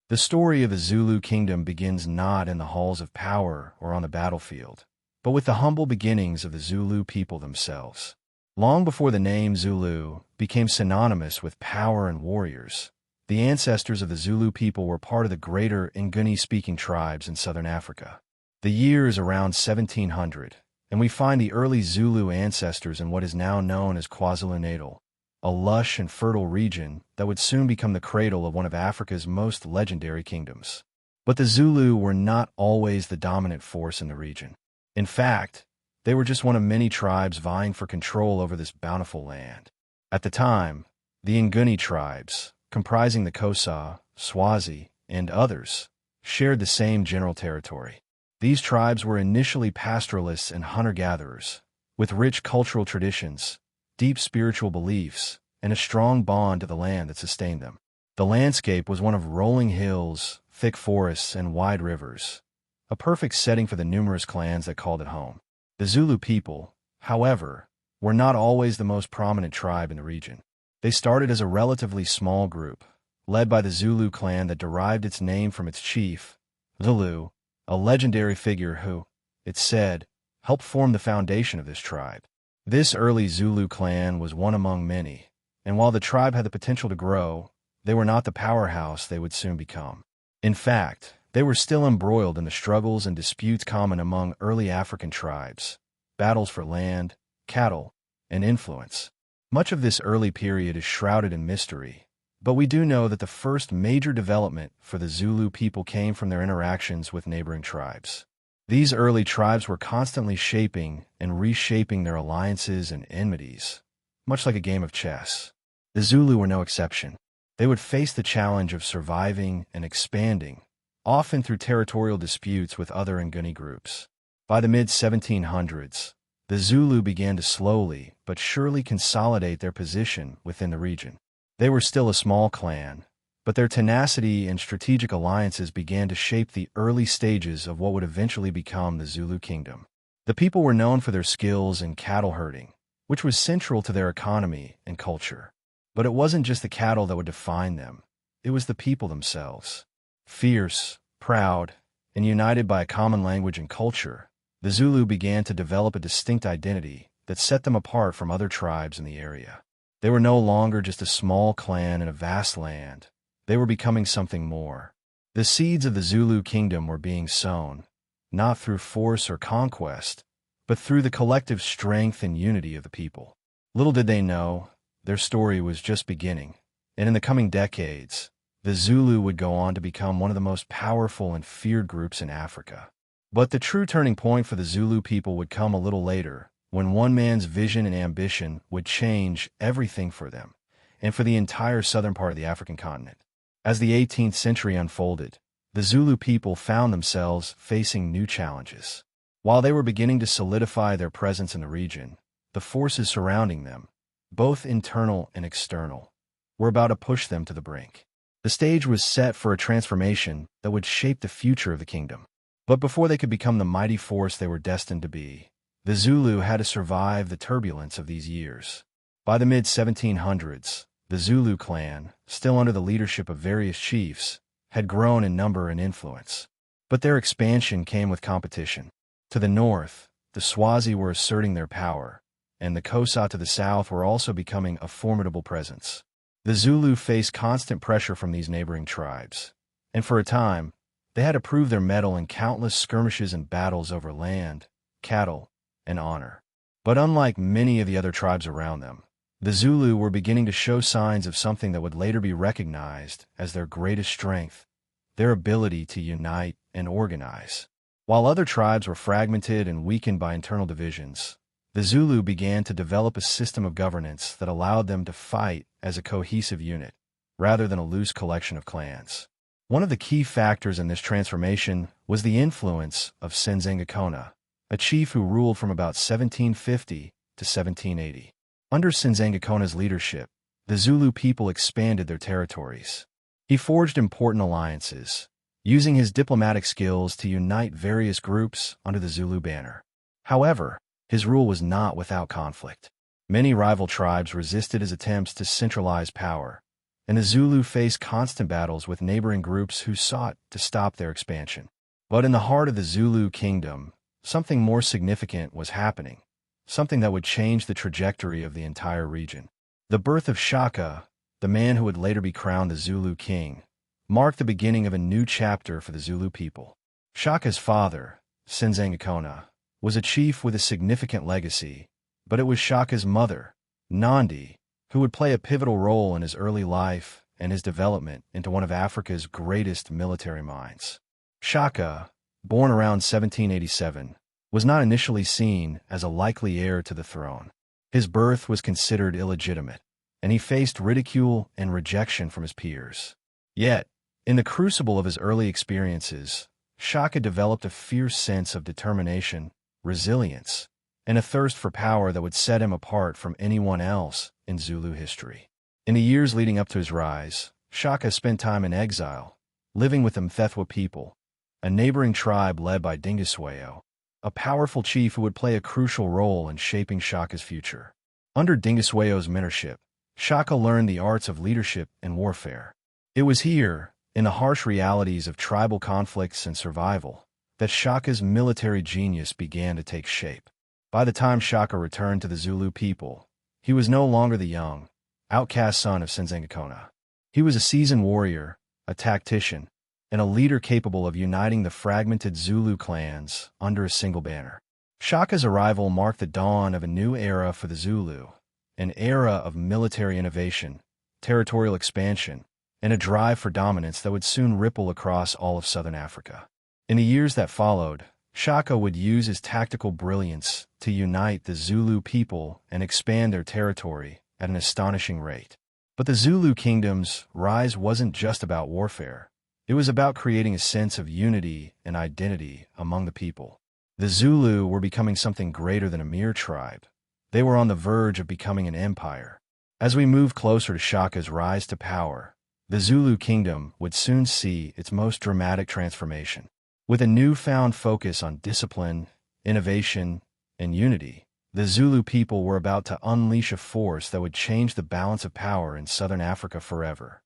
The story of the Zulu kingdom begins not in the halls of power or on the battlefield, but with the humble beginnings of the Zulu people themselves. Long before the name Zulu became synonymous with power and warriors, the ancestors of the Zulu people were part of the greater Nguni-speaking tribes in southern Africa. The year is around 1700, and we find the early Zulu ancestors in what is now known as KwaZulu-Natal, a lush and fertile region that would soon become the cradle of one of Africa's most legendary kingdoms. But the Zulu were not always the dominant force in the region. In fact, they were just one of many tribes vying for control over this bountiful land. At the time, the Nguni tribes, comprising the Xhosa, Swazi, and others, shared the same general territory. These tribes were initially pastoralists and hunter-gatherers, with rich cultural traditions, deep spiritual beliefs, and a strong bond to the land that sustained them. The landscape was one of rolling hills, thick forests, and wide rivers, a perfect setting for the numerous clans that called it home. The Zulu people, however, were not always the most prominent tribe in the region. They started as a relatively small group, led by the Zulu clan that derived its name from its chief, Zulu, a legendary figure who, it's said, helped form the foundation of this tribe. This early Zulu clan was one among many, and while the tribe had the potential to grow, they were not the powerhouse they would soon become. In fact, they were still embroiled in the struggles and disputes common among early African tribes, battles for land, cattle, and influence. Much of this early period is shrouded in mystery, but we do know that the first major development for the Zulu people came from their interactions with neighboring tribes. These early tribes were constantly shaping and reshaping their alliances and enmities, much like a game of chess. The Zulu were no exception. They would face the challenge of surviving and expanding, often through territorial disputes with other Nguni groups. By the mid-1700s, the Zulu began to slowly but surely consolidate their position within the region. They were still a small clan, but their tenacity and strategic alliances began to shape the early stages of what would eventually become the Zulu kingdom. The people were known for their skills in cattle herding, which was central to their economy and culture. But it wasn't just the cattle that would define them, it was the people themselves. Fierce, proud, and united by a common language and culture, the Zulu began to develop a distinct identity that set them apart from other tribes in the area. They were no longer just a small clan in a vast land. They were becoming something more. The seeds of the Zulu kingdom were being sown, not through force or conquest, but through the collective strength and unity of the people. Little did they know, their story was just beginning, and in the coming decades, the Zulu would go on to become one of the most powerful and feared groups in Africa. But the true turning point for the Zulu people would come a little later, when one man's vision and ambition would change everything for them, and for the entire southern part of the African continent. As the 18th century unfolded, the Zulu people found themselves facing new challenges. While they were beginning to solidify their presence in the region, the forces surrounding them, both internal and external, were about to push them to the brink. The stage was set for a transformation that would shape the future of the kingdom. But before they could become the mighty force they were destined to be, the Zulu had to survive the turbulence of these years. By the mid-1700s, the Zulu clan, still under the leadership of various chiefs, had grown in number and influence. But their expansion came with competition. To the north, the Swazi were asserting their power, and the Xhosa to the south were also becoming a formidable presence. The Zulu faced constant pressure from these neighboring tribes, and for a time, they had to prove their mettle in countless skirmishes and battles over land, cattle, and honor. But unlike many of the other tribes around them, the Zulu were beginning to show signs of something that would later be recognized as their greatest strength, their ability to unite and organize. While other tribes were fragmented and weakened by internal divisions, the Zulu began to develop a system of governance that allowed them to fight as a cohesive unit, rather than a loose collection of clans. One of the key factors in this transformation was the influence of Senzangakona, a chief who ruled from about 1750 to 1780. Under Senzangakona's leadership, the Zulu people expanded their territories. He forged important alliances, using his diplomatic skills to unite various groups under the Zulu banner. However, his rule was not without conflict. Many rival tribes resisted his attempts to centralize power, and the Zulu faced constant battles with neighboring groups who sought to stop their expansion. But in the heart of the Zulu kingdom, something more significant was happening, something that would change the trajectory of the entire region. The birth of Shaka, the man who would later be crowned the Zulu king, marked the beginning of a new chapter for the Zulu people. Shaka's father, Senzangakona, was a chief with a significant legacy, but it was Shaka's mother, Nandi, who would play a pivotal role in his early life and his development into one of Africa's greatest military minds. Shaka, born around 1787, was not initially seen as a likely heir to the throne. His birth was considered illegitimate, and he faced ridicule and rejection from his peers. Yet, in the crucible of his early experiences, Shaka developed a fierce sense of determination, resilience, and a thirst for power that would set him apart from anyone else in Zulu history. In the years leading up to his rise, Shaka spent time in exile, living with the Mthethwa people, a neighboring tribe led by Dingiswayo, a powerful chief who would play a crucial role in shaping Shaka's future. Under Dingiswayo's mentorship, Shaka learned the arts of leadership and warfare. It was here, in the harsh realities of tribal conflicts and survival, that Shaka's military genius began to take shape. By the time Shaka returned to the Zulu people, he was no longer the young, outcast son of Senzangakona. He was a seasoned warrior, a tactician, and a leader capable of uniting the fragmented Zulu clans under a single banner. Shaka's arrival marked the dawn of a new era for the Zulu, an era of military innovation, territorial expansion, and a drive for dominance that would soon ripple across all of southern Africa. In the years that followed, Shaka would use his tactical brilliance to unite the Zulu people and expand their territory at an astonishing rate. But the Zulu kingdom's rise wasn't just about warfare. It was about creating a sense of unity and identity among the people. The Zulu were becoming something greater than a mere tribe. They were on the verge of becoming an empire. As we move closer to Shaka's rise to power, the Zulu kingdom would soon see its most dramatic transformation. With a newfound focus on discipline, innovation, and unity, the Zulu people were about to unleash a force that would change the balance of power in southern Africa forever.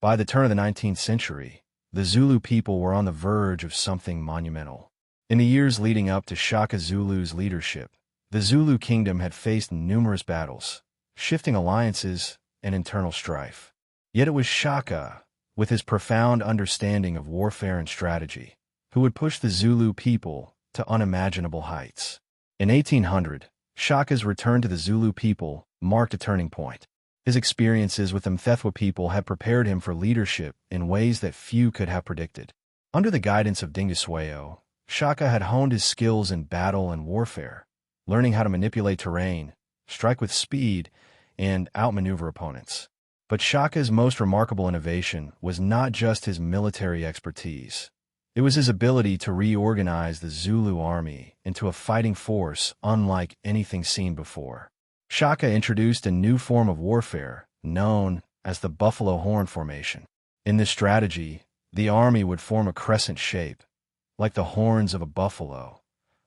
By the turn of the 19th century, the Zulu people were on the verge of something monumental. In the years leading up to Shaka Zulu's leadership, the Zulu kingdom had faced numerous battles, shifting alliances, and internal strife. Yet it was Shaka, with his profound understanding of warfare and strategy, who would push the Zulu people to unimaginable heights. In 1800, Shaka's return to the Zulu people marked a turning point. His experiences with the Mthethwa people had prepared him for leadership in ways that few could have predicted. Under the guidance of Dingiswayo, Shaka had honed his skills in battle and warfare, learning how to manipulate terrain, strike with speed, and outmaneuver opponents. But Shaka's most remarkable innovation was not just his military expertise. It was his ability to reorganize the Zulu army into a fighting force unlike anything seen before. Shaka introduced a new form of warfare known as the buffalo horn formation. In this strategy, the army would form a crescent shape, like the horns of a buffalo,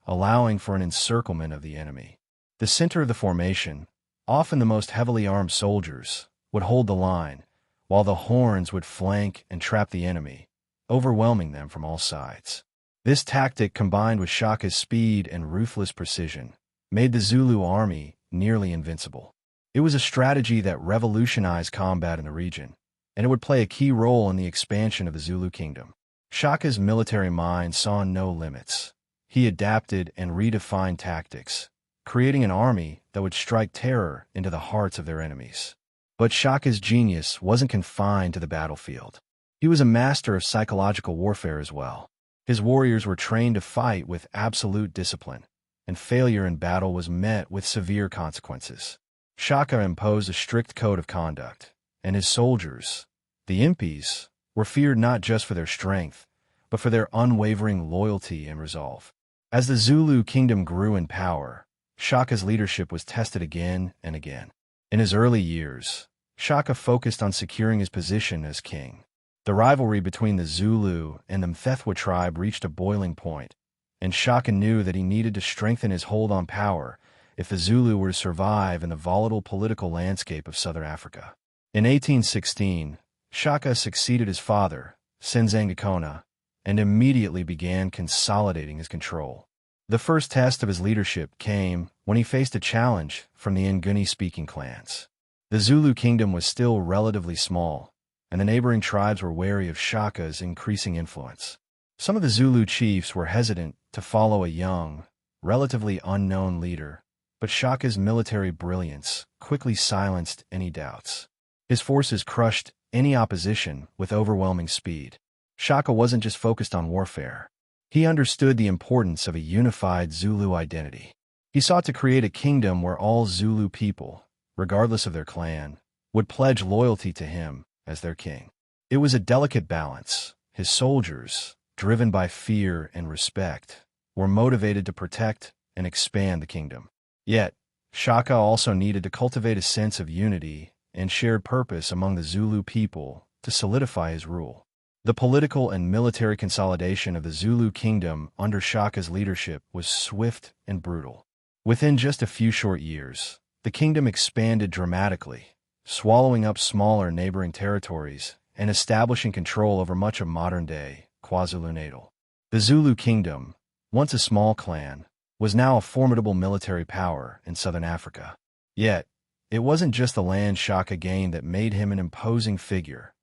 allowing for an encirclement of the enemy. The center of the formation, often the most heavily armed soldiers, would hold the line, while the horns would flank and trap the enemy, overwhelming them from all sides. This tactic, combined with Shaka's speed and ruthless precision, made the Zulu army nearly invincible. It was a strategy that revolutionized combat in the region, and it would play a key role in the expansion of the Zulu kingdom. Shaka's military mind saw no limits. He adapted and redefined tactics, creating an army that would strike terror into the hearts of their enemies. But Shaka's genius wasn't confined to the battlefield. He was a master of psychological warfare as well. His warriors were trained to fight with absolute discipline, and failure in battle was met with severe consequences. Shaka imposed a strict code of conduct, and his soldiers, the impis, were feared not just for their strength, but for their unwavering loyalty and resolve. As the Zulu kingdom grew in power, Shaka's leadership was tested again and again. In his early years, Shaka focused on securing his position as king. The rivalry between the Zulu and the Mthethwa tribe reached a boiling point, and Shaka knew that he needed to strengthen his hold on power if the Zulu were to survive in the volatile political landscape of southern Africa. In 1816, Shaka succeeded his father, Senzangakona, and immediately began consolidating his control. The first test of his leadership came when he faced a challenge from the Nguni-speaking clans. The Zulu kingdom was still relatively small, and the neighboring tribes were wary of Shaka's increasing influence. Some of the Zulu chiefs were hesitant to follow a young, relatively unknown leader, but Shaka's military brilliance quickly silenced any doubts. His forces crushed any opposition with overwhelming speed. Shaka wasn't just focused on warfare. He understood the importance of a unified Zulu identity. He sought to create a kingdom where all Zulu people, regardless of their clan, would pledge loyalty to him as their king. It was a delicate balance. His soldiers, driven by fear and respect, were motivated to protect and expand the kingdom. Yet, Shaka also needed to cultivate a sense of unity and shared purpose among the Zulu people to solidify his rule. The political and military consolidation of the Zulu kingdom under Shaka's leadership was swift and brutal. Within just a few short years, the kingdom expanded dramatically, swallowing up smaller neighboring territories and establishing control over much of modern-day KwaZulu-Natal. The Zulu kingdom, once a small clan, was now a formidable military power in southern Africa. Yet, it wasn't just the land Shaka gained that made him an imposing figure.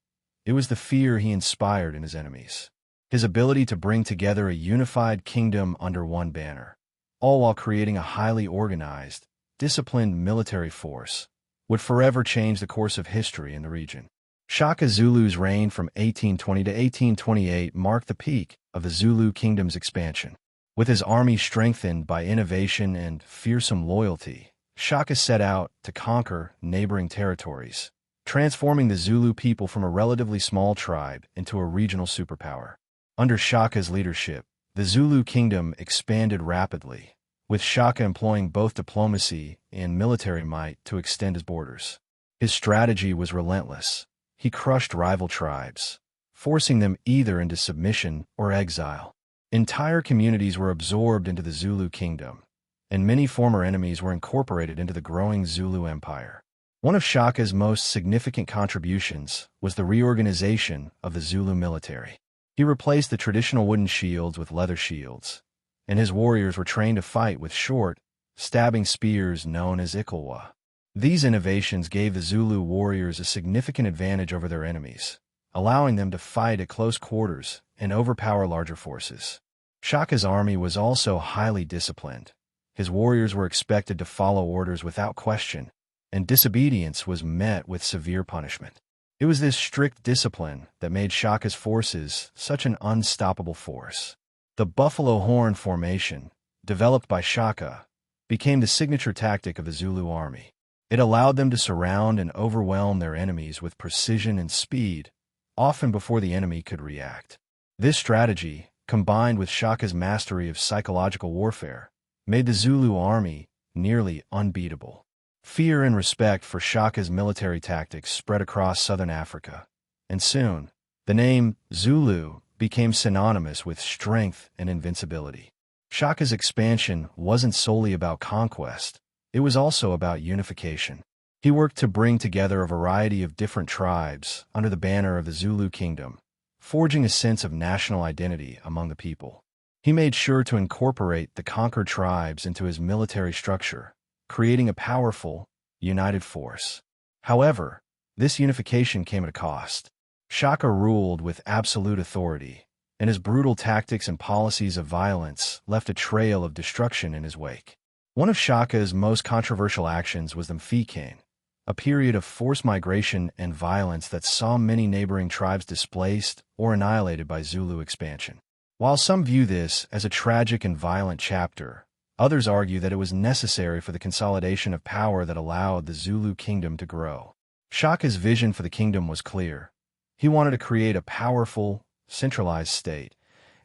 It was the fear he inspired in his enemies. His ability to bring together a unified kingdom under one banner, all while creating a highly organized, disciplined military force, would forever change the course of history in the region. Shaka Zulu's reign from 1820 to 1828 marked the peak of the Zulu kingdom's expansion. With his army strengthened by innovation and fearsome loyalty, Shaka set out to conquer neighboring territories, transforming the Zulu people from a relatively small tribe into a regional superpower. Under Shaka's leadership, the Zulu kingdom expanded rapidly, with Shaka employing both diplomacy and military might to extend his borders. His strategy was relentless. He crushed rival tribes, forcing them either into submission or exile. Entire communities were absorbed into the Zulu kingdom, and many former enemies were incorporated into the growing Zulu empire. One of Shaka's most significant contributions was the reorganization of the Zulu military. He replaced the traditional wooden shields with leather shields, and his warriors were trained to fight with short, stabbing spears known as ikulwa. These innovations gave the Zulu warriors a significant advantage over their enemies, allowing them to fight at close quarters and overpower larger forces. Shaka's army was also highly disciplined. His warriors were expected to follow orders without question, and disobedience was met with severe punishment. It was this strict discipline that made Shaka's forces such an unstoppable force. The buffalo horn formation, developed by Shaka, became the signature tactic of the Zulu army. It allowed them to surround and overwhelm their enemies with precision and speed, often before the enemy could react. This strategy, combined with Shaka's mastery of psychological warfare, made the Zulu army nearly unbeatable. Fear and respect for Shaka's military tactics spread across southern Africa, and soon, the name Zulu became synonymous with strength and invincibility. Shaka's expansion wasn't solely about conquest, it was also about unification. He worked to bring together a variety of different tribes under the banner of the Zulu kingdom, forging a sense of national identity among the people. He made sure to incorporate the conquered tribes into his military structure, creating a powerful, united force. However, this unification came at a cost. Shaka ruled with absolute authority, and his brutal tactics and policies of violence left a trail of destruction in his wake. One of Shaka's most controversial actions was the Mfikane, a period of forced migration and violence that saw many neighboring tribes displaced or annihilated by Zulu expansion. While some view this as a tragic and violent chapter, others argue that it was necessary for the consolidation of power that allowed the Zulu kingdom to grow. Shaka's vision for the kingdom was clear. He wanted to create a powerful, centralized state,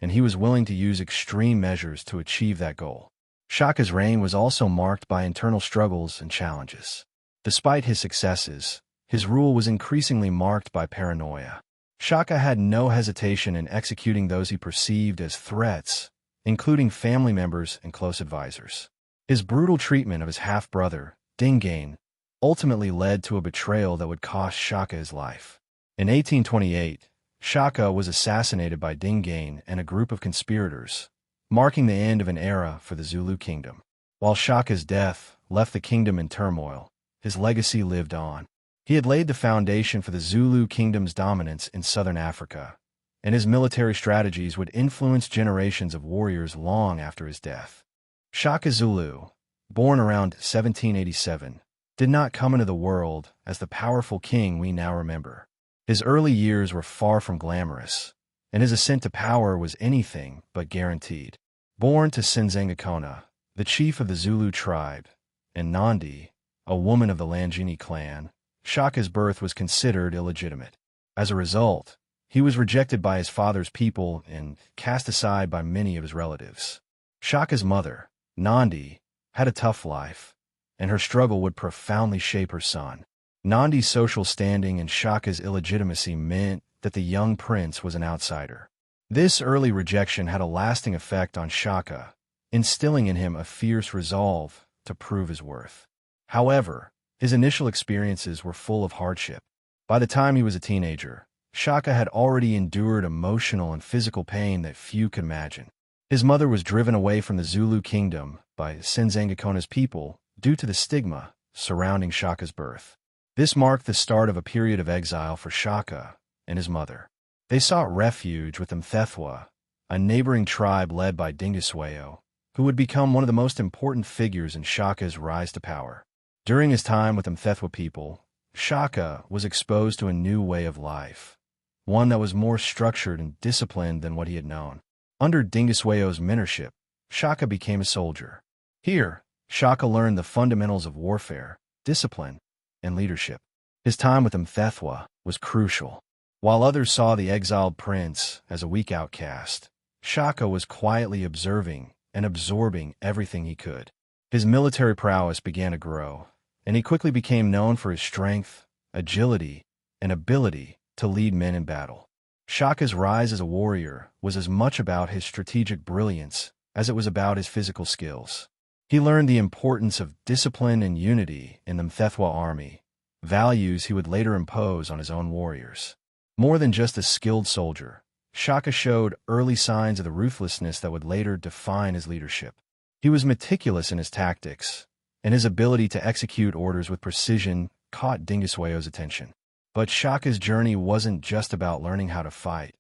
and he was willing to use extreme measures to achieve that goal. Shaka's reign was also marked by internal struggles and challenges. Despite his successes, his rule was increasingly marked by paranoia. Shaka had no hesitation in executing those he perceived as threats, including family members and close advisors. His brutal treatment of his half-brother, Dingane, ultimately led to a betrayal that would cost Shaka his life. In 1828, Shaka was assassinated by Dingaan and a group of conspirators, marking the end of an era for the Zulu kingdom. While Shaka's death left the kingdom in turmoil, his legacy lived on. He had laid the foundation for the Zulu kingdom's dominance in southern Africa, and his military strategies would influence generations of warriors long after his death. Shaka Zulu, born around 1787, did not come into the world as the powerful king we now remember. His early years were far from glamorous, and his ascent to power was anything but guaranteed. Born to Sinzangakona, the chief of the Zulu tribe, and Nandi, a woman of the Langini clan, Shaka's birth was considered illegitimate. As a result, he was rejected by his father's people and cast aside by many of his relatives. Shaka's mother, Nandi, had a tough life, and her struggle would profoundly shape her son. Nandi's social standing and Shaka's illegitimacy meant that the young prince was an outsider. This early rejection had a lasting effect on Shaka, instilling in him a fierce resolve to prove his worth. However, his initial experiences were full of hardship. By the time he was a teenager, Shaka had already endured emotional and physical pain that few could imagine. His mother was driven away from the Zulu kingdom by Sinzangakona's people due to the stigma surrounding Shaka's birth. This marked the start of a period of exile for Shaka and his mother. They sought refuge with Mthethwa, a neighboring tribe led by Dingiswayo, who would become one of the most important figures in Shaka's rise to power. During his time with the Mthethwa people, Shaka was exposed to a new way of life, one that was more structured and disciplined than what he had known. Under Dingiswayo's mentorship, Shaka became a soldier. Here, Shaka learned the fundamentals of warfare, discipline, and leadership. His time with Mthethwa was crucial. While others saw the exiled prince as a weak outcast, Shaka was quietly observing and absorbing everything he could. His military prowess began to grow, and he quickly became known for his strength, agility, and ability to lead men in battle. Shaka's rise as a warrior was as much about his strategic brilliance as it was about his physical skills. He learned the importance of discipline and unity in the Mthethwa army, values he would later impose on his own warriors. More than just a skilled soldier, Shaka showed early signs of the ruthlessness that would later define his leadership. He was meticulous in his tactics, and his ability to execute orders with precision caught Dingiswayo's attention. But Shaka's journey wasn't just about learning how to fight.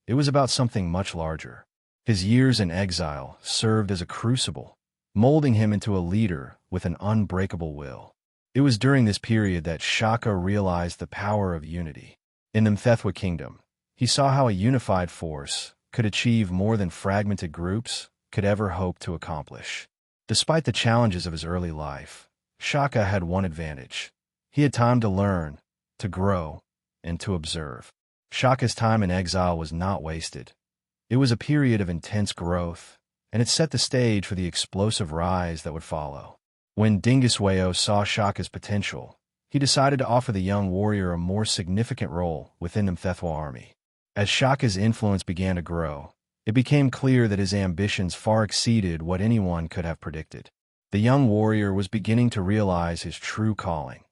It was about something much larger. His years in exile served as a crucible, molding him into a leader with an unbreakable will. It was during this period that Shaka realized the power of unity. In the Mthethwa kingdom, he saw how a unified force could achieve more than fragmented groups could ever hope to accomplish. Despite the challenges of his early life, Shaka had one advantage. He had time to learn, to grow, and to observe. Shaka's time in exile was not wasted. It was a period of intense growth, and it set the stage for the explosive rise that would follow. When Dingiswayo saw Shaka's potential, he decided to offer the young warrior a more significant role within the Mthethwa army. As Shaka's influence began to grow, it became clear that his ambitions far exceeded what anyone could have predicted. The young warrior was beginning to realize his true calling,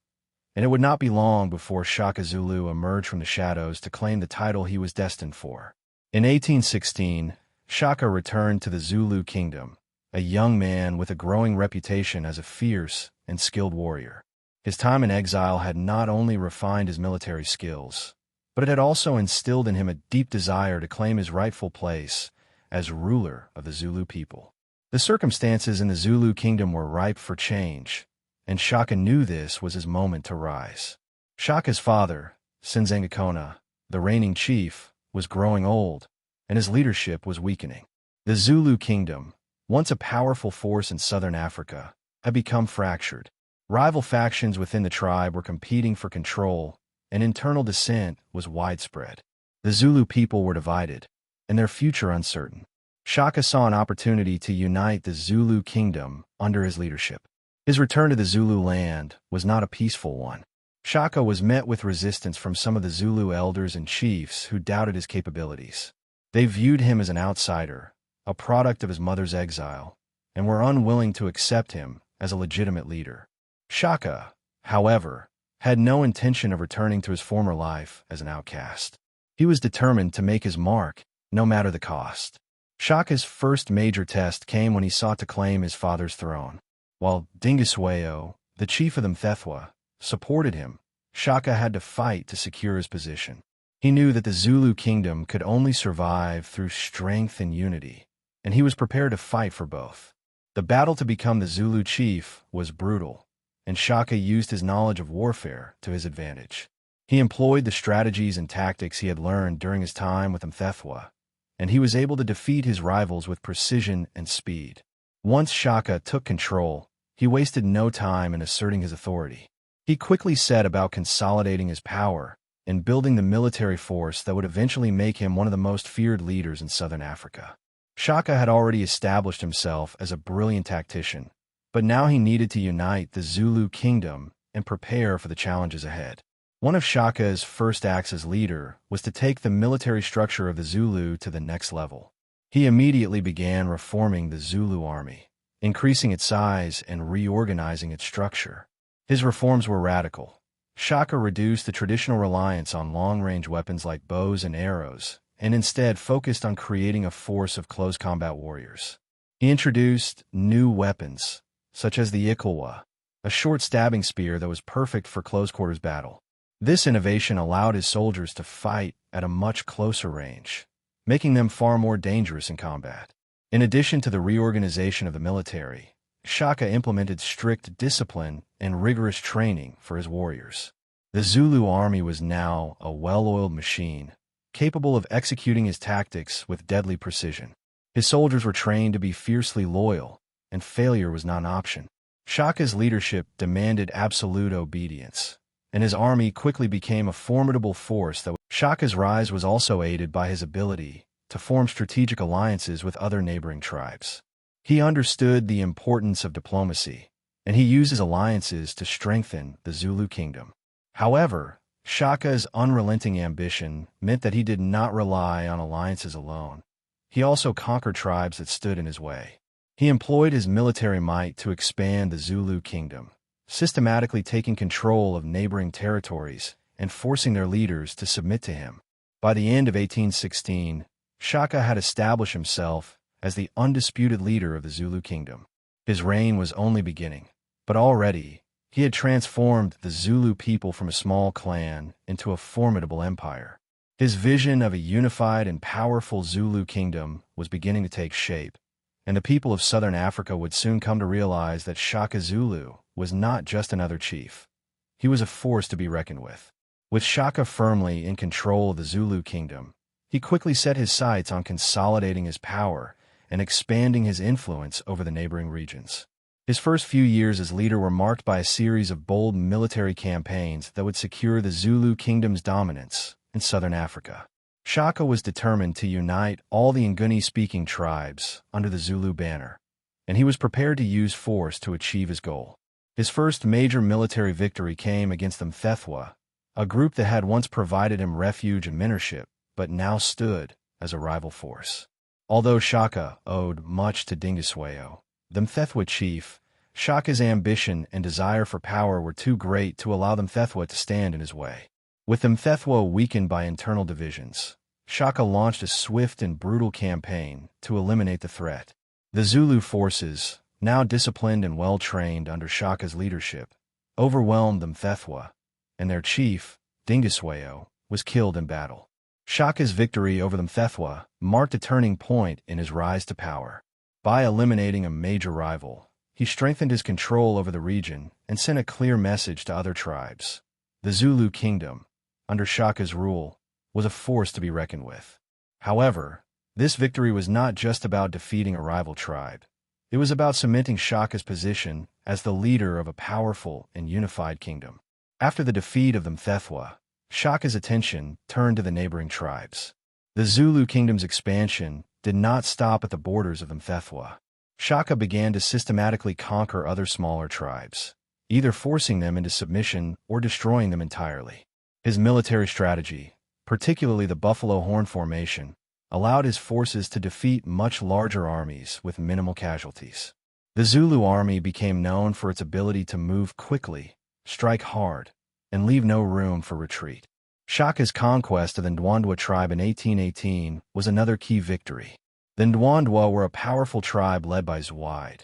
and it would not be long before Shaka Zulu emerged from the shadows to claim the title he was destined for. In 1816, Shaka returned to the Zulu kingdom, a young man with a growing reputation as a fierce and skilled warrior. His time in exile had not only refined his military skills, but it had also instilled in him a deep desire to claim his rightful place as ruler of the Zulu people. The circumstances in the Zulu kingdom were ripe for change, and Shaka knew this was his moment to rise. Shaka's father, Sinzangakona, the reigning chief, was growing old, and his leadership was weakening. The Zulu kingdom, once a powerful force in southern Africa, had become fractured. Rival factions within the tribe were competing for control, and internal dissent was widespread. The Zulu people were divided, and their future uncertain. Shaka saw an opportunity to unite the Zulu kingdom under his leadership. His return to the Zulu land was not a peaceful one. Shaka was met with resistance from some of the Zulu elders and chiefs who doubted his capabilities. They viewed him as an outsider, a product of his mother's exile, and were unwilling to accept him as a legitimate leader. Shaka, however, had no intention of returning to his former life as an outcast. He was determined to make his mark, no matter the cost. Shaka's first major test came when he sought to claim his father's throne. While Dingiswayo, the chief of the Mthethwa, supported him, Shaka had to fight to secure his position. He knew that the Zulu kingdom could only survive through strength and unity, and he was prepared to fight for both. The battle to become the Zulu chief was brutal, and Shaka used his knowledge of warfare to his advantage. He employed the strategies and tactics he had learned during his time with Mthethwa, and he was able to defeat his rivals with precision and speed. Once Shaka took control, he wasted no time in asserting his authority. He quickly set about consolidating his power and building the military force that would eventually make him one of the most feared leaders in southern Africa. Shaka had already established himself as a brilliant tactician, but now he needed to unite the Zulu kingdom and prepare for the challenges ahead. One of Shaka's first acts as leader was to take the military structure of the Zulu to the next level. He immediately began reforming the Zulu army, increasing its size and reorganizing its structure. His reforms were radical. Shaka reduced the traditional reliance on long-range weapons like bows and arrows, and instead focused on creating a force of close combat warriors. He introduced new weapons, such as the Ikalwa, a short stabbing spear that was perfect for close-quarters battle. This innovation allowed his soldiers to fight at a much closer range, making them far more dangerous in combat. In addition to the reorganization of the military, Shaka implemented strict discipline and rigorous training for his warriors. The Zulu army was now a well-oiled machine, capable of executing his tactics with deadly precision. His soldiers were trained to be fiercely loyal, and failure was not an option. Shaka's leadership demanded absolute obedience, and his army quickly became a formidable force. Shaka's rise was also aided by his ability to form strategic alliances with other neighboring tribes. He understood the importance of diplomacy, and he used his alliances to strengthen the Zulu kingdom. However, Shaka's unrelenting ambition meant that he did not rely on alliances alone. He also conquered tribes that stood in his way. He employed his military might to expand the Zulu kingdom, systematically taking control of neighboring territories and forcing their leaders to submit to him. By the end of 1816, Shaka had established himself as the undisputed leader of the Zulu kingdom. His reign was only beginning, but already he had transformed the Zulu people from a small clan into a formidable empire. His vision of a unified and powerful Zulu kingdom was beginning to take shape, and the people of southern Africa would soon come to realize that Shaka Zulu was not just another chief. He was a force to be reckoned with. With Shaka firmly in control of the Zulu kingdom, he quickly set his sights on consolidating his power and expanding his influence over the neighboring regions. His first few years as leader were marked by a series of bold military campaigns that would secure the Zulu kingdom's dominance in southern Africa. Shaka was determined to unite all the Nguni-speaking tribes under the Zulu banner, and he was prepared to use force to achieve his goal. His first major military victory came against the Mthethwa, a group that had once provided him refuge and mentorship, but now stood as a rival force. Although Shaka owed much to Dingiswayo, the Mthethwa chief, Shaka's ambition and desire for power were too great to allow the Mthethwa to stand in his way. With the Mthethwa weakened by internal divisions, Shaka launched a swift and brutal campaign to eliminate the threat. The Zulu forces, now disciplined and well-trained under Shaka's leadership, overwhelmed the Mthethwa, and their chief, Dingiswayo, was killed in battle. Shaka's victory over the Mthethwa marked a turning point in his rise to power. By eliminating a major rival, he strengthened his control over the region and sent a clear message to other tribes. The Zulu kingdom, under Shaka's rule, was a force to be reckoned with. However, this victory was not just about defeating a rival tribe. It was about cementing Shaka's position as the leader of a powerful and unified kingdom. After the defeat of the Mthethwa, Shaka's attention turned to the neighboring tribes. The Zulu kingdom's expansion did not stop at the borders of the Mthethwa. Shaka began to systematically conquer other smaller tribes, either forcing them into submission or destroying them entirely. His military strategy, particularly the Buffalo Horn formation, allowed his forces to defeat much larger armies with minimal casualties. The Zulu army became known for its ability to move quickly, strike hard, and leave no room for retreat. Shaka's conquest of the Ndwandwe tribe in 1818 was another key victory. The Ndwandwe were a powerful tribe led by Zwide,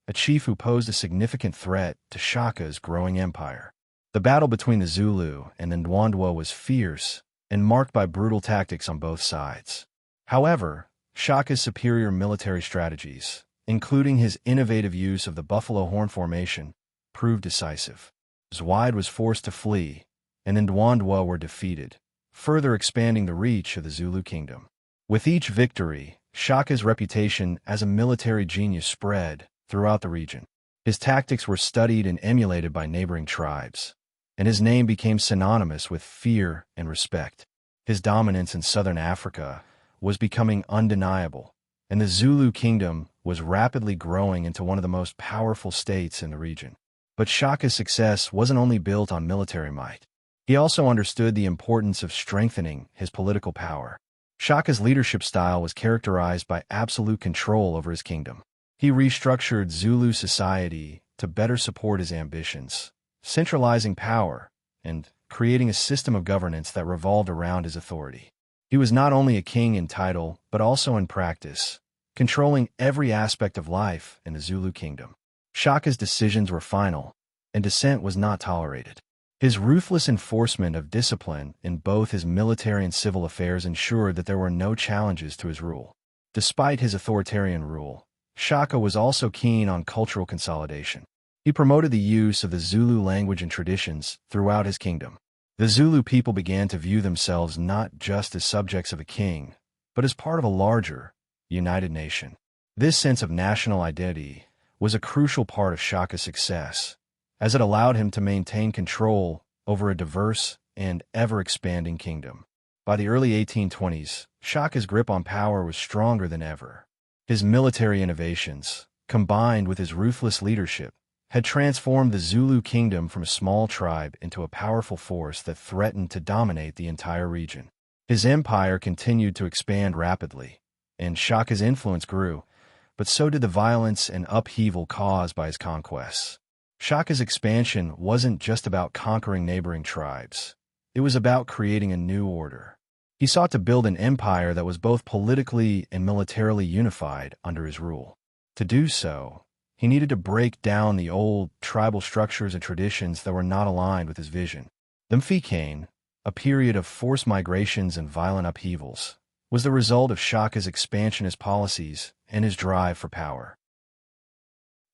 a chief who posed a significant threat to Shaka's growing empire. The battle between the Zulu and the Ndwandwe was fierce and marked by brutal tactics on both sides. However, Shaka's superior military strategies, including his innovative use of the buffalo horn formation, proved decisive. Zwide was forced to flee, and the Ndwandwe were defeated, further expanding the reach of the Zulu kingdom. With each victory, Shaka's reputation as a military genius spread throughout the region. His tactics were studied and emulated by neighboring tribes, and his name became synonymous with fear and respect. His dominance in southern Africa was becoming undeniable, and the Zulu kingdom was rapidly growing into one of the most powerful states in the region. But Shaka's success wasn't only built on military might. He also understood the importance of strengthening his political power. Shaka's leadership style was characterized by absolute control over his kingdom. He restructured Zulu society to better support his ambitions, centralizing power and creating a system of governance that revolved around his authority. He was not only a king in title, but also in practice, controlling every aspect of life in the Zulu kingdom. Shaka's decisions were final, and dissent was not tolerated. His ruthless enforcement of discipline in both his military and civil affairs ensured that there were no challenges to his rule. Despite his authoritarian rule, Shaka was also keen on cultural consolidation. He promoted the use of the Zulu language and traditions throughout his kingdom. The Zulu people began to view themselves not just as subjects of a king, but as part of a larger, united nation. This sense of national identity was a crucial part of Shaka's success, as it allowed him to maintain control over a diverse and ever-expanding kingdom. By the early 1820s, Shaka's grip on power was stronger than ever. His military innovations, combined with his ruthless leadership, had transformed the Zulu kingdom from a small tribe into a powerful force that threatened to dominate the entire region. His empire continued to expand rapidly, and Shaka's influence grew, but so did the violence and upheaval caused by his conquests. Shaka's expansion wasn't just about conquering neighboring tribes. It was about creating a new order. He sought to build an empire that was both politically and militarily unified under his rule. To do so, he needed to break down the old tribal structures and traditions that were not aligned with his vision. The Mfikane, a period of forced migrations and violent upheavals, was the result of Shaka's expansionist policies and his drive for power.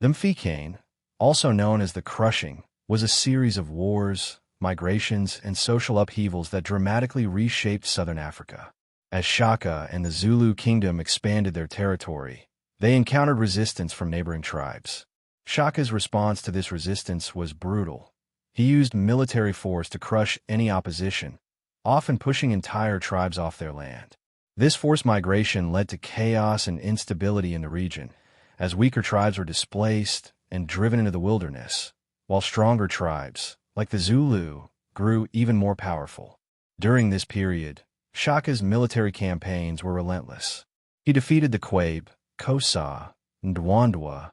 The Mfikane, also known as the Crushing, was a series of wars, migrations, and social upheavals that dramatically reshaped southern Africa. As Shaka and the Zulu kingdom expanded their territory, they encountered resistance from neighboring tribes. Shaka's response to this resistance was brutal. He used military force to crush any opposition, often pushing entire tribes off their land. This forced migration led to chaos and instability in the region, as weaker tribes were displaced and driven into the wilderness, while stronger tribes, like the Zulu, grew even more powerful. During this period, Shaka's military campaigns were relentless. He defeated the Kwabe, Xhosa, Ndwandwe,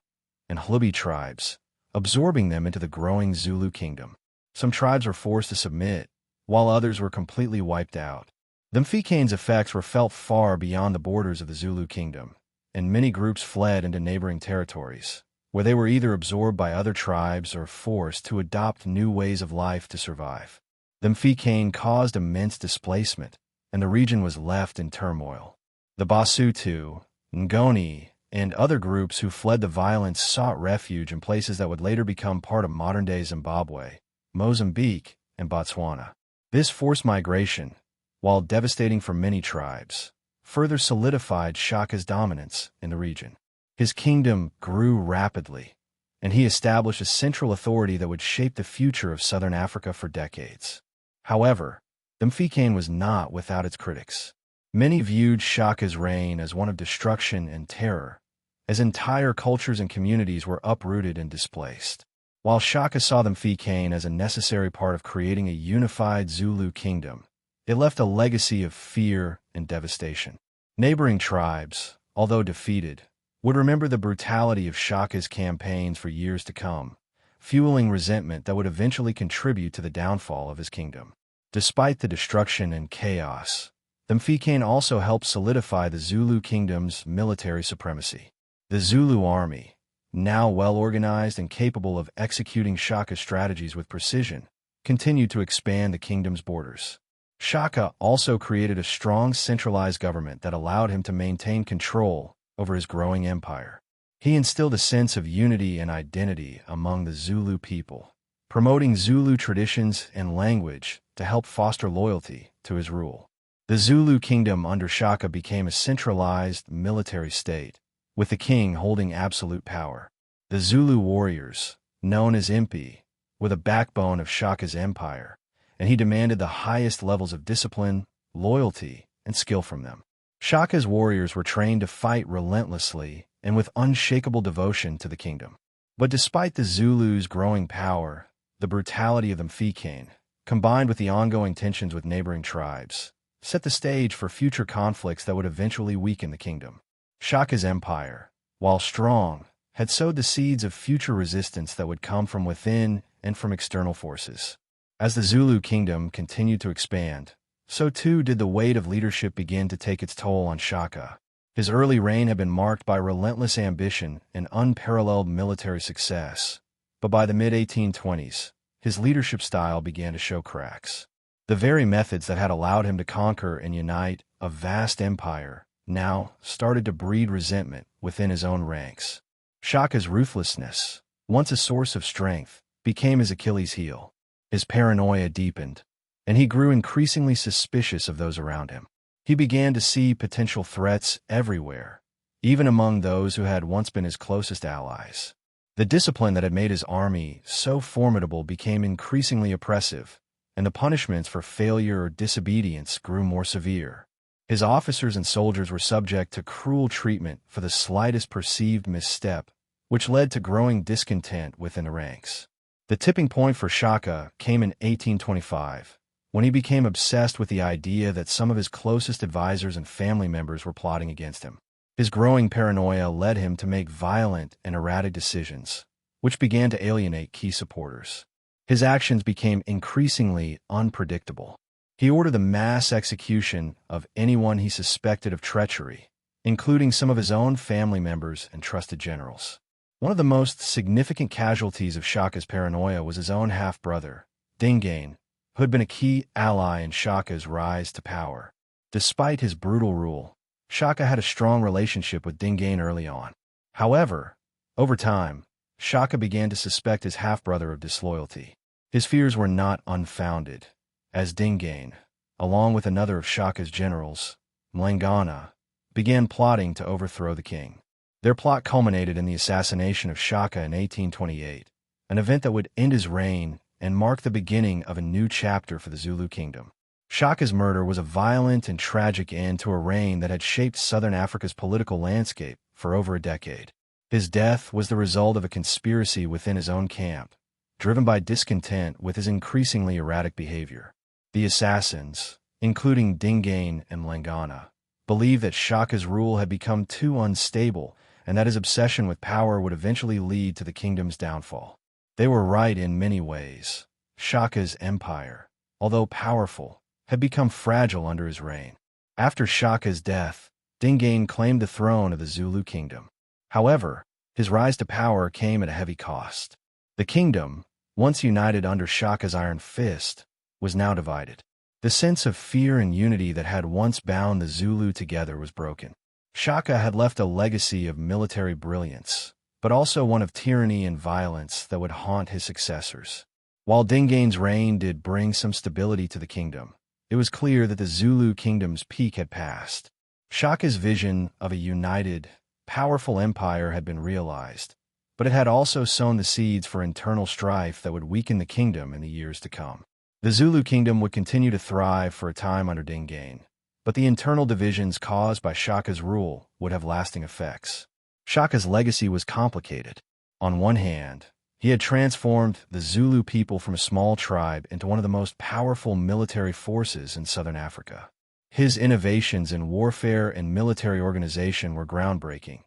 and Hlubi tribes, absorbing them into the growing Zulu kingdom. Some tribes were forced to submit, while others were completely wiped out. The Mfikane's effects were felt far beyond the borders of the Zulu kingdom, and many groups fled into neighboring territories, where they were either absorbed by other tribes or forced to adopt new ways of life to survive. The Mfikane caused immense displacement, and the region was left in turmoil. The Basutu, Ngoni, and other groups who fled the violence sought refuge in places that would later become part of modern-day Zimbabwe, Mozambique, and Botswana. This forced migration, while devastating for many tribes, further solidified Shaka's dominance in the region. His kingdom grew rapidly, and he established a central authority that would shape the future of southern Africa for decades. However, the Mfikane was not without its critics. Many viewed Shaka's reign as one of destruction and terror, as entire cultures and communities were uprooted and displaced. While Shaka saw the Mfikane as a necessary part of creating a unified Zulu kingdom, it left a legacy of fear and devastation. Neighboring tribes, although defeated, would remember the brutality of Shaka's campaigns for years to come, fueling resentment that would eventually contribute to the downfall of his kingdom. Despite the destruction and chaos, the Mfecane also helped solidify the Zulu kingdom's military supremacy. The Zulu army, now well-organized and capable of executing Shaka's strategies with precision, continued to expand the kingdom's borders. Shaka also created a strong centralized government that allowed him to maintain control over his growing empire. He instilled a sense of unity and identity among the Zulu people, promoting Zulu traditions and language to help foster loyalty to his rule. The Zulu kingdom under Shaka became a centralized military state, with the king holding absolute power. The Zulu warriors, known as Impi, were the backbone of Shaka's empire, and he demanded the highest levels of discipline, loyalty, and skill from them. Shaka's warriors were trained to fight relentlessly and with unshakable devotion to the kingdom. But despite the Zulus' growing power, the brutality of the Mfecane, combined with the ongoing tensions with neighboring tribes, set the stage for future conflicts that would eventually weaken the kingdom. Shaka's empire, while strong, had sowed the seeds of future resistance that would come from within and from external forces. As the Zulu kingdom continued to expand, so too did the weight of leadership begin to take its toll on Shaka. His early reign had been marked by relentless ambition and unparalleled military success, but by the mid-1820s, his leadership style began to show cracks. The very methods that had allowed him to conquer and unite a vast empire now started to breed resentment within his own ranks. Shaka's ruthlessness, once a source of strength, became his Achilles' heel. His paranoia deepened, and he grew increasingly suspicious of those around him. He began to see potential threats everywhere, even among those who had once been his closest allies. The discipline that had made his army so formidable became increasingly oppressive, and the punishments for failure or disobedience grew more severe. His officers and soldiers were subject to cruel treatment for the slightest perceived misstep, which led to growing discontent within the ranks. The tipping point for Shaka came in 1825, when he became obsessed with the idea that some of his closest advisors and family members were plotting against him. His growing paranoia led him to make violent and erratic decisions, which began to alienate key supporters. His actions became increasingly unpredictable. He ordered the mass execution of anyone he suspected of treachery, including some of his own family members and trusted generals. One of the most significant casualties of Shaka's paranoia was his own half-brother, Dingaan, who had been a key ally in Shaka's rise to power. Despite his brutal rule, Shaka had a strong relationship with Dingaan early on. However, over time, Shaka began to suspect his half-brother of disloyalty. His fears were not unfounded, as Dingaan, along with another of Shaka's generals, Mlangana, began plotting to overthrow the king. Their plot culminated in the assassination of Shaka in 1828, an event that would end his reign and mark the beginning of a new chapter for the Zulu kingdom. Shaka's murder was a violent and tragic end to a reign that had shaped southern Africa's political landscape for over a decade. His death was the result of a conspiracy within his own camp, driven by discontent with his increasingly erratic behavior. The assassins, including Dingaan and Mlangana, believed that Shaka's rule had become too unstable and that his obsession with power would eventually lead to the kingdom's downfall. They were right in many ways. Shaka's empire, although powerful, had become fragile under his reign. After Shaka's death, Dingaan claimed the throne of the Zulu kingdom. However, his rise to power came at a heavy cost. The kingdom, once united under Shaka's iron fist, was now divided. The sense of fear and unity that had once bound the Zulu together was broken. Shaka had left a legacy of military brilliance, but also one of tyranny and violence that would haunt his successors. While Dingaan's reign did bring some stability to the kingdom, it was clear that the Zulu kingdom's peak had passed. Shaka's vision of a united, powerful empire had been realized, but it had also sown the seeds for internal strife that would weaken the kingdom in the years to come. The Zulu kingdom would continue to thrive for a time under Dingaan, but the internal divisions caused by Shaka's rule would have lasting effects. Shaka's legacy was complicated. On one hand, he had transformed the Zulu people from a small tribe into one of the most powerful military forces in southern Africa. His innovations in warfare and military organization were groundbreaking,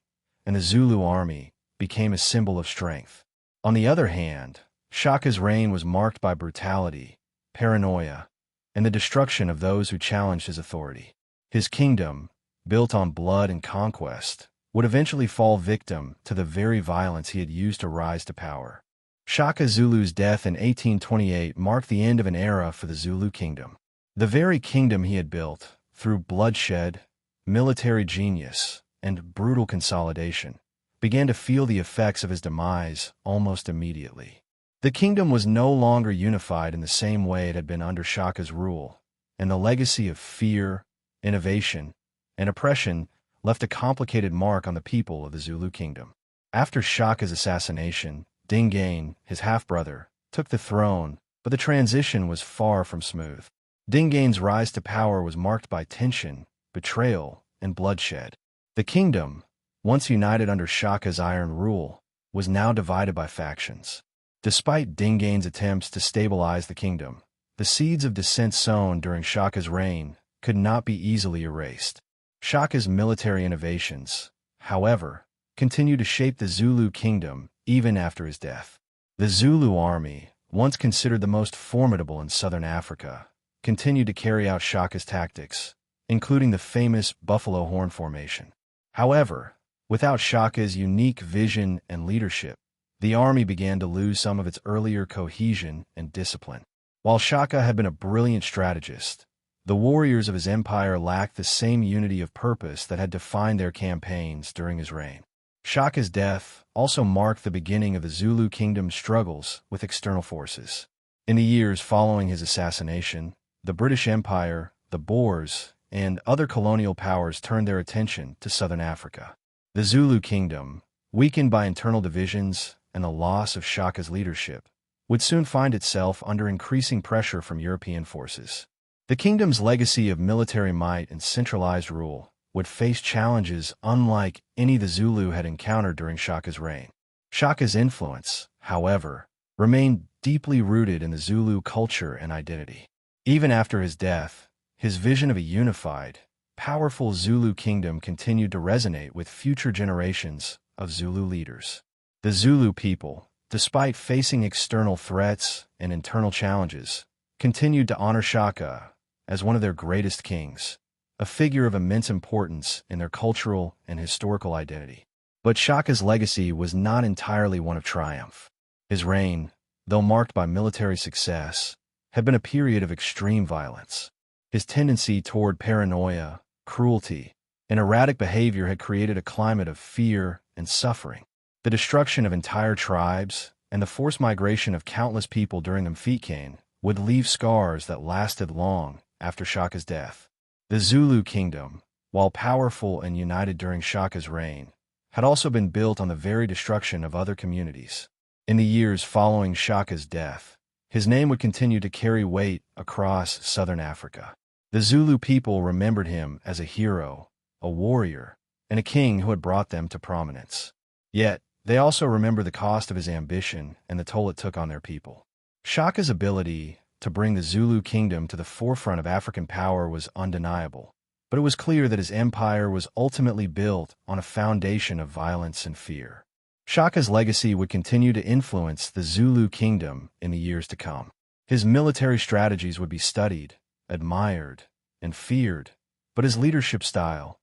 and the Zulu army became a symbol of strength. On the other hand, Shaka's reign was marked by brutality, paranoia, and the destruction of those who challenged his authority. His kingdom, built on blood and conquest, would eventually fall victim to the very violence he had used to rise to power. Shaka Zulu's death in 1828 marked the end of an era for the Zulu kingdom. The very kingdom he had built, through bloodshed, military genius, and brutal consolidation, began to feel the effects of his demise almost immediately. The kingdom was no longer unified in the same way it had been under Shaka's rule, and the legacy of fear, innovation, and oppression left a complicated mark on the people of the Zulu kingdom. After Shaka's assassination, Dingaan, his half-brother, took the throne, but the transition was far from smooth. Dingaan's rise to power was marked by tension, betrayal, and bloodshed. The kingdom, once united under Shaka's iron rule, was now divided by factions. Despite Dingaan's attempts to stabilize the kingdom, the seeds of dissent sown during Shaka's reign could not be easily erased. Shaka's military innovations, however, continued to shape the Zulu kingdom even after his death. The Zulu army, once considered the most formidable in southern Africa, continued to carry out Shaka's tactics, including the famous buffalo horn formation. However, without Shaka's unique vision and leadership, the army began to lose some of its earlier cohesion and discipline. While Shaka had been a brilliant strategist, the warriors of his empire lacked the same unity of purpose that had defined their campaigns during his reign. Shaka's death also marked the beginning of the Zulu kingdom's struggles with external forces. In the years following his assassination, the British Empire, the Boers, and other colonial powers turned their attention to southern Africa. The Zulu kingdom, weakened by internal divisions and the loss of Shaka's leadership, would soon find itself under increasing pressure from European forces. The kingdom's legacy of military might and centralized rule would face challenges unlike any the Zulu had encountered during Shaka's reign. Shaka's influence, however, remained deeply rooted in the Zulu culture and identity. Even after his death, his vision of a unified, powerful Zulu kingdom continued to resonate with future generations of Zulu leaders. The Zulu people, despite facing external threats and internal challenges, continued to honor Shaka as one of their greatest kings, a figure of immense importance in their cultural and historical identity. But Shaka's legacy was not entirely one of triumph. His reign, though marked by military success, had been a period of extreme violence. His tendency toward paranoia, cruelty, and erratic behavior had created a climate of fear and suffering. The destruction of entire tribes and the forced migration of countless people during the Mfecane would leave scars that lasted long after Shaka's death. The Zulu kingdom, while powerful and united during Shaka's reign, had also been built on the very destruction of other communities. In the years following Shaka's death, his name would continue to carry weight across southern Africa. The Zulu people remembered him as a hero, a warrior, and a king who had brought them to prominence. Yet, they also remember the cost of his ambition and the toll it took on their people. Shaka's ability to bring the Zulu kingdom to the forefront of African power was undeniable, but it was clear that his empire was ultimately built on a foundation of violence and fear. Shaka's legacy would continue to influence the Zulu kingdom in the years to come. His military strategies would be studied, admired, and feared, but his leadership style,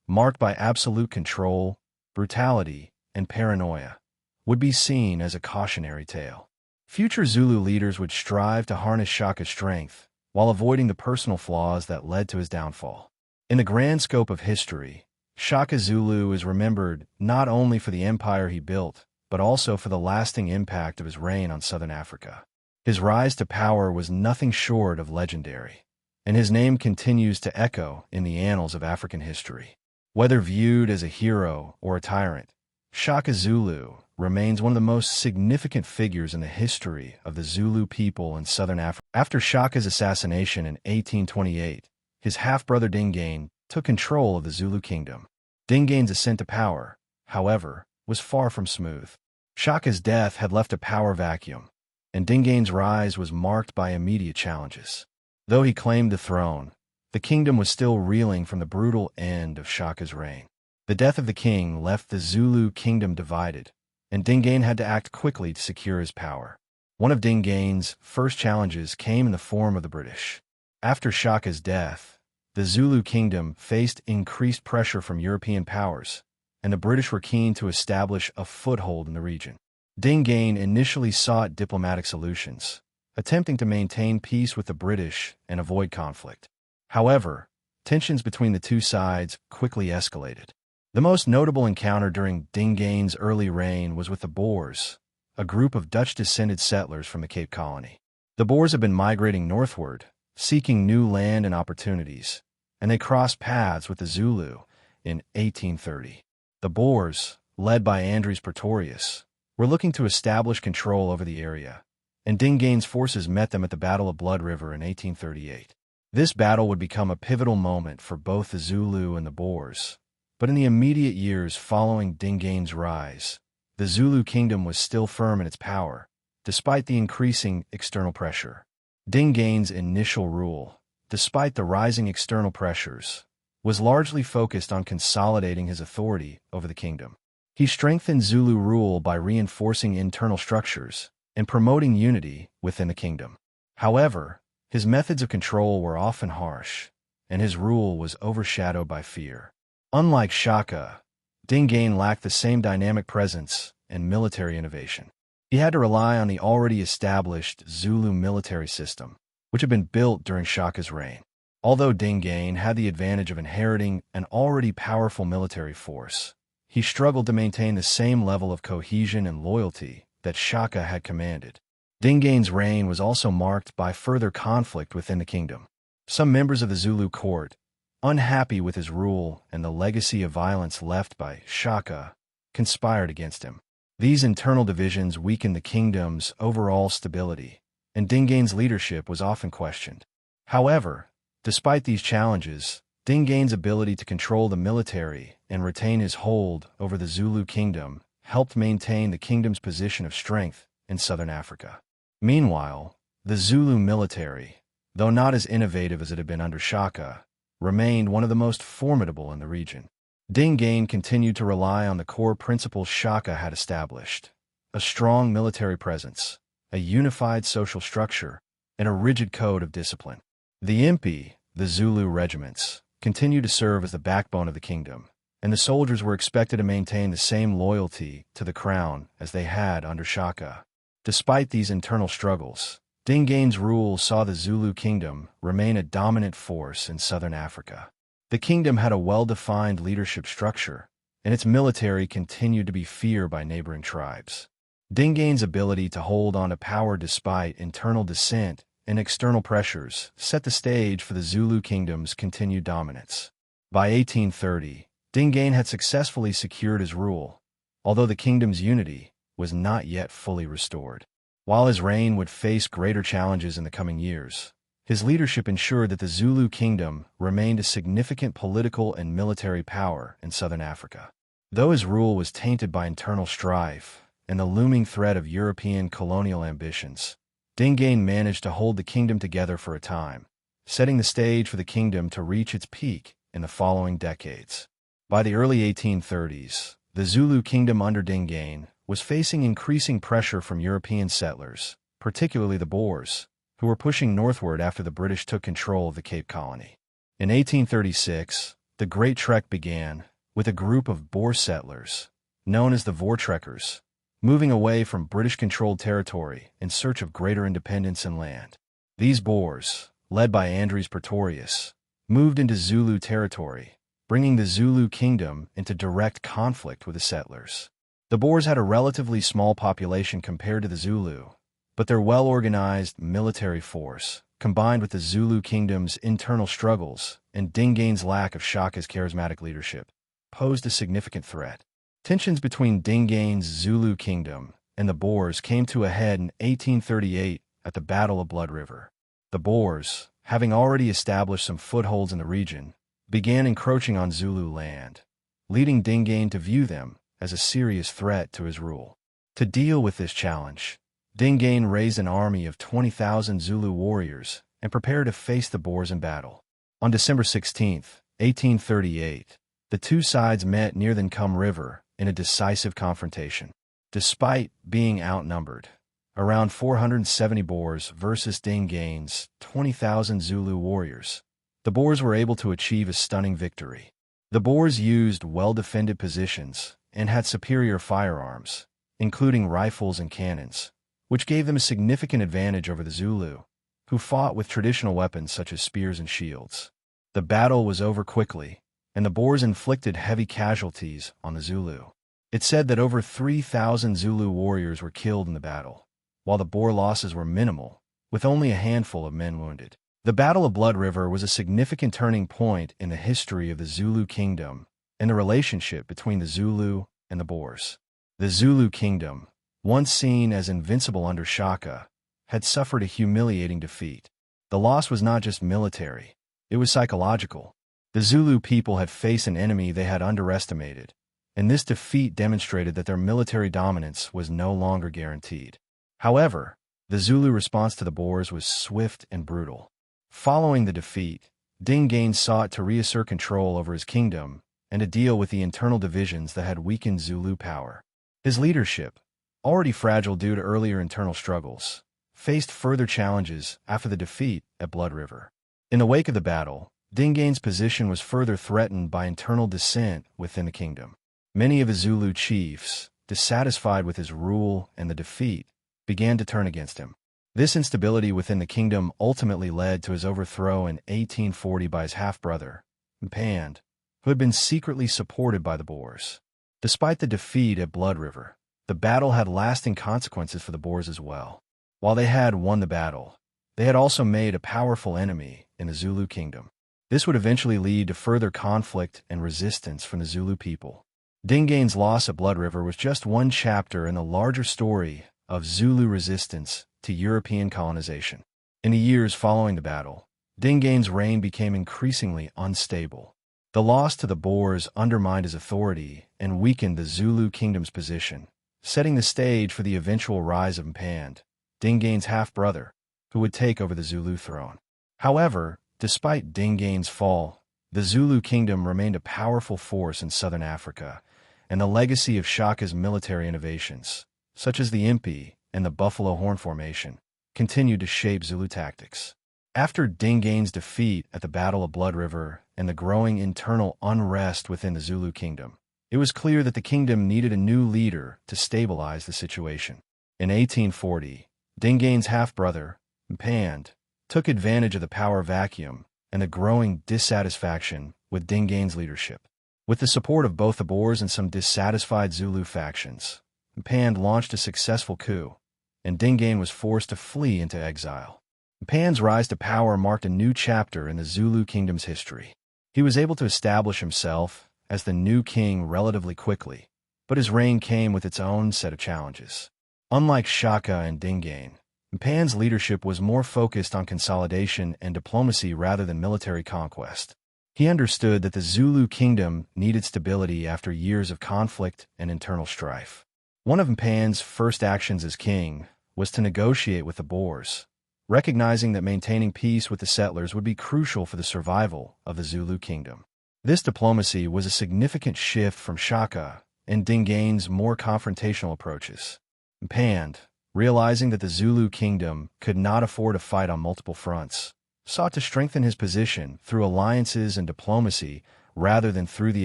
marked by absolute control, brutality, and paranoia, would be seen as a cautionary tale. Future Zulu leaders would strive to harness Shaka's strength while avoiding the personal flaws that led to his downfall. In the grand scope of history, Shaka Zulu is remembered not only for the empire he built, but also for the lasting impact of his reign on southern Africa. His rise to power was nothing short of legendary, and his name continues to echo in the annals of African history. Whether viewed as a hero or a tyrant, Shaka Zulu remains one of the most significant figures in the history of the Zulu people in southern Africa. After Shaka's assassination in 1828, his half-brother Dingaan took control of the Zulu kingdom. Dingaan's ascent to power, however, was far from smooth. Shaka's death had left a power vacuum, and Dingaan's rise was marked by immediate challenges. Though he claimed the throne, the kingdom was still reeling from the brutal end of Shaka's reign. The death of the king left the Zulu kingdom divided, and Dingaan had to act quickly to secure his power. One of Dingane's first challenges came in the form of the British. After Shaka's death, the Zulu kingdom faced increased pressure from European powers, and the British were keen to establish a foothold in the region. Dingane initially sought diplomatic solutions, attempting to maintain peace with the British and avoid conflict. However, tensions between the two sides quickly escalated. The most notable encounter during Dingane's early reign was with the Boers, a group of Dutch-descended settlers from the Cape Colony. The Boers had been migrating northward, seeking new land and opportunities, and they crossed paths with the Zulu in 1830. The Boers, led by Andries Pretorius, were looking to establish control over the area, and Dingane's forces met them at the Battle of Blood River in 1838. This battle would become a pivotal moment for both the Zulu and the Boers, but in the immediate years following Dingane's rise, the Zulu kingdom was still firm in its power, despite the increasing external pressure. Dingane's initial rule, despite the rising external pressures, was largely focused on consolidating his authority over the kingdom. He strengthened Zulu rule by reinforcing internal structures and promoting unity within the kingdom. However, his methods of control were often harsh, and his rule was overshadowed by fear. Unlike Shaka, Dingane lacked the same dynamic presence and military innovation. He had to rely on the already established Zulu military system, which had been built during Shaka's reign. Although Dingane had the advantage of inheriting an already powerful military force, he struggled to maintain the same level of cohesion and loyalty that Shaka had commanded. Dingane's reign was also marked by further conflict within the kingdom. Some members of the Zulu court, unhappy with his rule and the legacy of violence left by Shaka, conspired against him. These internal divisions weakened the kingdom's overall stability, and Dingane's leadership was often questioned. However, despite these challenges, Dingane's ability to control the military and retain his hold over the Zulu kingdom helped maintain the kingdom's position of strength in southern Africa. Meanwhile, the Zulu military, though not as innovative as it had been under Shaka, remained one of the most formidable in the region. Dingane continued to rely on the core principles Shaka had established: a strong military presence, a unified social structure, and a rigid code of discipline. The Impi, the Zulu regiments, continued to serve as the backbone of the kingdom, and the soldiers were expected to maintain the same loyalty to the crown as they had under Shaka. Despite these internal struggles, Dingane's rule saw the Zulu kingdom remain a dominant force in southern Africa. The kingdom had a well-defined leadership structure, and its military continued to be feared by neighboring tribes. Dingane's ability to hold on to power despite internal dissent and external pressures set the stage for the Zulu kingdom's continued dominance. By 1830, Dingane had successfully secured his rule, although the kingdom's unity was not yet fully restored. While his reign would face greater challenges in the coming years, his leadership ensured that the Zulu kingdom remained a significant political and military power in southern Africa. Though his rule was tainted by internal strife and the looming threat of European colonial ambitions, Dingane managed to hold the kingdom together for a time, setting the stage for the kingdom to reach its peak in the following decades. By the early 1830s, the Zulu kingdom under Dingane was facing increasing pressure from European settlers, particularly the Boers, who were pushing northward after the British took control of the Cape Colony. In 1836, the Great Trek began, with a group of Boer settlers, known as the Voortrekkers, moving away from British-controlled territory in search of greater independence and land. These Boers, led by Andries Pretorius, moved into Zulu territory, bringing the Zulu kingdom into direct conflict with the settlers. The Boers had a relatively small population compared to the Zulu, but their well-organized military force, combined with the Zulu kingdom's internal struggles and Dingane's lack of Shaka's charismatic leadership, posed a significant threat. Tensions between Dingane's Zulu kingdom and the Boers came to a head in 1838 at the Battle of Blood River. The Boers, having already established some footholds in the region, began encroaching on Zulu land, leading Dingane to view them as a serious threat to his rule. To deal with this challenge, Dingane raised an army of 20,000 Zulu warriors and prepared to face the Boers in battle. On December 16, 1838, the two sides met near the Nkum River in a decisive confrontation. Despite being outnumbered, around 470 Boers versus Dingane's 20,000 Zulu warriors. The Boers were able to achieve a stunning victory. The Boers used well-defended positions and had superior firearms, including rifles and cannons, which gave them a significant advantage over the Zulu, who fought with traditional weapons such as spears and shields. The battle was over quickly, and the Boers inflicted heavy casualties on the Zulu. It's said that over 3,000 Zulu warriors were killed in the battle, while the Boer losses were minimal, with only a handful of men wounded. The Battle of Blood River was a significant turning point in the history of the Zulu kingdom and the relationship between the Zulu and the Boers. The Zulu kingdom, once seen as invincible under Shaka, had suffered a humiliating defeat. The loss was not just military, it was psychological. The Zulu people had faced an enemy they had underestimated, and this defeat demonstrated that their military dominance was no longer guaranteed. However, the Zulu response to the Boers was swift and brutal. Following the defeat, Dingane sought to reassert control over his kingdom and to deal with the internal divisions that had weakened Zulu power. His leadership, already fragile due to earlier internal struggles, faced further challenges after the defeat at Blood River. In the wake of the battle, Dingane's position was further threatened by internal dissent within the kingdom. Many of the Zulu chiefs, dissatisfied with his rule and the defeat, began to turn against him. This instability within the kingdom ultimately led to his overthrow in 1840 by his half-brother, Mpande, who had been secretly supported by the Boers. Despite the defeat at Blood River, the battle had lasting consequences for the Boers as well. While they had won the battle, they had also made a powerful enemy in the Zulu kingdom. This would eventually lead to further conflict and resistance from the Zulu people. Dingane's loss at Blood River was just one chapter in the larger story of Zulu resistance to European colonization. In the years following the battle, Dingane's reign became increasingly unstable. The loss to the Boers undermined his authority and weakened the Zulu kingdom's position, setting the stage for the eventual rise of Mpande, Dingane's half-brother, who would take over the Zulu throne. However, despite Dingane's fall, the Zulu kingdom remained a powerful force in southern Africa, and the legacy of Shaka's military innovations, such as the impi and the buffalo horn formation, continued to shape Zulu tactics. After Dingane's defeat at the Battle of Blood River and the growing internal unrest within the Zulu kingdom, it was clear that the kingdom needed a new leader to stabilize the situation. In 1840, Dingane's half-brother, Mpande, took advantage of the power vacuum and the growing dissatisfaction with Dingane's leadership. With the support of both the Boers and some dissatisfied Zulu factions, Mpande launched a successful coup, and Dingane was forced to flee into exile. Mpande's rise to power marked a new chapter in the Zulu kingdom's history. He was able to establish himself as the new king relatively quickly, but his reign came with its own set of challenges. Unlike Shaka and Dingane, Mpande's leadership was more focused on consolidation and diplomacy rather than military conquest. He understood that the Zulu kingdom needed stability after years of conflict and internal strife. One of Mpande's first actions as king was to negotiate with the Boers, recognizing that maintaining peace with the settlers would be crucial for the survival of the Zulu kingdom. This diplomacy was a significant shift from Shaka and Dingane's more confrontational approaches. Mpande, realizing that the Zulu kingdom could not afford to fight on multiple fronts, sought to strengthen his position through alliances and diplomacy rather than through the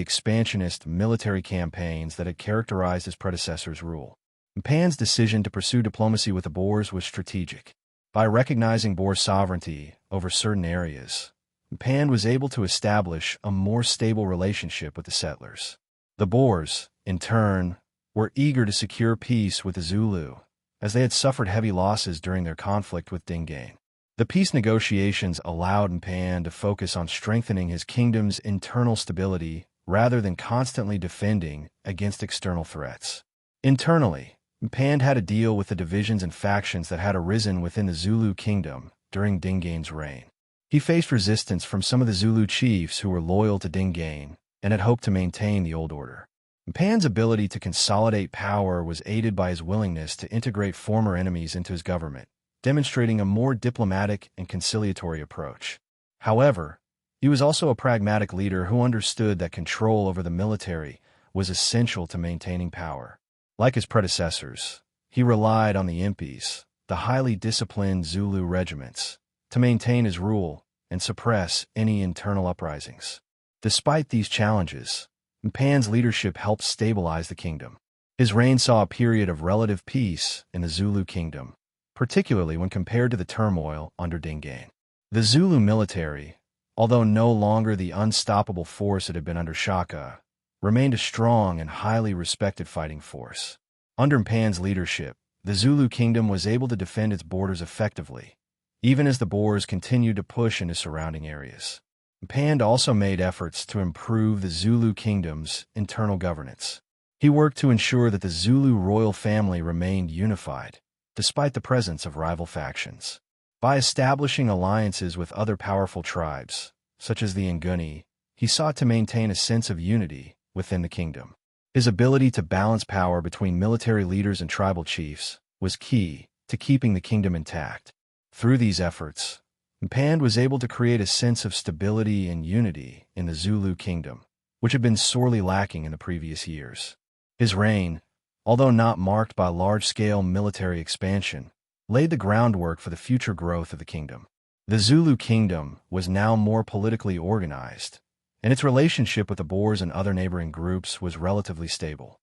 expansionist military campaigns that had characterized his predecessor's rule. Mpande's decision to pursue diplomacy with the Boers was strategic. By recognizing Boer sovereignty over certain areas, Mpande was able to establish a more stable relationship with the settlers. The Boers, in turn, were eager to secure peace with the Zulu, as they had suffered heavy losses during their conflict with Dingane. The peace negotiations allowed Mpande to focus on strengthening his kingdom's internal stability rather than constantly defending against external threats. Internally, Mpande had to deal with the divisions and factions that had arisen within the Zulu kingdom during Dingane's reign. He faced resistance from some of the Zulu chiefs who were loyal to Dingane and had hoped to maintain the old order. Mpande's ability to consolidate power was aided by his willingness to integrate former enemies into his government, demonstrating a more diplomatic and conciliatory approach. However, he was also a pragmatic leader who understood that control over the military was essential to maintaining power. Like his predecessors, he relied on the impis, the highly disciplined Zulu regiments, to maintain his rule and suppress any internal uprisings. Despite these challenges, Mpan's leadership helped stabilize the kingdom. His reign saw a period of relative peace in the Zulu kingdom, particularly when compared to the turmoil under Dingaan. The Zulu military, although no longer the unstoppable force it had been under Shaka, remained a strong and highly respected fighting force. Under Mpan's leadership, the Zulu kingdom was able to defend its borders effectively, even as the Boers continued to push into surrounding areas. Mpan also made efforts to improve the Zulu kingdom's internal governance. He worked to ensure that the Zulu royal family remained unified, despite the presence of rival factions. By establishing alliances with other powerful tribes, such as the Nguni, he sought to maintain a sense of unity within the kingdom. His ability to balance power between military leaders and tribal chiefs was key to keeping the kingdom intact. Through these efforts, Mpan was able to create a sense of stability and unity in the Zulu kingdom, which had been sorely lacking in the previous years. His reign, although not marked by large-scale military expansion, laid the groundwork for the future growth of the kingdom. The Zulu kingdom was now more politically organized, and its relationship with the Boers and other neighboring groups was relatively stable.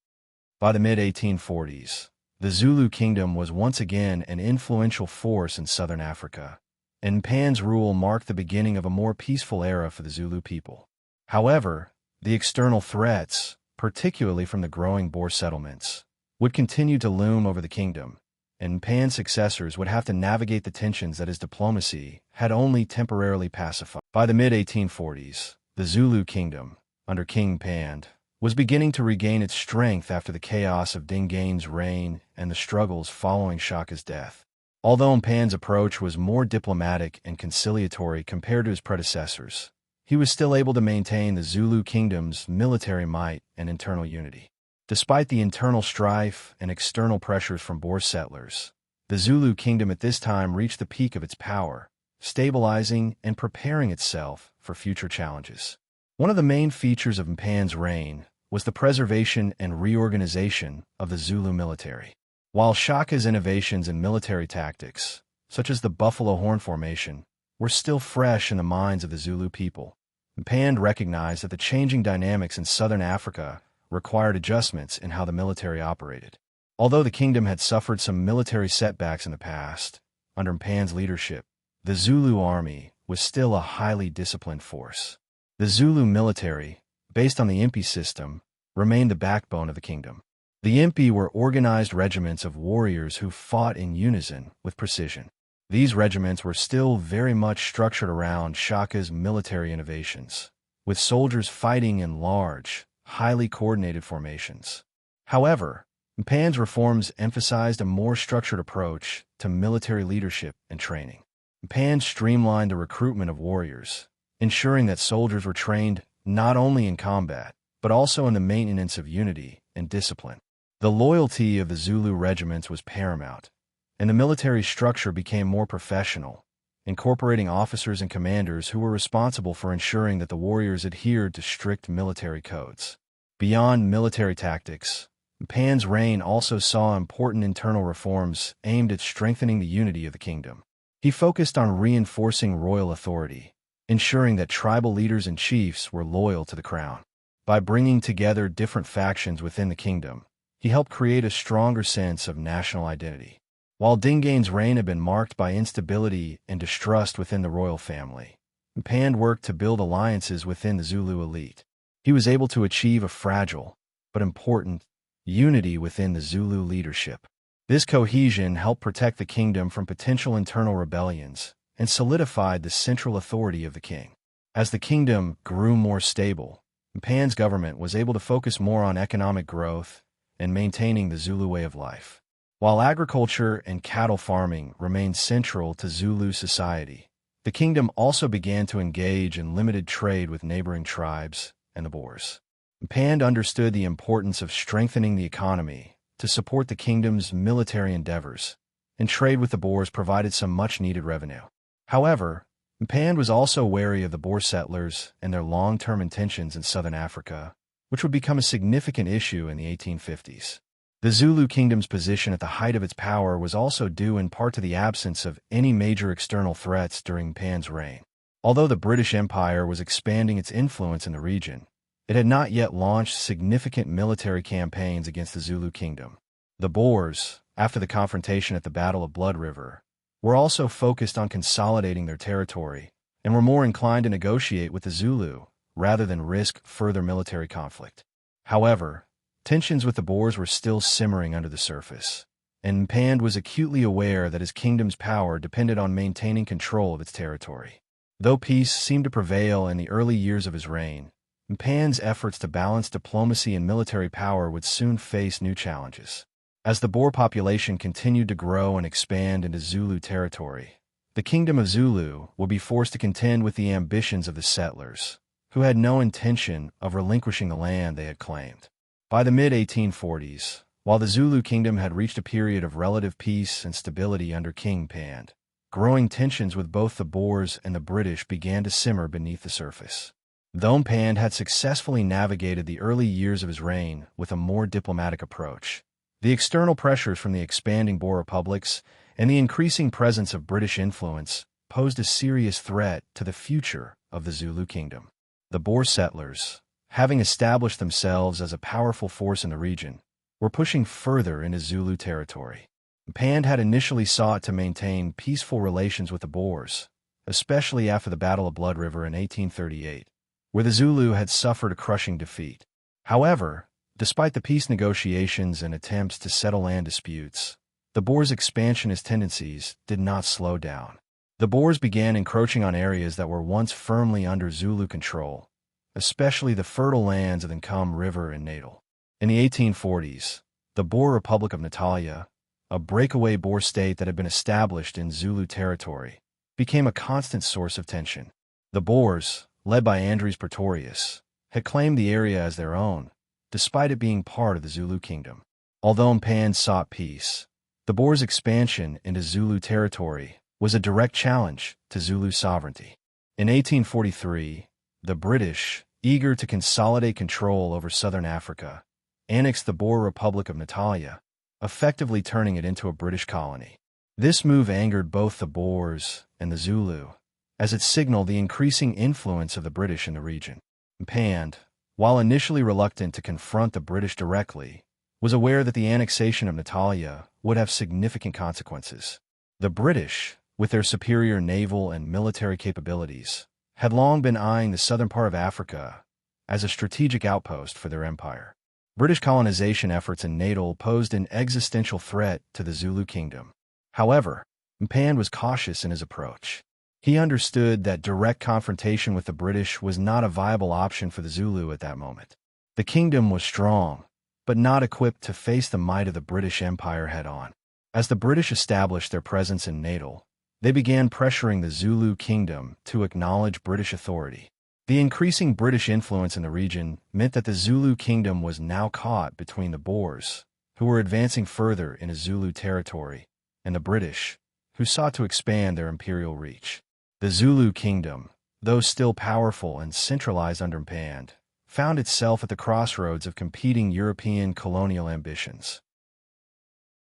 By the mid-1840s, the Zulu kingdom was once again an influential force in southern Africa, and Mpan's rule marked the beginning of a more peaceful era for the Zulu people. However, the external threats, particularly from the growing Boer settlements, would continue to loom over the kingdom, and Mpan's successors would have to navigate the tensions that his diplomacy had only temporarily pacified. By the mid-1840s, the Zulu kingdom, under King Mpan, was beginning to regain its strength after the chaos of Dingaan's reign and the struggles following Shaka's death. Although Mpan's approach was more diplomatic and conciliatory compared to his predecessors, he was still able to maintain the Zulu kingdom's military might and internal unity. Despite the internal strife and external pressures from Boer settlers, the Zulu kingdom at this time reached the peak of its power, stabilizing and preparing itself for future challenges. One of the main features of Mpan's reign was the preservation and reorganization of the Zulu military. While Shaka's innovations in military tactics, such as the buffalo horn formation, were still fresh in the minds of the Zulu people, Mpan recognized that the changing dynamics in southern Africa required adjustments in how the military operated. Although the kingdom had suffered some military setbacks in the past, under Mpan's leadership, the Zulu army was still a highly disciplined force. The Zulu military, based on the impi system, remained the backbone of the kingdom. The impi were organized regiments of warriors who fought in unison with precision. These regiments were still very much structured around Shaka's military innovations, with soldiers fighting in large, highly coordinated formations. However, Mpan's reforms emphasized a more structured approach to military leadership and training. Mpan streamlined the recruitment of warriors, ensuring that soldiers were trained not only in combat, but also in the maintenance of unity and discipline. The loyalty of the Zulu regiments was paramount, and the military structure became more professional, incorporating officers and commanders who were responsible for ensuring that the warriors adhered to strict military codes. Beyond military tactics, Mpan's reign also saw important internal reforms aimed at strengthening the unity of the kingdom. He focused on reinforcing royal authority, ensuring that tribal leaders and chiefs were loyal to the crown. By bringing together different factions within the kingdom, he helped create a stronger sense of national identity. While Dingaan's reign had been marked by instability and distrust within the royal family, Mpan worked to build alliances within the Zulu elite. He was able to achieve a fragile, but important, unity within the Zulu leadership. This cohesion helped protect the kingdom from potential internal rebellions and solidified the central authority of the king. As the kingdom grew more stable, Mpan's government was able to focus more on economic growth and maintaining the Zulu way of life. While agriculture and cattle farming remained central to Zulu society, the kingdom also began to engage in limited trade with neighboring tribes and the Boers. Mpan understood the importance of strengthening the economy to support the kingdom's military endeavors, and trade with the Boers provided some much-needed revenue. However, Mpan was also wary of the Boer settlers and their long-term intentions in southern Africa, which would become a significant issue in the 1850s. The Zulu kingdom's position at the height of its power was also due in part to the absence of any major external threats during Mpan's reign. Although the British Empire was expanding its influence in the region, it had not yet launched significant military campaigns against the Zulu kingdom. The Boers, after the confrontation at the Battle of Blood River, were also focused on consolidating their territory and were more inclined to negotiate with the Zulu rather than risk further military conflict. However, tensions with the Boers were still simmering under the surface, and Mpan was acutely aware that his kingdom's power depended on maintaining control of its territory. Though peace seemed to prevail in the early years of his reign, Mpan's efforts to balance diplomacy and military power would soon face new challenges. As the Boer population continued to grow and expand into Zulu territory, the Kingdom of Zulu would be forced to contend with the ambitions of the settlers, who had no intention of relinquishing the land they had claimed. By the mid-1840s, while the Zulu kingdom had reached a period of relative peace and stability under King Mpan, growing tensions with both the Boers and the British began to simmer beneath the surface. Though Mpan had successfully navigated the early years of his reign with a more diplomatic approach, the external pressures from the expanding Boer republics and the increasing presence of British influence posed a serious threat to the future of the Zulu kingdom. The Boer settlers, having established themselves as a powerful force in the region, were pushing further into Zulu territory. Mpan had initially sought to maintain peaceful relations with the Boers, especially after the Battle of Blood River in 1838, where the Zulu had suffered a crushing defeat. However, despite the peace negotiations and attempts to settle land disputes, the Boers' expansionist tendencies did not slow down. The Boers began encroaching on areas that were once firmly under Zulu control, especially the fertile lands of the Nkam River and Natal. In the 1840s, the Boer Republic of Natalia, a breakaway Boer state that had been established in Zulu territory, became a constant source of tension. The Boers, led by Andries Pretorius, had claimed the area as their own, despite it being part of the Zulu kingdom. Although Mpan sought peace, the Boers' expansion into Zulu territory was a direct challenge to Zulu sovereignty. In 1843, the British, eager to consolidate control over southern Africa, annexed the Boer Republic of Natalia, effectively turning it into a British colony. This move angered both the Boers and the Zulu, as it signaled the increasing influence of the British in the region. Mpan, while initially reluctant to confront the British directly, was aware that the annexation of Natalia would have significant consequences. The British, with their superior naval and military capabilities, had long been eyeing the southern part of Africa as a strategic outpost for their empire. British colonization efforts in Natal posed an existential threat to the Zulu kingdom. However, Mpan was cautious in his approach. He understood that direct confrontation with the British was not a viable option for the Zulu at that moment. The kingdom was strong, but not equipped to face the might of the British Empire head-on. As the British established their presence in Natal, they began pressuring the Zulu kingdom to acknowledge British authority. The increasing British influence in the region meant that the Zulu kingdom was now caught between the Boers, who were advancing further into Zulu territory, and the British, who sought to expand their imperial reach. The Zulu kingdom, though still powerful and centralized under Mpan, found itself at the crossroads of competing European colonial ambitions.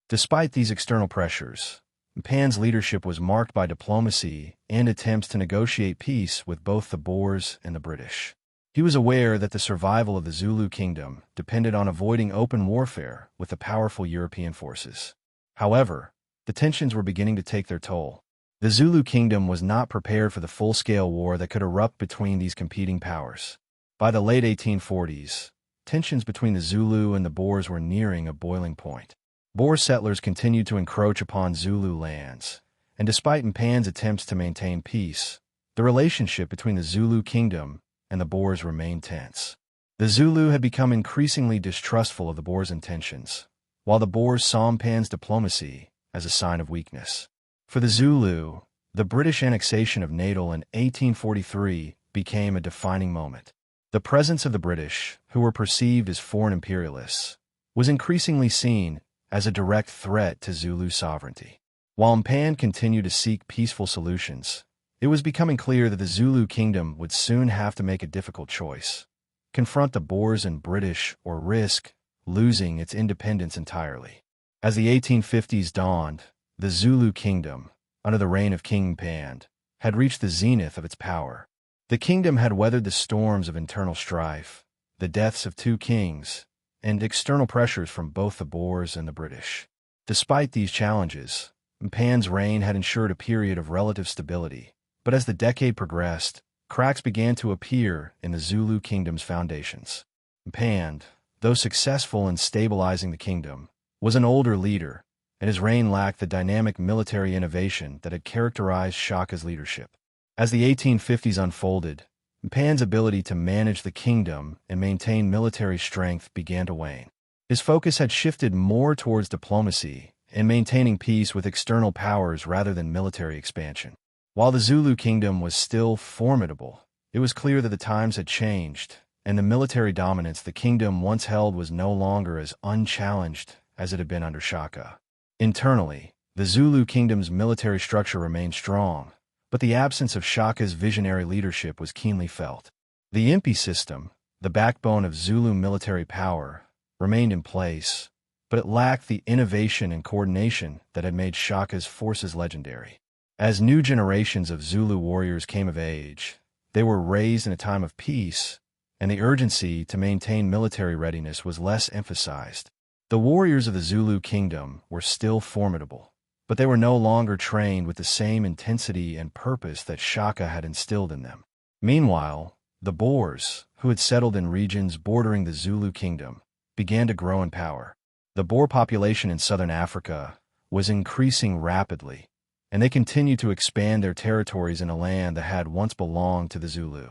Despite these external pressures, Mpan's leadership was marked by diplomacy and attempts to negotiate peace with both the Boers and the British. He was aware that the survival of the Zulu kingdom depended on avoiding open warfare with the powerful European forces. However, the tensions were beginning to take their toll. The Zulu kingdom was not prepared for the full-scale war that could erupt between these competing powers. By the late 1840s, tensions between the Zulu and the Boers were nearing a boiling point. Boer settlers continued to encroach upon Zulu lands, and despite Mpan's attempts to maintain peace, the relationship between the Zulu kingdom and the Boers remained tense. The Zulu had become increasingly distrustful of the Boers' intentions, while the Boers saw Mpan's diplomacy as a sign of weakness. For the Zulu, the British annexation of Natal in 1843 became a defining moment. The presence of the British, who were perceived as foreign imperialists, was increasingly seen as a direct threat to Zulu sovereignty. While Mpan continued to seek peaceful solutions, it was becoming clear that the Zulu kingdom would soon have to make a difficult choice: confront the Boers and British or risk losing its independence entirely. As the 1850s dawned, the Zulu kingdom, under the reign of King Mpande, had reached the zenith of its power. The kingdom had weathered the storms of internal strife, the deaths of two kings, and external pressures from both the Boers and the British. Despite these challenges, Mpande's reign had ensured a period of relative stability, but as the decade progressed, cracks began to appear in the Zulu kingdom's foundations. Mpande, though successful in stabilizing the kingdom, was an older leader, and his reign lacked the dynamic military innovation that had characterized Shaka's leadership. As the 1850s unfolded, Mpande's ability to manage the kingdom and maintain military strength began to wane. His focus had shifted more towards diplomacy and maintaining peace with external powers rather than military expansion. While the Zulu kingdom was still formidable, it was clear that the times had changed, and the military dominance the kingdom once held was no longer as unchallenged as it had been under Shaka. Internally, the Zulu kingdom's military structure remained strong, but the absence of Shaka's visionary leadership was keenly felt. The impi system, the backbone of Zulu military power, remained in place, but it lacked the innovation and coordination that had made Shaka's forces legendary. As new generations of Zulu warriors came of age, they were raised in a time of peace, and the urgency to maintain military readiness was less emphasized. The warriors of the Zulu kingdom were still formidable, but they were no longer trained with the same intensity and purpose that Shaka had instilled in them. Meanwhile, the Boers, who had settled in regions bordering the Zulu kingdom, began to grow in power. The Boer population in southern Africa was increasing rapidly, and they continued to expand their territories in a land that had once belonged to the Zulu.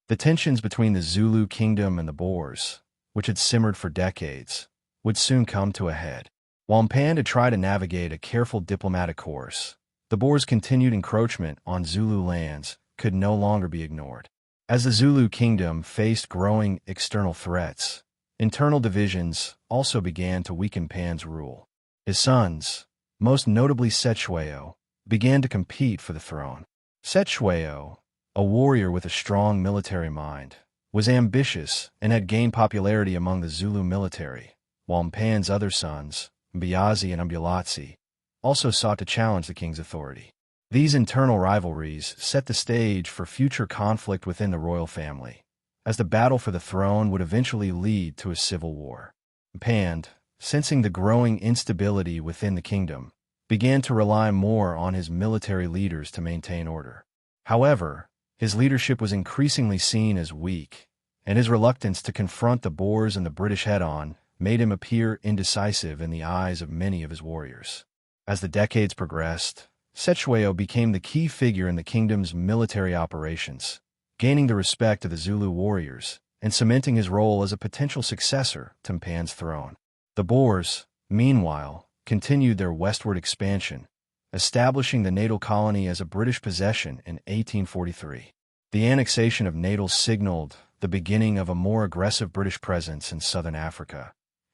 The tensions between the Zulu kingdom and the Boers, which had simmered for decades, would soon come to a head. While Mpande had tried to navigate a careful diplomatic course, the Boers' continued encroachment on Zulu lands could no longer be ignored. As the Zulu kingdom faced growing external threats, internal divisions also began to weaken Mpande's rule. His sons, most notably Cetshwayo, began to compete for the throne. Cetshwayo, a warrior with a strong military mind, was ambitious and had gained popularity among the Zulu military, while Mpande's other sons, Mbiyazi and Umbulatsi, also sought to challenge the king's authority. These internal rivalries set the stage for future conflict within the royal family, as the battle for the throne would eventually lead to a civil war. Mpande, sensing the growing instability within the kingdom, began to rely more on his military leaders to maintain order. However, his leadership was increasingly seen as weak, and his reluctance to confront the Boers and the British head-on made him appear indecisive in the eyes of many of his warriors. As the decades progressed, Cetshwayo became the key figure in the kingdom's military operations, gaining the respect of the Zulu warriors and cementing his role as a potential successor to Mpande's throne. The Boers, meanwhile, continued their westward expansion, establishing the Natal colony as a British possession in 1843. The annexation of Natal signaled the beginning of a more aggressive British presence in southern Africa,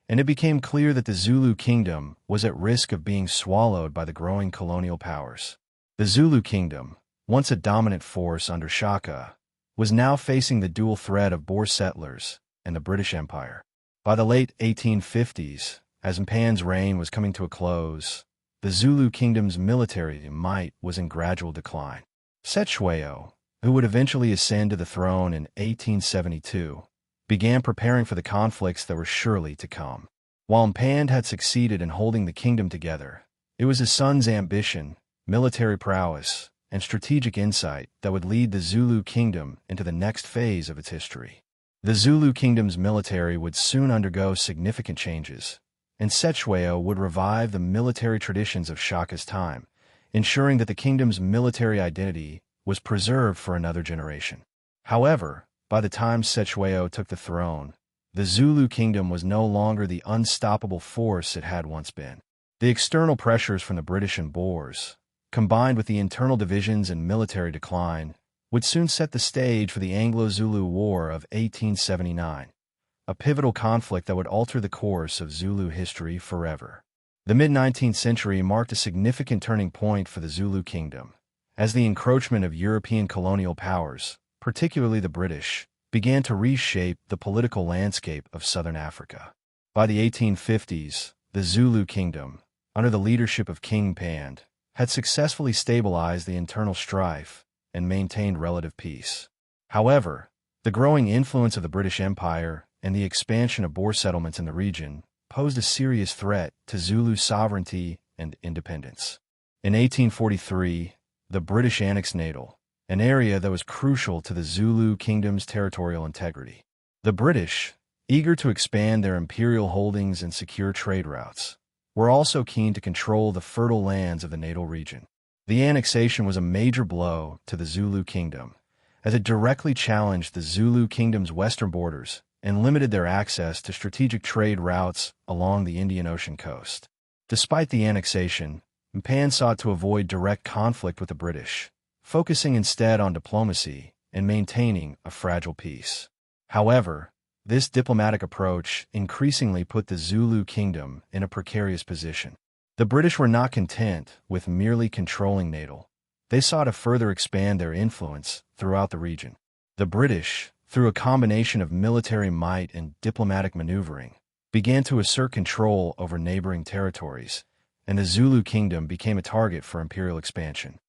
and it became clear that the Zulu kingdom was at risk of being swallowed by the growing colonial powers. The Zulu kingdom, once a dominant force under Shaka, was now facing the dual threat of Boer settlers and the British Empire. By the late 1850s, as Mpande's reign was coming to a close, the Zulu kingdom's military might was in gradual decline. Cetshwayo, who would eventually ascend to the throne in 1872, began preparing for the conflicts that were surely to come. While Mpande had succeeded in holding the kingdom together, it was his son's ambition, military prowess, and strategic insight that would lead the Zulu kingdom into the next phase of its history. The Zulu kingdom's military would soon undergo significant changes, and Cetshwayo would revive the military traditions of Shaka's time, ensuring that the kingdom's military identity was preserved for another generation. However, by the time Cetshwayo took the throne, the Zulu kingdom was no longer the unstoppable force it had once been. The external pressures from the British and Boers, combined with the internal divisions and military decline, would soon set the stage for the Anglo-Zulu War of 1879. A pivotal conflict that would alter the course of Zulu history forever. The mid-19th century marked a significant turning point for the Zulu kingdom, as the encroachment of European colonial powers, particularly the British, began to reshape the political landscape of southern Africa. By the 1850s, the Zulu kingdom, under the leadership of King Pand, had successfully stabilized the internal strife and maintained relative peace. However, the growing influence of the British Empire and the expansion of Boer settlements in the region posed a serious threat to Zulu sovereignty and independence. In 1843, the British annexed Natal, an area that was crucial to the Zulu kingdom's territorial integrity. The British, eager to expand their imperial holdings and secure trade routes, were also keen to control the fertile lands of the Natal region. The annexation was a major blow to the Zulu kingdom, as it directly challenged the Zulu kingdom's western borders and limited their access to strategic trade routes along the Indian Ocean coast. Despite the annexation, Pan sought to avoid direct conflict with the British, focusing instead on diplomacy and maintaining a fragile peace. However, this diplomatic approach increasingly put the Zulu kingdom in a precarious position. The British were not content with merely controlling Natal. They sought to further expand their influence throughout the region. The British, through a combination of military might and diplomatic maneuvering, began to assert control over neighboring territories, and the Zulu kingdom became a target for imperial expansion.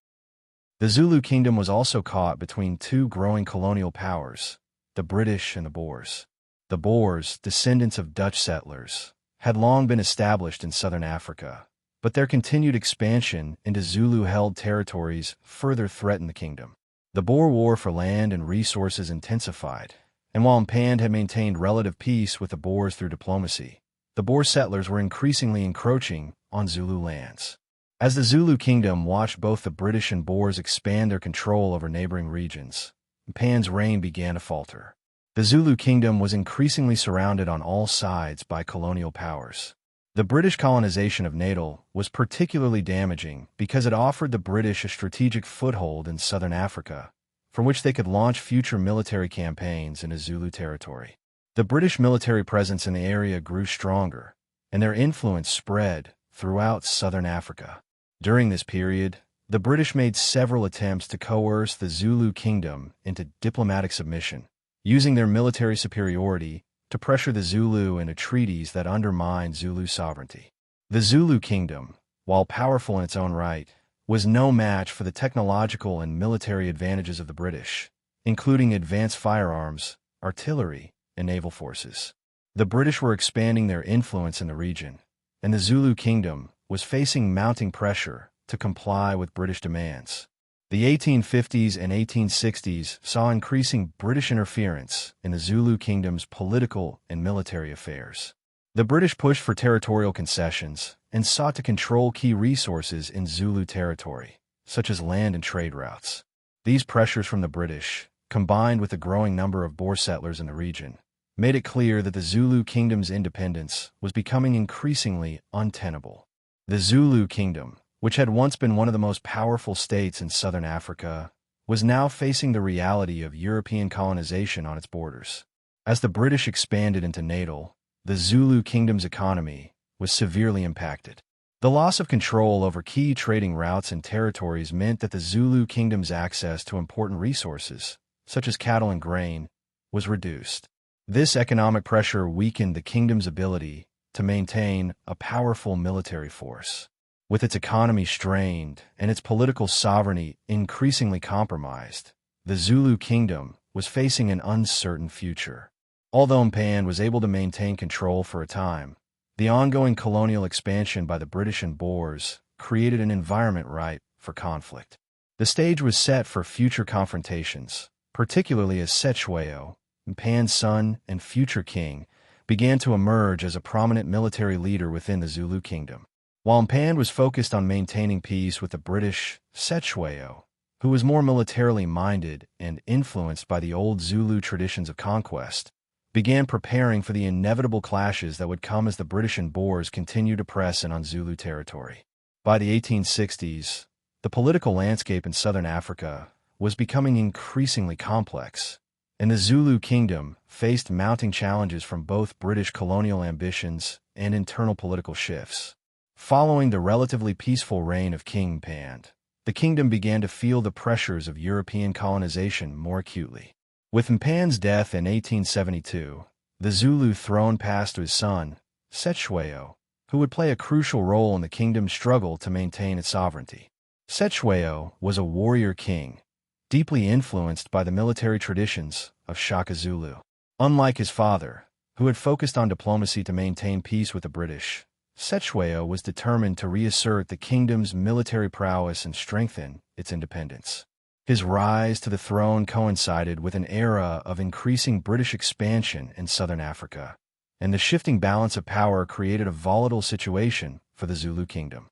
The Zulu kingdom was also caught between two growing colonial powers, the British and the Boers. The Boers, descendants of Dutch settlers, had long been established in southern Africa, but their continued expansion into Zulu-held territories further threatened the kingdom. The Boer War for land and resources intensified, and while Mpande had maintained relative peace with the Boers through diplomacy, the Boer settlers were increasingly encroaching on Zulu lands. As the Zulu kingdom watched both the British and Boers expand their control over neighboring regions, Mpande's reign began to falter. The Zulu kingdom was increasingly surrounded on all sides by colonial powers. The British colonization of Natal was particularly damaging because it offered the British a strategic foothold in southern Africa, from which they could launch future military campaigns into Zulu territory. The British military presence in the area grew stronger, and their influence spread throughout southern Africa. During this period, the British made several attempts to coerce the Zulu kingdom into diplomatic submission, using their military superiority to pressure the Zulu into treaties that undermined Zulu sovereignty. The Zulu kingdom, while powerful in its own right, was no match for the technological and military advantages of the British, including advanced firearms, artillery, and naval forces. The British were expanding their influence in the region, and the Zulu kingdom was facing mounting pressure to comply with British demands. The 1850s and 1860s saw increasing British interference in the Zulu kingdom's political and military affairs. The British pushed for territorial concessions and sought to control key resources in Zulu territory, such as land and trade routes. These pressures from the British, combined with the growing number of Boer settlers in the region, made it clear that the Zulu kingdom's independence was becoming increasingly untenable. The Zulu kingdom, which had once been one of the most powerful states in southern Africa, was now facing the reality of European colonization on its borders. As the British expanded into Natal, the Zulu kingdom's economy was severely impacted. The loss of control over key trading routes and territories meant that the Zulu kingdom's access to important resources, such as cattle and grain, was reduced. This economic pressure weakened the kingdom's ability to maintain a powerful military force. With its economy strained and its political sovereignty increasingly compromised, the Zulu kingdom was facing an uncertain future. Although Mpande was able to maintain control for a time, the ongoing colonial expansion by the British and Boers created an environment ripe for conflict. The stage was set for future confrontations, particularly as Cetshwayo, Mpande's son and future king, began to emerge as a prominent military leader within the Zulu kingdom. While Mpande was focused on maintaining peace with the British, Cetshwayo, who was more militarily minded and influenced by the old Zulu traditions of conquest, began preparing for the inevitable clashes that would come as the British and Boers continued to press in on Zulu territory. By the 1860s, the political landscape in southern Africa was becoming increasingly complex, and the Zulu kingdom faced mounting challenges from both British colonial ambitions and internal political shifts. Following the relatively peaceful reign of King Mpande, the kingdom began to feel the pressures of European colonization more acutely. With Mpande's death in 1872, the Zulu throne passed to his son, Setshwayo, who would play a crucial role in the kingdom's struggle to maintain its sovereignty. Setshwayo was a warrior king, deeply influenced by the military traditions of Shaka Zulu. Unlike his father, who had focused on diplomacy to maintain peace with the British, Setshwayo was determined to reassert the kingdom's military prowess and strengthen its independence. His rise to the throne coincided with an era of increasing British expansion in southern Africa, and the shifting balance of power created a volatile situation for the Zulu kingdom.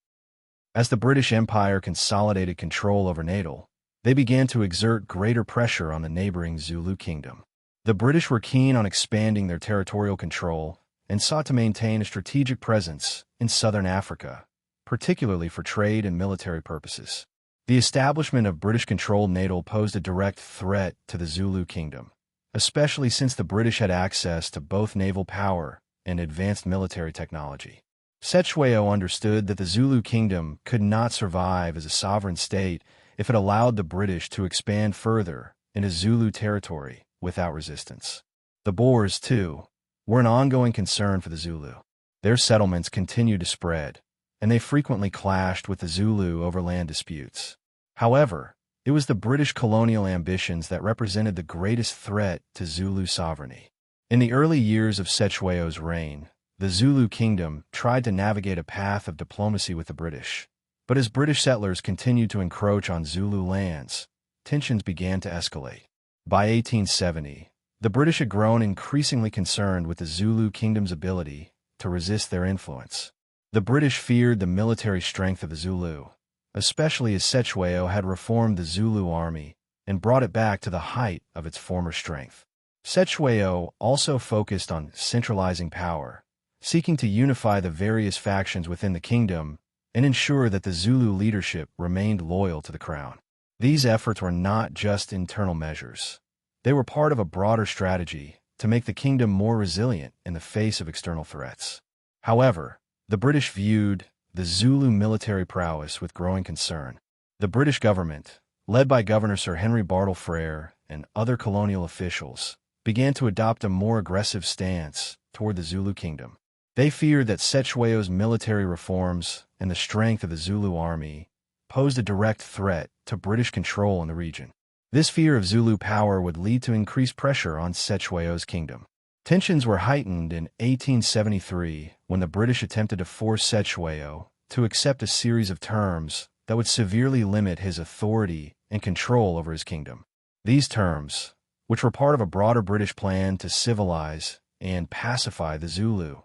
As the British Empire consolidated control over Natal, they began to exert greater pressure on the neighboring Zulu kingdom. The British were keen on expanding their territorial control and sought to maintain a strategic presence in southern Africa, particularly for trade and military purposes. The establishment of British-controlled Natal posed a direct threat to the Zulu kingdom, especially since the British had access to both naval power and advanced military technology. Setshwayo understood that the Zulu kingdom could not survive as a sovereign state if it allowed the British to expand further into Zulu territory without resistance. The Boers, too, were an ongoing concern for the Zulu. Their settlements continued to spread, and they frequently clashed with the Zulu over land disputes. However, it was the British colonial ambitions that represented the greatest threat to Zulu sovereignty. In the early years of Setshwayo's reign, the Zulu kingdom tried to navigate a path of diplomacy with the British. But as British settlers continued to encroach on Zulu lands, tensions began to escalate. By 1870, the British had grown increasingly concerned with the Zulu kingdom's ability to resist their influence. The British feared the military strength of the Zulu, especially as Setshwayo had reformed the Zulu army and brought it back to the height of its former strength. Setshwayo also focused on centralizing power, seeking to unify the various factions within the kingdom and ensure that the Zulu leadership remained loyal to the crown. These efforts were not just internal measures. They were part of a broader strategy to make the kingdom more resilient in the face of external threats. However, the British viewed the Zulu military prowess with growing concern. The British government, led by Governor Sir Henry Bartle Frere and other colonial officials, began to adopt a more aggressive stance toward the Zulu kingdom. They feared that Setshwayo's military reforms and the strength of the Zulu army posed a direct threat to British control in the region. This fear of Zulu power would lead to increased pressure on Setshwayo's kingdom. Tensions were heightened in 1873 when the British attempted to force Setshwayo to accept a series of terms that would severely limit his authority and control over his kingdom. These terms, which were part of a broader British plan to civilize and pacify the Zulu,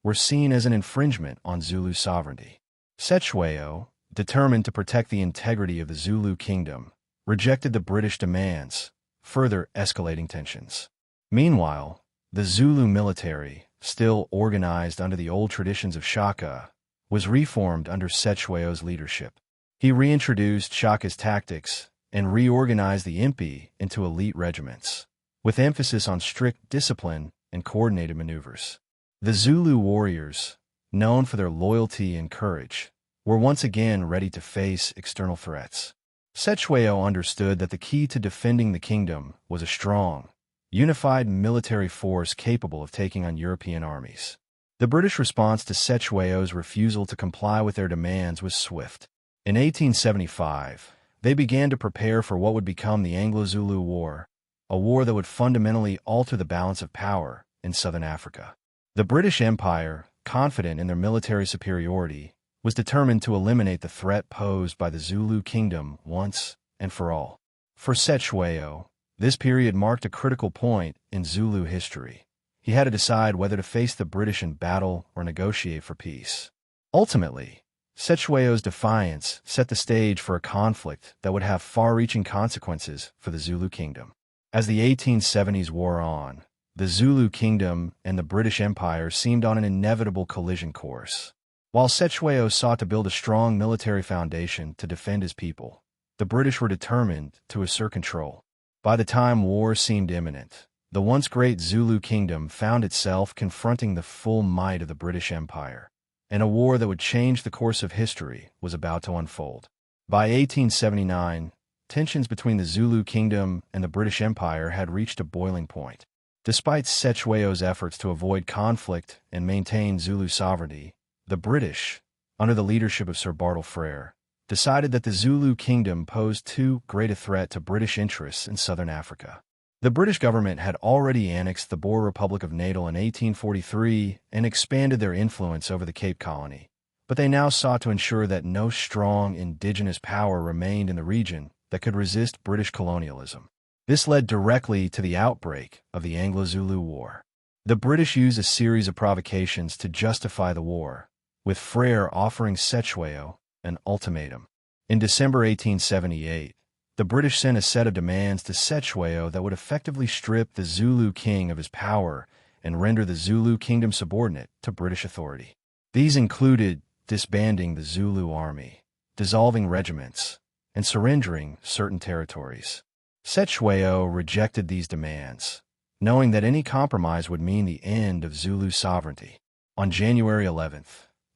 were seen as an infringement on Zulu sovereignty. Setshwayo, determined to protect the integrity of the Zulu kingdom, rejected the British demands, further escalating tensions. Meanwhile, the Zulu military, still organized under the old traditions of Shaka, was reformed under Setshwayo's leadership. He reintroduced Shaka's tactics and reorganized the impi into elite regiments, with emphasis on strict discipline and coordinated maneuvers. The Zulu warriors, known for their loyalty and courage, were once again ready to face external threats. Setshwayo understood that the key to defending the kingdom was a strong, unified military force capable of taking on European armies. The British response to Setshwayo's refusal to comply with their demands was swift. In 1875, they began to prepare for what would become the Anglo-Zulu War, a war that would fundamentally alter the balance of power in southern Africa. The British Empire, confident in their military superiority, was determined to eliminate the threat posed by the Zulu kingdom once and for all. For Setshwayo, this period marked a critical point in Zulu history. He had to decide whether to face the British in battle or negotiate for peace. Ultimately, Setshwayo's defiance set the stage for a conflict that would have far-reaching consequences for the Zulu kingdom. As the 1870s wore on, the Zulu kingdom and the British Empire seemed on an inevitable collision course. While Setshwayo sought to build a strong military foundation to defend his people, the British were determined to assert control. By the time war seemed imminent, the once great Zulu kingdom found itself confronting the full might of the British Empire, and a war that would change the course of history was about to unfold. By 1879, tensions between the Zulu kingdom and the British Empire had reached a boiling point. Despite Cetewayo's efforts to avoid conflict and maintain Zulu sovereignty, the British, under the leadership of Sir Bartle Frere, decided that the Zulu kingdom posed too great a threat to British interests in southern Africa. The British government had already annexed the Boer Republic of Natal in 1843 and expanded their influence over the Cape Colony, but they now sought to ensure that no strong indigenous power remained in the region that could resist British colonialism. This led directly to the outbreak of the Anglo-Zulu War. The British used a series of provocations to justify the war, with Frere offering Cetewayo an ultimatum. In December 1878, the British sent a set of demands to Cetewayo that would effectively strip the Zulu king of his power and render the Zulu kingdom subordinate to British authority. These included disbanding the Zulu army, dissolving regiments, and surrendering certain territories. Cetewayo rejected these demands, knowing that any compromise would mean the end of Zulu sovereignty. On January 11,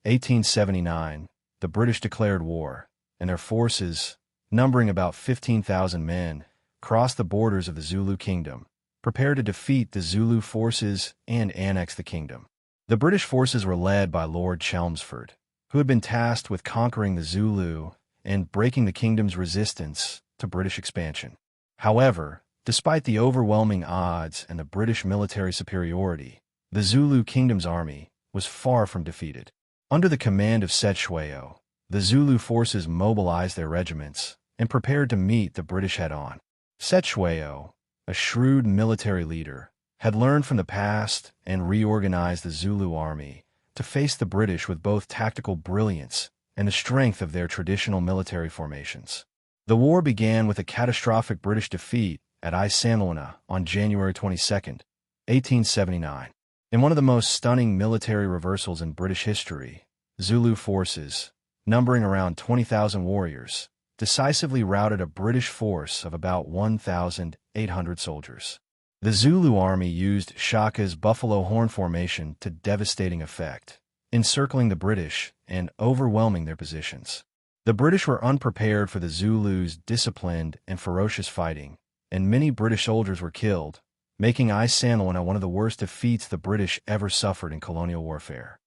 1879, the British declared war, and their forces, numbering about 15,000 men, crossed the borders of the Zulu kingdom, prepared to defeat the Zulu forces and annex the kingdom. The British forces were led by Lord Chelmsford, who had been tasked with conquering the Zulu and breaking the kingdom's resistance to British expansion. However, despite the overwhelming odds and the British military superiority, the Zulu kingdom's army was far from defeated. Under the command of Cetewayo, the Zulu forces mobilized their regiments and prepared to meet the British head-on. Cetewayo, a shrewd military leader, had learned from the past and reorganized the Zulu army to face the British with both tactical brilliance and the strength of their traditional military formations. The war began with a catastrophic British defeat at Isanlwana on January 22, 1879. In one of the most stunning military reversals in British history, Zulu forces, numbering around 20,000 warriors, decisively routed a British force of about 1,800 soldiers. The Zulu army used Shaka's buffalo horn formation to devastating effect, encircling the British and overwhelming their positions. The British were unprepared for the Zulus' disciplined and ferocious fighting, and many British soldiers were killed, making Isanlwana one of the worst defeats the British ever suffered in colonial warfare.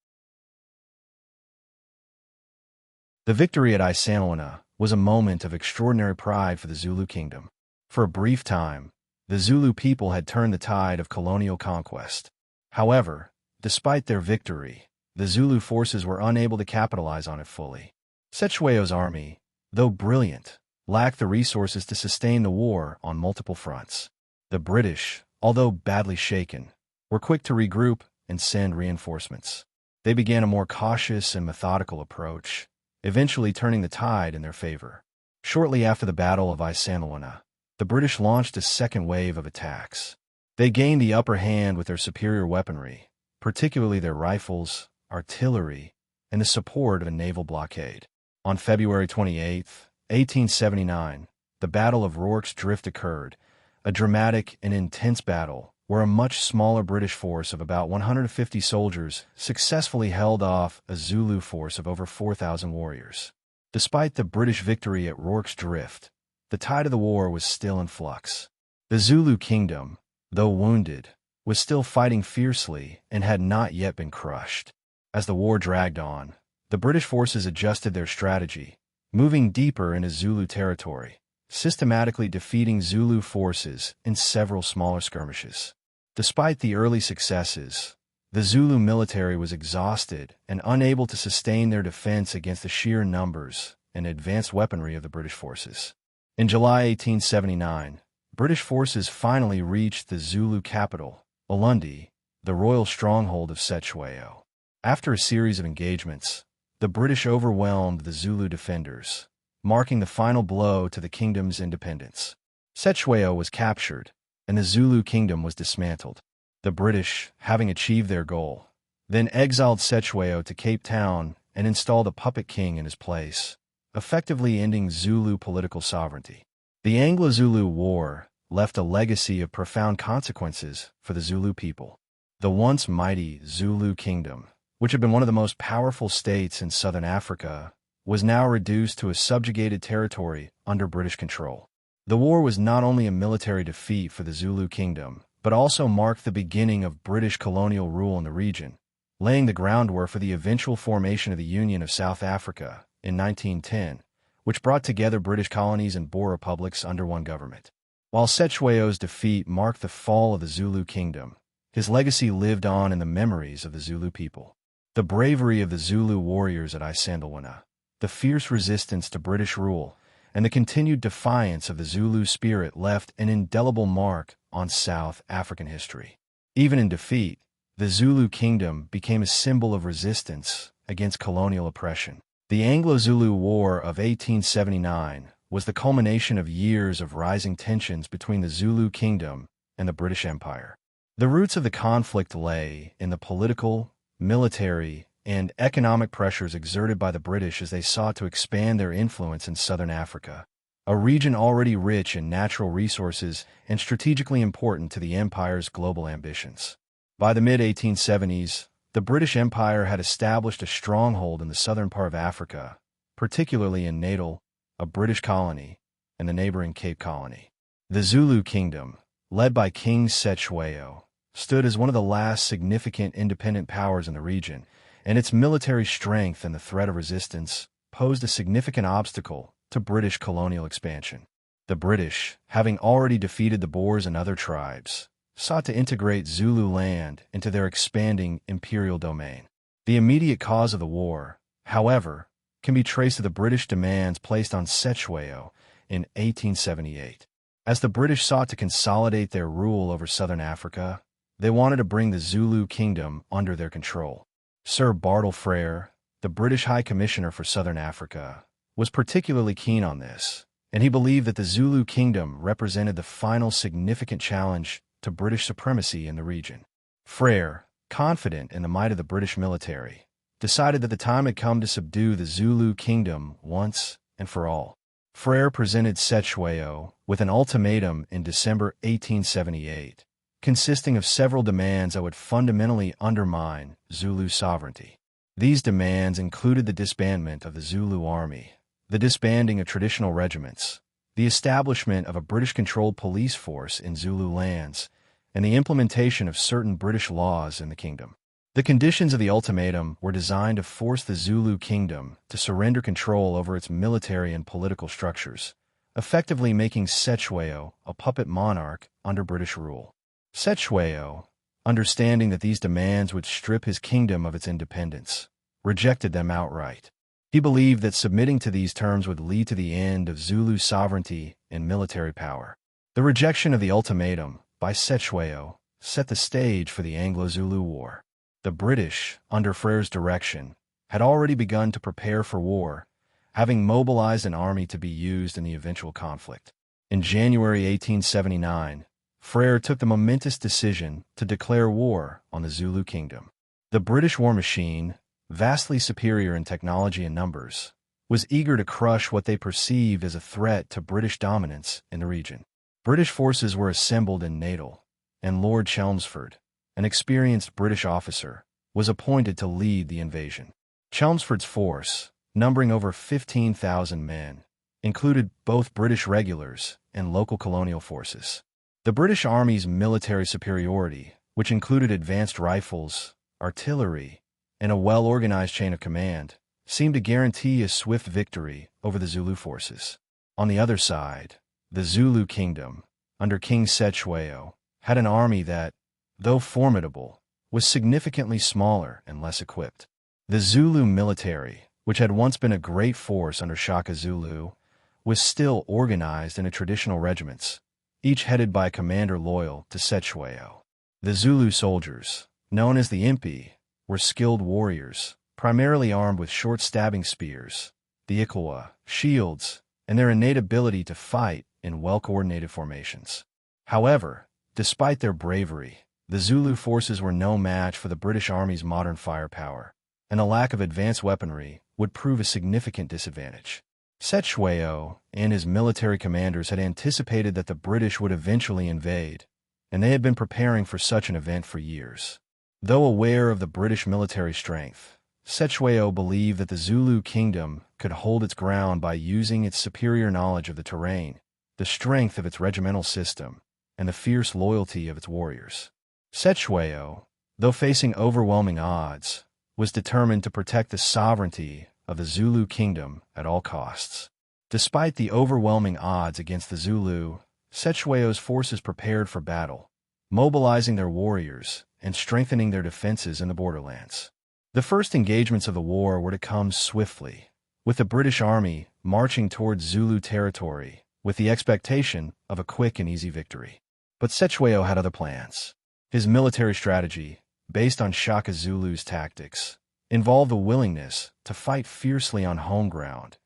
The victory at Isanlwana was a moment of extraordinary pride for the Zulu kingdom. For a brief time, the Zulu people had turned the tide of colonial conquest. However, despite their victory, the Zulu forces were unable to capitalize on it fully. Cetewayo's army, though brilliant, lacked the resources to sustain the war on multiple fronts. The British, although badly shaken, were quick to regroup and send reinforcements. They began a more cautious and methodical approach, eventually turning the tide in their favor. Shortly after the Battle of Isanlwana, the British launched a second wave of attacks. They gained the upper hand with their superior weaponry, particularly their rifles, artillery, and the support of a naval blockade. On February 28, 1879, the Battle of Rorke's Drift occurred, a dramatic and intense battle where a much smaller British force of about 150 soldiers successfully held off a Zulu force of over 4,000 warriors. Despite the British victory at Rorke's Drift, the tide of the war was still in flux. The Zulu kingdom, though wounded, was still fighting fiercely and had not yet been crushed. As the war dragged on, the British forces adjusted their strategy, moving deeper into Zulu territory, systematically defeating Zulu forces in several smaller skirmishes. Despite the early successes, the Zulu military was exhausted and unable to sustain their defense against the sheer numbers and advanced weaponry of the British forces. In July 1879, British forces finally reached the Zulu capital, Ulundi, the royal stronghold of Cetewayo. After a series of engagements, the British overwhelmed the Zulu defenders, marking the final blow to the kingdom's independence. Cetewayo was captured, and the Zulu kingdom was dismantled. The British, having achieved their goal, then exiled Cetewayo to Cape Town and installed a puppet king in his place, effectively ending Zulu political sovereignty. The Anglo-Zulu War left a legacy of profound consequences for the Zulu people. The once mighty Zulu kingdom, which had been one of the most powerful states in southern Africa, was now reduced to a subjugated territory under British control. The war was not only a military defeat for the Zulu kingdom, but also marked the beginning of British colonial rule in the region, laying the groundwork for the eventual formation of the Union of South Africa in 1910, which brought together British colonies and Boer republics under one government. While Cetshwayo's defeat marked the fall of the Zulu kingdom, his legacy lived on in the memories of the Zulu people. The bravery of the Zulu warriors at Isandlwana, the fierce resistance to British rule, and the continued defiance of the Zulu spirit left an indelible mark on South African history. Even in defeat, the Zulu kingdom became a symbol of resistance against colonial oppression. The Anglo-Zulu War of 1879 was the culmination of years of rising tensions between the Zulu kingdom and the British Empire. The roots of the conflict lay in the political, military, and economic pressures exerted by the British as they sought to expand their influence in southern Africa, a region already rich in natural resources and strategically important to the empire's global ambitions. By the mid-1870s, the British Empire had established a stronghold in the southern part of Africa, particularly in Natal, a British colony, and the neighboring Cape Colony. The Zulu Kingdom, led by King Cetshwayo, stood as one of the last significant independent powers in the region, and its military strength and the threat of resistance posed a significant obstacle to British colonial expansion. The British, having already defeated the Boers and other tribes, sought to integrate Zulu land into their expanding imperial domain. The immediate cause of the war, however, can be traced to the British demands placed on Cetshwayo in 1878. As the British sought to consolidate their rule over southern Africa, they wanted to bring the Zulu kingdom under their control. Sir Bartle Frere, the British High Commissioner for Southern Africa, was particularly keen on this, and he believed that the Zulu kingdom represented the final significant challenge to British supremacy in the region. Frere, confident in the might of the British military, decided that the time had come to subdue the Zulu kingdom once and for all. Frere presented Cetshwayo with an ultimatum in December 1878, consisting of several demands that would fundamentally undermine Zulu sovereignty. These demands included the disbandment of the Zulu army, the disbanding of traditional regiments, the establishment of a British-controlled police force in Zulu lands, and the implementation of certain British laws in the kingdom. The conditions of the ultimatum were designed to force the Zulu kingdom to surrender control over its military and political structures, effectively making Cetshwayo a puppet monarch under British rule. Cetshwayo, understanding that these demands would strip his kingdom of its independence, rejected them outright. He believed that submitting to these terms would lead to the end of Zulu sovereignty and military power. The rejection of the ultimatum by Cetshwayo set the stage for the Anglo-Zulu War. The British, under Frere's direction, had already begun to prepare for war, having mobilized an army to be used in the eventual conflict. In January 1879, Frere took the momentous decision to declare war on the Zulu kingdom. The British war machine, vastly superior in technology and numbers, was eager to crush what they perceived as a threat to British dominance in the region. British forces were assembled in Natal, and Lord Chelmsford, an experienced British officer, was appointed to lead the invasion. Chelmsford's force, numbering over 15,000 men, included both British regulars and local colonial forces. The British Army's military superiority, which included advanced rifles, artillery, and a well-organized chain of command, seemed to guarantee a swift victory over the Zulu forces. On the other side, the Zulu kingdom, under King Cetshwayo, had an army that, though formidable, was significantly smaller and less equipped. The Zulu military, which had once been a great force under Shaka Zulu, was still organized into traditional regiments, each headed by a commander loyal to Cetshwayo. The Zulu soldiers, known as the Impi, were skilled warriors, primarily armed with short stabbing spears, the Ikawa, shields, and their innate ability to fight in well-coordinated formations. However, despite their bravery, the Zulu forces were no match for the British Army's modern firepower, and a lack of advanced weaponry would prove a significant disadvantage. Cetshwayo and his military commanders had anticipated that the British would eventually invade, and they had been preparing for such an event for years. Though aware of the British military strength, Cetshwayo believed that the Zulu kingdom could hold its ground by using its superior knowledge of the terrain, the strength of its regimental system, and the fierce loyalty of its warriors. Cetshwayo, though facing overwhelming odds, was determined to protect the sovereignty of the Zulu kingdom at all costs. Despite the overwhelming odds against the Zulu, Cetshwayo's forces prepared for battle, mobilizing their warriors and strengthening their defenses in the borderlands. The first engagements of the war were to come swiftly, with the British Army marching towards Zulu territory with the expectation of a quick and easy victory. But Cetshwayo had other plans. His military strategy, based on Shaka Zulu's tactics, involved a willingness to fight fiercely on home ground,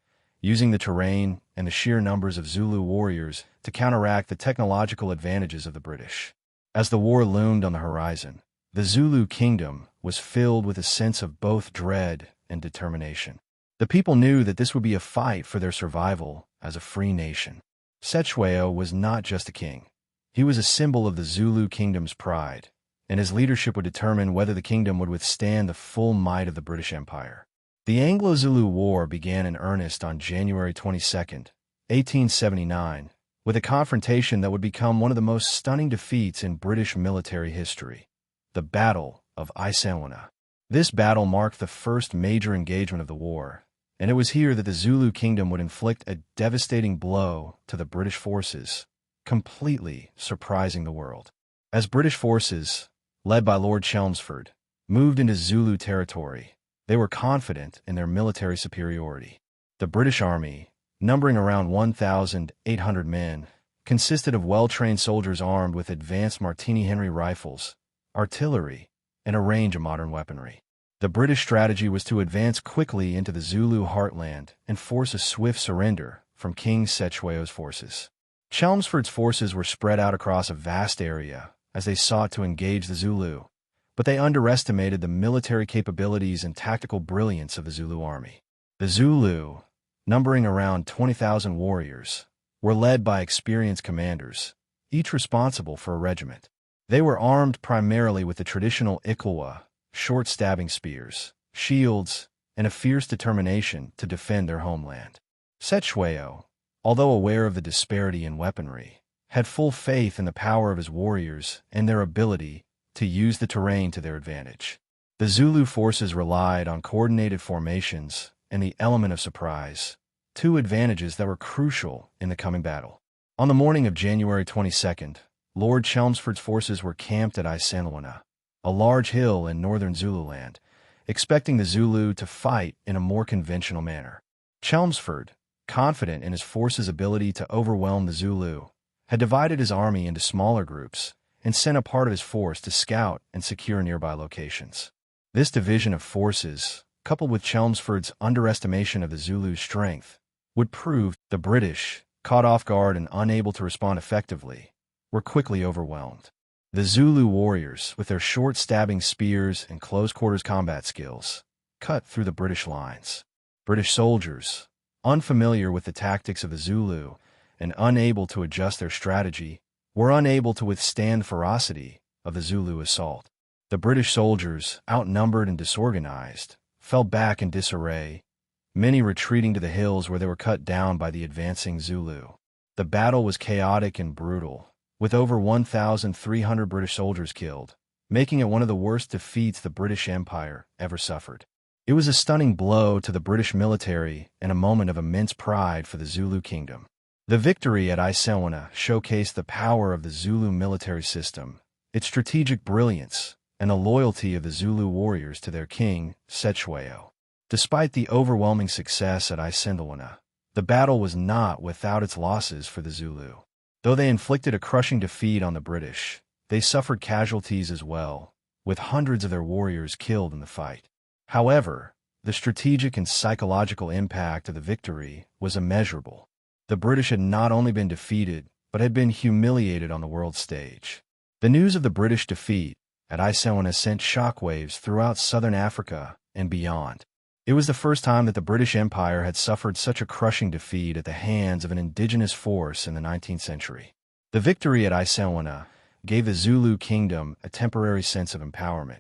using the terrain and the sheer numbers of Zulu warriors to counteract the technological advantages of the British. As the war loomed on the horizon, the Zulu kingdom was filled with a sense of both dread and determination. The people knew that this would be a fight for their survival as a free nation. Cetshwayo was not just a king. He was a symbol of the Zulu kingdom's pride, and his leadership would determine whether the kingdom would withstand the full might of the British Empire. The Anglo-Zulu War began in earnest on January 22, 1879, with a confrontation that would become one of the most stunning defeats in British military history, the Battle of Isanwana. This battle marked the first major engagement of the war, and it was here that the Zulu kingdom would inflict a devastating blow to the British forces, completely surprising the world. As British forces, led by Lord Chelmsford, moved into Zulu territory, they were confident in their military superiority. The British Army, numbering around 1,800 men, consisted of well-trained soldiers armed with advanced Martini-Henry rifles, artillery, and a range of modern weaponry. The British strategy was to advance quickly into the Zulu heartland and force a swift surrender from King Cetshwayo's forces. Chelmsford's forces were spread out across a vast area as they sought to engage the Zulu, but they underestimated the military capabilities and tactical brilliance of the Zulu army. The Zulu, numbering around 20,000 warriors, were led by experienced commanders, each responsible for a regiment. They were armed primarily with the traditional Ikilwa, short stabbing spears, shields, and a fierce determination to defend their homeland. Cetshwayo, although aware of the disparity in weaponry, had full faith in the power of his warriors and their ability to use the terrain to their advantage. The Zulu forces relied on coordinated formations and the element of surprise, two advantages that were crucial in the coming battle. On the morning of January 22nd, Lord Chelmsford's forces were camped at Isanwana, a large hill in northern Zululand, expecting the Zulu to fight in a more conventional manner. Chelmsford, confident in his force's ability to overwhelm the Zulu, had divided his army into smaller groups and sent a part of his force to scout and secure nearby locations. This division of forces, coupled with Chelmsford's underestimation of the Zulu's strength, would prove the British, caught off guard and unable to respond effectively, were quickly overwhelmed. The Zulu warriors, with their short stabbing spears and close-quarters combat skills, cut through the British lines. British soldiers, unfamiliar with the tactics of the Zulu and unable to adjust their strategy, were unable to withstand the ferocity of the Zulu assault. The British soldiers, outnumbered and disorganized, fell back in disarray, many retreating to the hills where they were cut down by the advancing Zulu. The battle was chaotic and brutal, with over 1,300 British soldiers killed, making it one of the worst defeats the British Empire ever suffered. It was a stunning blow to the British military and a moment of immense pride for the Zulu kingdom. The victory at Isanwana showcased the power of the Zulu military system, its strategic brilliance, and the loyalty of the Zulu warriors to their king, Cetshwayo. Despite the overwhelming success at Isanwana, the battle was not without its losses for the Zulu. Though they inflicted a crushing defeat on the British, they suffered casualties as well, with hundreds of their warriors killed in the fight. However, the strategic and psychological impact of the victory was immeasurable. The British had not only been defeated, but had been humiliated on the world stage. The news of the British defeat at Isanwana sent shockwaves throughout southern Africa and beyond. It was the first time that the British Empire had suffered such a crushing defeat at the hands of an indigenous force in the 19th century. The victory at Isanwana gave the Zulu kingdom a temporary sense of empowerment,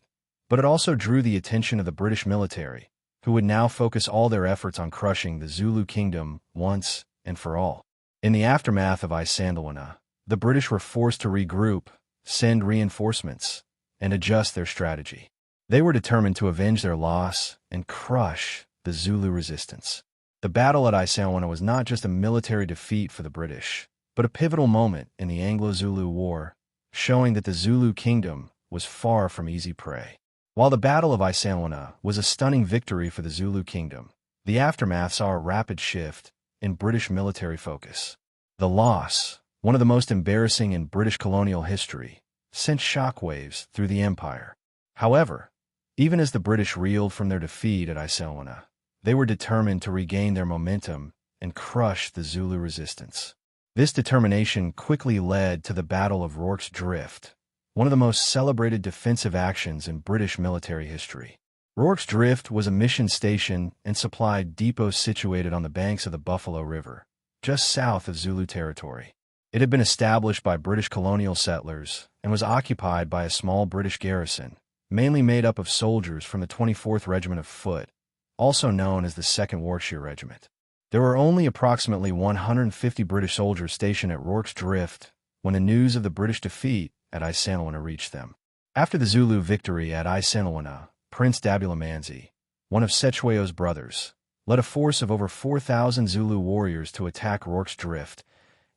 but it also drew the attention of the British military, who would now focus all their efforts on crushing the Zulu kingdom once and for all. In the aftermath of Isanwana, the British were forced to regroup, send reinforcements, and adjust their strategy. They were determined to avenge their loss and crush the Zulu resistance. The battle at Isalwana was not just a military defeat for the British, but a pivotal moment in the Anglo-Zulu War, showing that the Zulu kingdom was far from easy prey. While the Battle of Isalwana was a stunning victory for the Zulu kingdom, the aftermath saw a rapid shift in British military focus. The loss, one of the most embarrassing in British colonial history, sent shockwaves through the empire. However, even as the British reeled from their defeat at Isalwana, they were determined to regain their momentum and crush the Zulu resistance. This determination quickly led to the Battle of Rorke's Drift, one of the most celebrated defensive actions in British military history. Rorke's Drift was a mission station and supply depot situated on the banks of the Buffalo River, just south of Zulu territory. It had been established by British colonial settlers and was occupied by a small British garrison, mainly made up of soldiers from the 24th Regiment of Foot, also known as the 2nd Warwickshire Regiment. There were only approximately 150 British soldiers stationed at Rorke's Drift when the news of the British defeat at Isalwana reached them. After the Zulu victory at Isalwana, Prince Dabulamanzi, one of Cetshwayo's brothers, led a force of over 4,000 Zulu warriors to attack Rorke's Drift,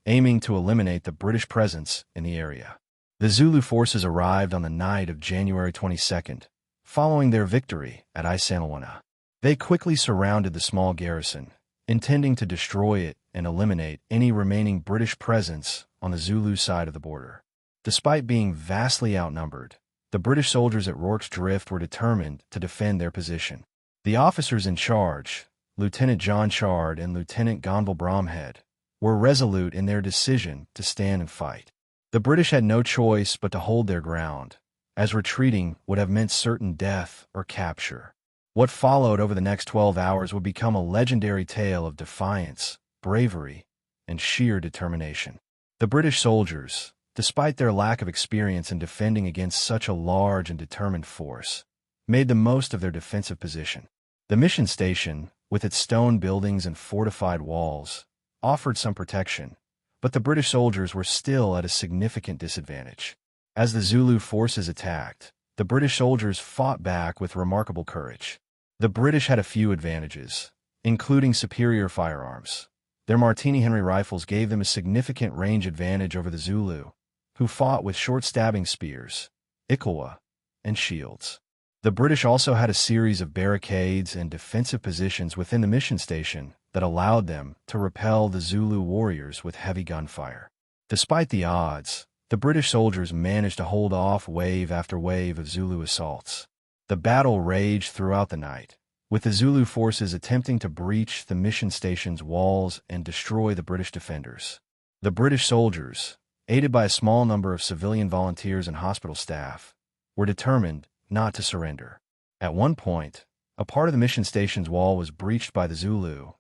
aiming to eliminate the British presence in the area. The Zulu forces arrived on the night of January 22nd, following their victory at Isalwana. They quickly surrounded the small garrison, intending to destroy it and eliminate any remaining British presence on the Zulu side of the border. Despite being vastly outnumbered, the British soldiers at Rorke's Drift were determined to defend their position. The officers in charge, Lieutenant John Chard and Lieutenant Gonville Bromhead, were resolute in their decision to stand and fight. The British had no choice but to hold their ground, as retreating would have meant certain death or capture. What followed over the next 12 hours would become a legendary tale of defiance, bravery, and sheer determination. The British soldiers, despite their lack of experience in defending against such a large and determined force, made the most of their defensive position. The mission station, with its stone buildings and fortified walls, offered some protection, but the British soldiers were still at a significant disadvantage. As the Zulu forces attacked, the British soldiers fought back with remarkable courage. The British had a few advantages, including superior firearms. Their Martini Henry rifles gave them a significant range advantage over the Zulu, who fought with short stabbing spears, ikawa, and shields. The British also had a series of barricades and defensive positions within the mission station that allowed them to repel the Zulu warriors with heavy gunfire. Despite the odds, the British soldiers managed to hold off wave after wave of Zulu assaults. The battle raged throughout the night, with the Zulu forces attempting to breach the mission station's walls and destroy the British defenders. The British soldiers, aided by a small number of civilian volunteers and hospital staff, were determined not to surrender. At one point, a part of the mission station's wall was breached by the Zulu,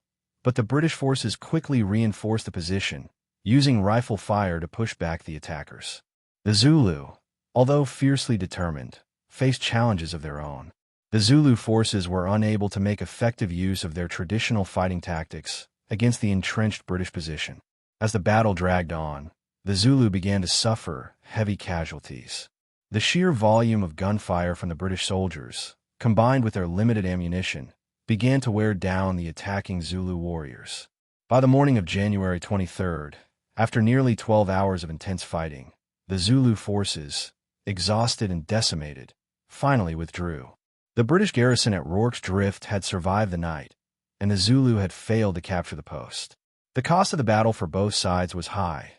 but the British forces quickly reinforced the position, using rifle fire to push back the attackers. The Zulu, although fiercely determined, faced challenges of their own. The Zulu forces were unable to make effective use of their traditional fighting tactics against the entrenched British position. As the battle dragged on, the Zulu began to suffer heavy casualties. The sheer volume of gunfire from the British soldiers, combined with their limited ammunition, began to wear down the attacking Zulu warriors. By the morning of January 23rd, after nearly 12 hours of intense fighting, the Zulu forces, exhausted and decimated, finally withdrew. The British garrison at Rorke's Drift had survived the night, and the Zulu had failed to capture the post. The cost of the battle for both sides was high.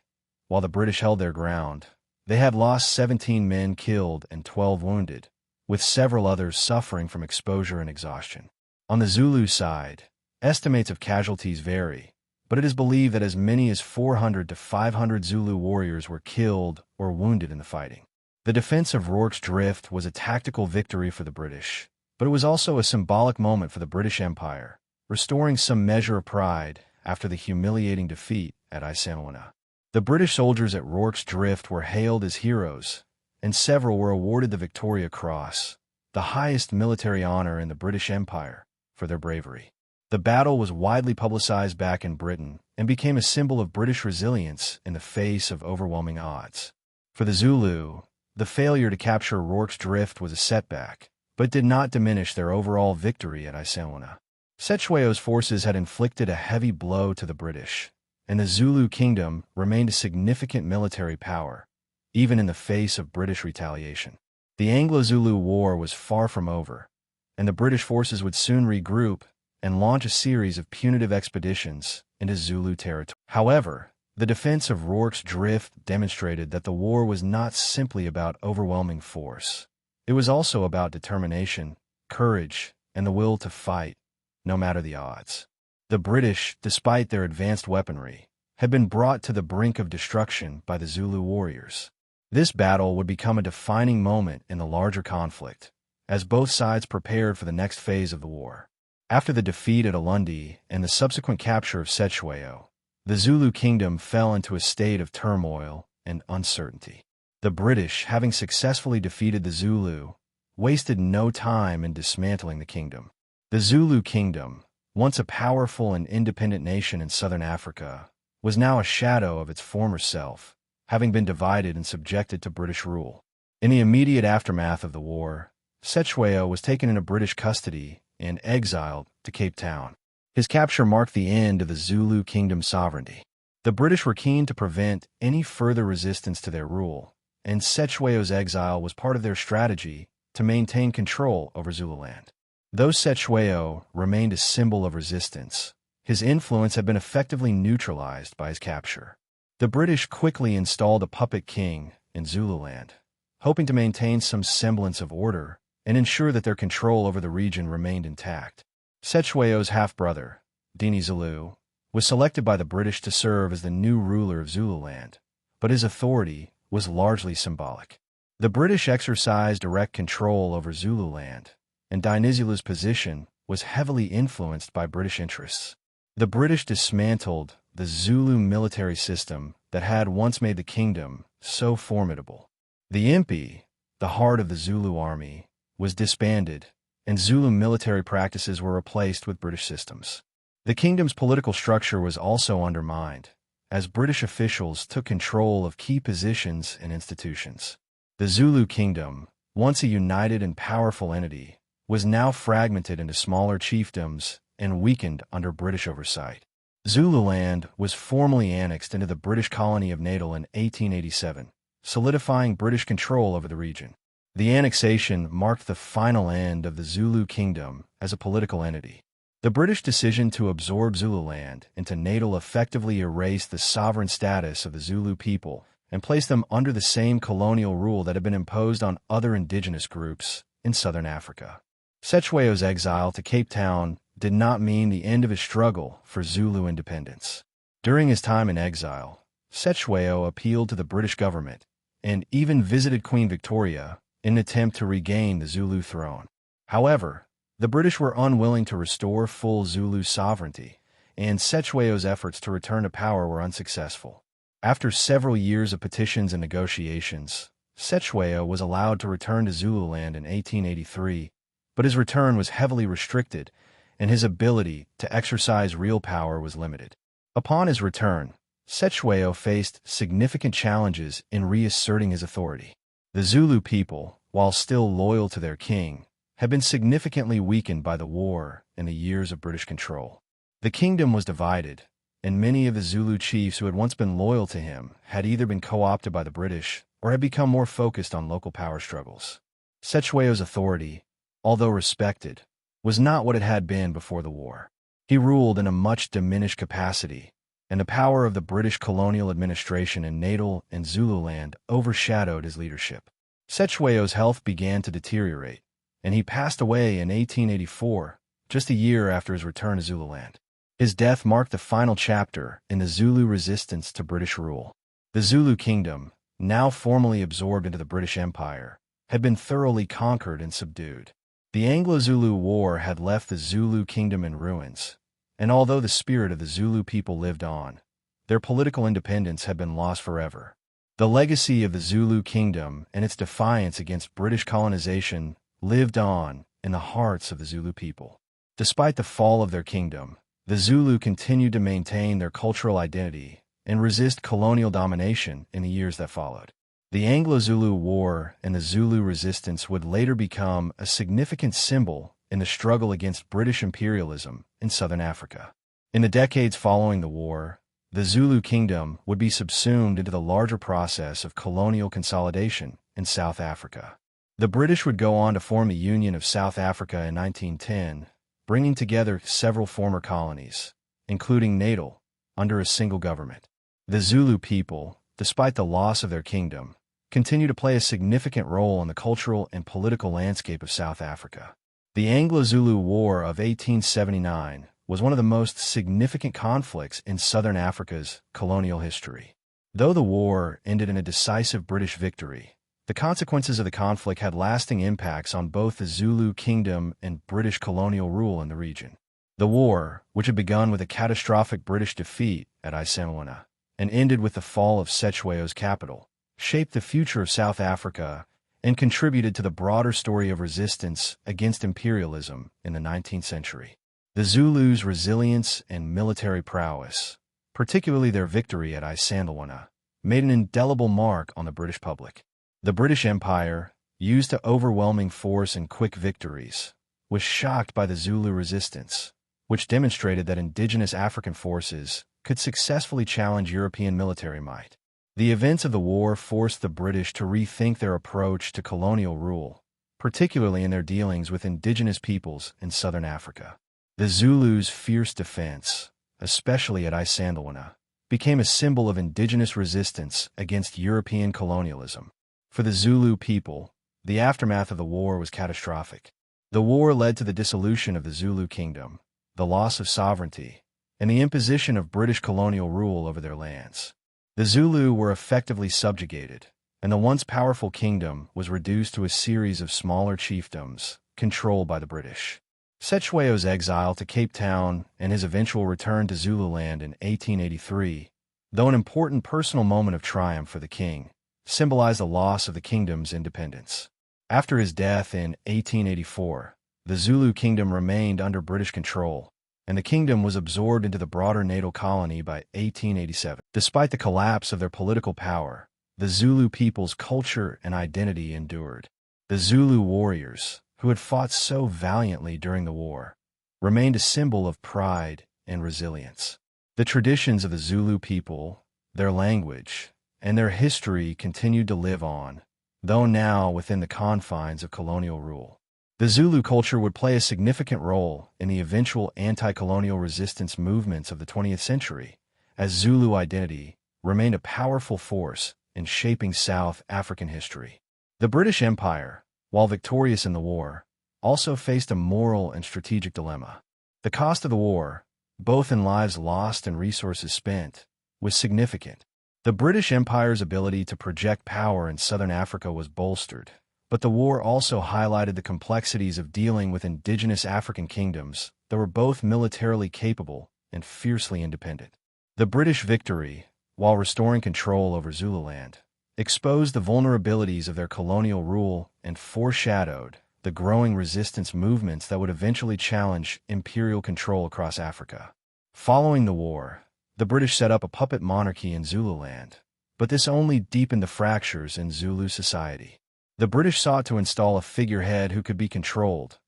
While the British held their ground, they had lost 17 men killed and 12 wounded, with several others suffering from exposure and exhaustion. On the Zulu side, estimates of casualties vary, but it is believed that as many as 400 to 500 Zulu warriors were killed or wounded in the fighting. The defense of Rorke's Drift was a tactical victory for the British, but it was also a symbolic moment for the British Empire, restoring some measure of pride after the humiliating defeat at Isalwana. The British soldiers at Rorke's Drift were hailed as heroes, and several were awarded the Victoria Cross, the highest military honor in the British Empire, for their bravery. The battle was widely publicized back in Britain and became a symbol of British resilience in the face of overwhelming odds. For the Zulu, the failure to capture Rorke's Drift was a setback, but did not diminish their overall victory at Isiluna. Cetshwayo's forces had inflicted a heavy blow to the British, and the Zulu kingdom remained a significant military power, even in the face of British retaliation. The Anglo-Zulu War was far from over, and the British forces would soon regroup and launch a series of punitive expeditions into Zulu territory. However, the defense of Rorke's Drift demonstrated that the war was not simply about overwhelming force. It was also about determination, courage, and the will to fight, no matter the odds. The British, despite their advanced weaponry, had been brought to the brink of destruction by the Zulu warriors. This battle would become a defining moment in the larger conflict, as both sides prepared for the next phase of the war. After the defeat at Ulundi and the subsequent capture of Cetshwayo, the Zulu kingdom fell into a state of turmoil and uncertainty. The British, having successfully defeated the Zulu, wasted no time in dismantling the kingdom. The Zulu kingdom, once a powerful and independent nation in southern Africa, was now a shadow of its former self, having been divided and subjected to British rule. In the immediate aftermath of the war, Cetshwayo was taken into British custody and exiled to Cape Town. His capture marked the end of the Zulu kingdom's sovereignty. The British were keen to prevent any further resistance to their rule, and Cetshwayo's exile was part of their strategy to maintain control over Zululand. Though Cetshwayo remained a symbol of resistance, his influence had been effectively neutralized by his capture. The British quickly installed a puppet king in Zululand, hoping to maintain some semblance of order and ensure that their control over the region remained intact. Cetshwayo's half-brother, Dini Zulu, was selected by the British to serve as the new ruler of Zululand, but his authority was largely symbolic. The British exercised direct control over Zululand, and Dini Zulu's position was heavily influenced by British interests. The British dismantled the Zulu military system that had once made the kingdom so formidable. The Impi, the heart of the Zulu army, was disbanded, and Zulu military practices were replaced with British systems. The kingdom's political structure was also undermined, as British officials took control of key positions and institutions. The Zulu kingdom, once a united and powerful entity, was now fragmented into smaller chiefdoms and weakened under British oversight. Zululand was formally annexed into the British colony of Natal in 1887, solidifying British control over the region. The annexation marked the final end of the Zulu kingdom as a political entity. The British decision to absorb Zululand into Natal effectively erased the sovereign status of the Zulu people and placed them under the same colonial rule that had been imposed on other indigenous groups in southern Africa. Cetshwayo's exile to Cape Town did not mean the end of his struggle for Zulu independence. During his time in exile, Cetshwayo appealed to the British government and even visited Queen Victoria in an attempt to regain the Zulu throne. However, the British were unwilling to restore full Zulu sovereignty, and Cetshwayo's efforts to return to power were unsuccessful. After several years of petitions and negotiations, Cetshwayo was allowed to return to Zululand in 1883, but his return was heavily restricted, and his ability to exercise real power was limited. Upon his return, Cetshwayo faced significant challenges in reasserting his authority. The Zulu people, while still loyal to their king, had been significantly weakened by the war and the years of British control. The kingdom was divided, and many of the Zulu chiefs who had once been loyal to him had either been co-opted by the British or had become more focused on local power struggles. Cetshwayo's authority, although respected, was not what it had been before the war. He ruled in a much diminished capacity, and the power of the British colonial administration in Natal and Zululand overshadowed his leadership. Cetshwayo's health began to deteriorate, and he passed away in 1884, just a year after his return to Zululand. His death marked the final chapter in the Zulu resistance to British rule. The Zulu kingdom, now formally absorbed into the British Empire, had been thoroughly conquered and subdued. The Anglo-Zulu War had left the Zulu kingdom in ruins, and although the spirit of the Zulu people lived on, their political independence had been lost forever. The legacy of the Zulu kingdom and its defiance against British colonization lived on in the hearts of the Zulu people. Despite the fall of their kingdom, the Zulu continued to maintain their cultural identity and resist colonial domination in the years that followed. The Anglo-Zulu War and the Zulu resistance would later become a significant symbol in the struggle against British imperialism in southern Africa. In the decades following the war, the Zulu kingdom would be subsumed into the larger process of colonial consolidation in South Africa. The British would go on to form the Union of South Africa in 1910, bringing together several former colonies, including Natal, under a single government. The Zulu people, despite the loss of their kingdom, continue to play a significant role in the cultural and political landscape of South Africa. The Anglo-Zulu War of 1879 was one of the most significant conflicts in southern Africa's colonial history. Though the war ended in a decisive British victory, the consequences of the conflict had lasting impacts on both the Zulu kingdom and British colonial rule in the region. The war, which had begun with a catastrophic British defeat at Isandlwana and ended with the fall of Cetshwayo's capital, shaped the future of South Africa and contributed to the broader story of resistance against imperialism in the 19th century. The Zulus' resilience and military prowess, particularly their victory at Isandlwana, made an indelible mark on the British public. The British Empire, used to overwhelming force and quick victories, was shocked by the Zulu resistance, which demonstrated that indigenous African forces could successfully challenge European military might. The events of the war forced the British to rethink their approach to colonial rule, particularly in their dealings with indigenous peoples in southern Africa. The Zulus' fierce defense, especially at Isandlwana, became a symbol of indigenous resistance against European colonialism. For the Zulu people, the aftermath of the war was catastrophic. The war led to the dissolution of the Zulu kingdom, the loss of sovereignty, and the imposition of British colonial rule over their lands. The Zulu were effectively subjugated, and the once powerful kingdom was reduced to a series of smaller chiefdoms controlled by the British. Cetshwayo's exile to Cape Town and his eventual return to Zululand in 1883, though an important personal moment of triumph for the king, symbolized the loss of the kingdom's independence. After his death in 1884, the Zulu kingdom remained under British control, and the kingdom was absorbed into the broader Natal colony by 1887. Despite the collapse of their political power, the Zulu people's culture and identity endured. The Zulu warriors, who had fought so valiantly during the war, remained a symbol of pride and resilience. The traditions of the Zulu people, their language, and their history continued to live on, though now within the confines of colonial rule. The Zulu culture would play a significant role in the eventual anti-colonial resistance movements of the 20th century, as Zulu identity remained a powerful force in shaping South African history. The British Empire, while victorious in the war, also faced a moral and strategic dilemma. The cost of the war, both in lives lost and resources spent, was significant. The British Empire's ability to project power in southern Africa was bolstered, but the war also highlighted the complexities of dealing with indigenous African kingdoms that were both militarily capable and fiercely independent. The British victory, while restoring control over Zululand, exposed the vulnerabilities of their colonial rule and foreshadowed the growing resistance movements that would eventually challenge imperial control across Africa. Following the war, the British set up a puppet monarchy in Zululand, but this only deepened the fractures in Zulu society. The British sought to install a figurehead who could be controlled,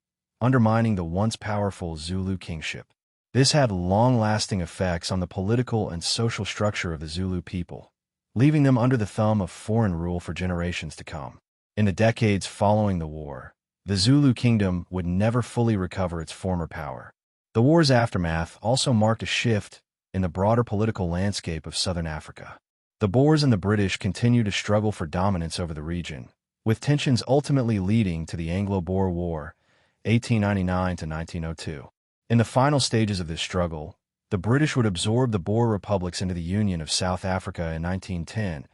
undermining the once powerful Zulu kingship. This had long-lasting effects on the political and social structure of the Zulu people, leaving them under the thumb of foreign rule for generations to come. In the decades following the war, the Zulu kingdom would never fully recover its former power. The war's aftermath also marked a shift in the broader political landscape of southern Africa. The Boers and the British continued to struggle for dominance over the region, with tensions ultimately leading to the Anglo-Boer War, 1899 to 1902. In the final stages of this struggle, the British would absorb the Boer republics into the Union of South Africa in 1910,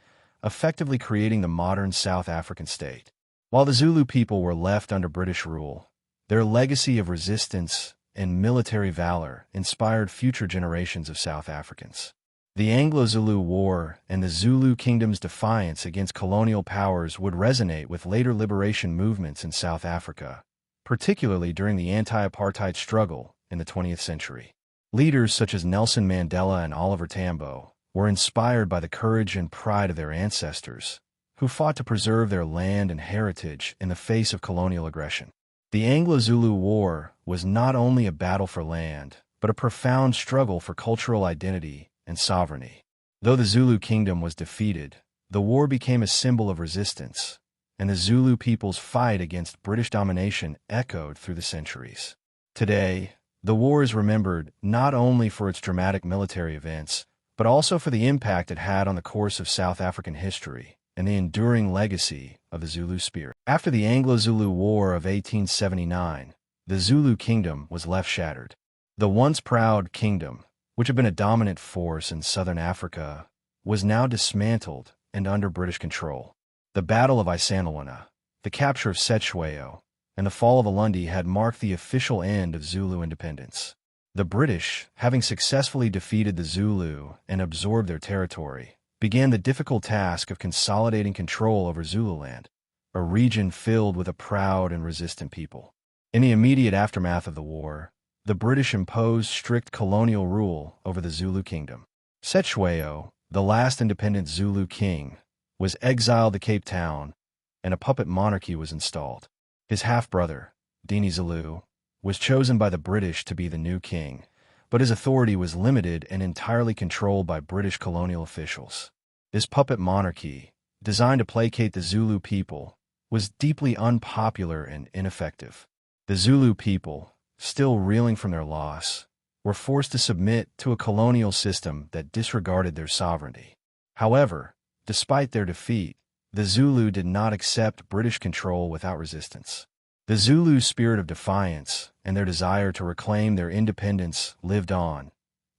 effectively creating the modern South African state. While the Zulu people were left under British rule, their legacy of resistance and military valor inspired future generations of South Africans. The Anglo-Zulu War and the Zulu kingdom's defiance against colonial powers would resonate with later liberation movements in South Africa, particularly during the anti-apartheid struggle in the 20th century. Leaders such as Nelson Mandela and Oliver Tambo were inspired by the courage and pride of their ancestors, who fought to preserve their land and heritage in the face of colonial aggression. The Anglo-Zulu War was not only a battle for land, but a profound struggle for cultural identity and sovereignty. Though the Zulu kingdom was defeated, the war became a symbol of resistance, and the Zulu people's fight against British domination echoed through the centuries. Today, the war is remembered not only for its dramatic military events, but also for the impact it had on the course of South African history and the enduring legacy of the Zulu spirit. After the Anglo-Zulu War of 1879, the Zulu kingdom was left shattered. The once proud kingdom, which had been a dominant force in southern Africa, was now dismantled and under British control. The Battle of Isanilwana, the capture of Cetshwayo, and the fall of Ulundi had marked the official end of Zulu independence. The British, having successfully defeated the Zulu and absorbed their territory, began the difficult task of consolidating control over Zululand, a region filled with a proud and resistant people. In the immediate aftermath of the war, the British imposed strict colonial rule over the Zulu kingdom. Cetshwayo, the last independent Zulu king, was exiled to Cape Town, and a puppet monarchy was installed. His half-brother, Dinizulu, was chosen by the British to be the new king, but his authority was limited and entirely controlled by British colonial officials. This puppet monarchy, designed to placate the Zulu people, was deeply unpopular and ineffective. The Zulu people, still reeling from their loss, were forced to submit to a colonial system that disregarded their sovereignty. However, despite their defeat, the Zulu did not accept British control without resistance. The Zulu spirit of defiance and their desire to reclaim their independence lived on,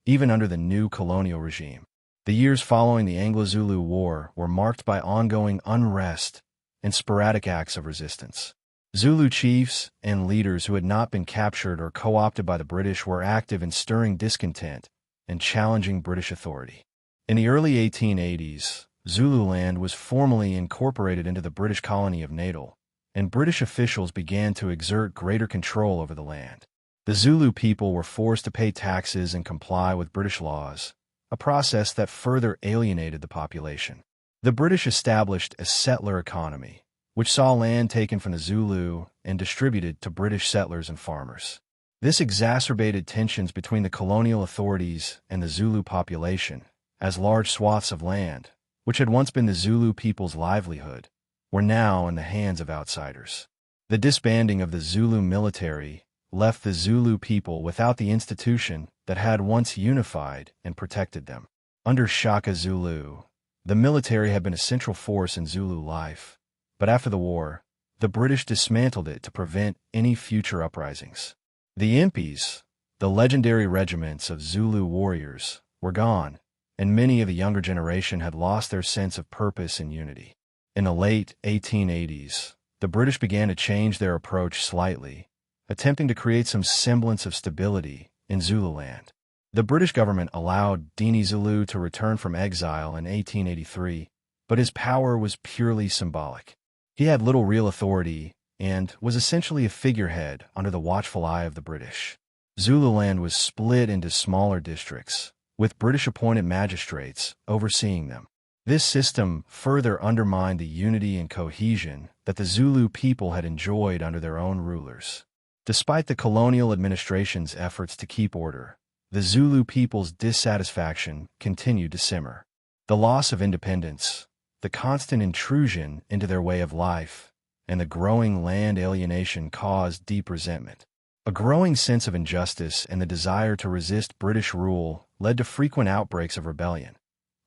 even under the new colonial regime. The years following the Anglo-Zulu War were marked by ongoing unrest and sporadic acts of resistance. Zulu chiefs and leaders who had not been captured or co-opted by the British were active in stirring discontent and challenging British authority. In the early 1880s, Zululand was formally incorporated into the British colony of Natal, and British officials began to exert greater control over the land. The Zulu people were forced to pay taxes and comply with British laws, a process that further alienated the population. The British established a settler economy, which saw land taken from the Zulu and distributed to British settlers and farmers. This exacerbated tensions between the colonial authorities and the Zulu population, as large swaths of land, which had once been the Zulu people's livelihood, were now in the hands of outsiders. The disbanding of the Zulu military left the Zulu people without the institution that had once unified and protected them. Under Shaka Zulu, the military had been a central force in Zulu life, but after the war, the British dismantled it to prevent any future uprisings. The Impis, the legendary regiments of Zulu warriors, were gone, and many of the younger generation had lost their sense of purpose and unity. In the late 1880s, the British began to change their approach slightly, attempting to create some semblance of stability in Zululand. The British government allowed Dinizulu to return from exile in 1883, but his power was purely symbolic. He had little real authority and was essentially a figurehead under the watchful eye of the British. Zululand was split into smaller districts, with British-appointed magistrates overseeing them. This system further undermined the unity and cohesion that the Zulu people had enjoyed under their own rulers. Despite the colonial administration's efforts to keep order, the Zulu people's dissatisfaction continued to simmer. The loss of independence, the constant intrusion into their way of life, and the growing land alienation caused deep resentment. A growing sense of injustice and the desire to resist British rule led to frequent outbreaks of rebellion,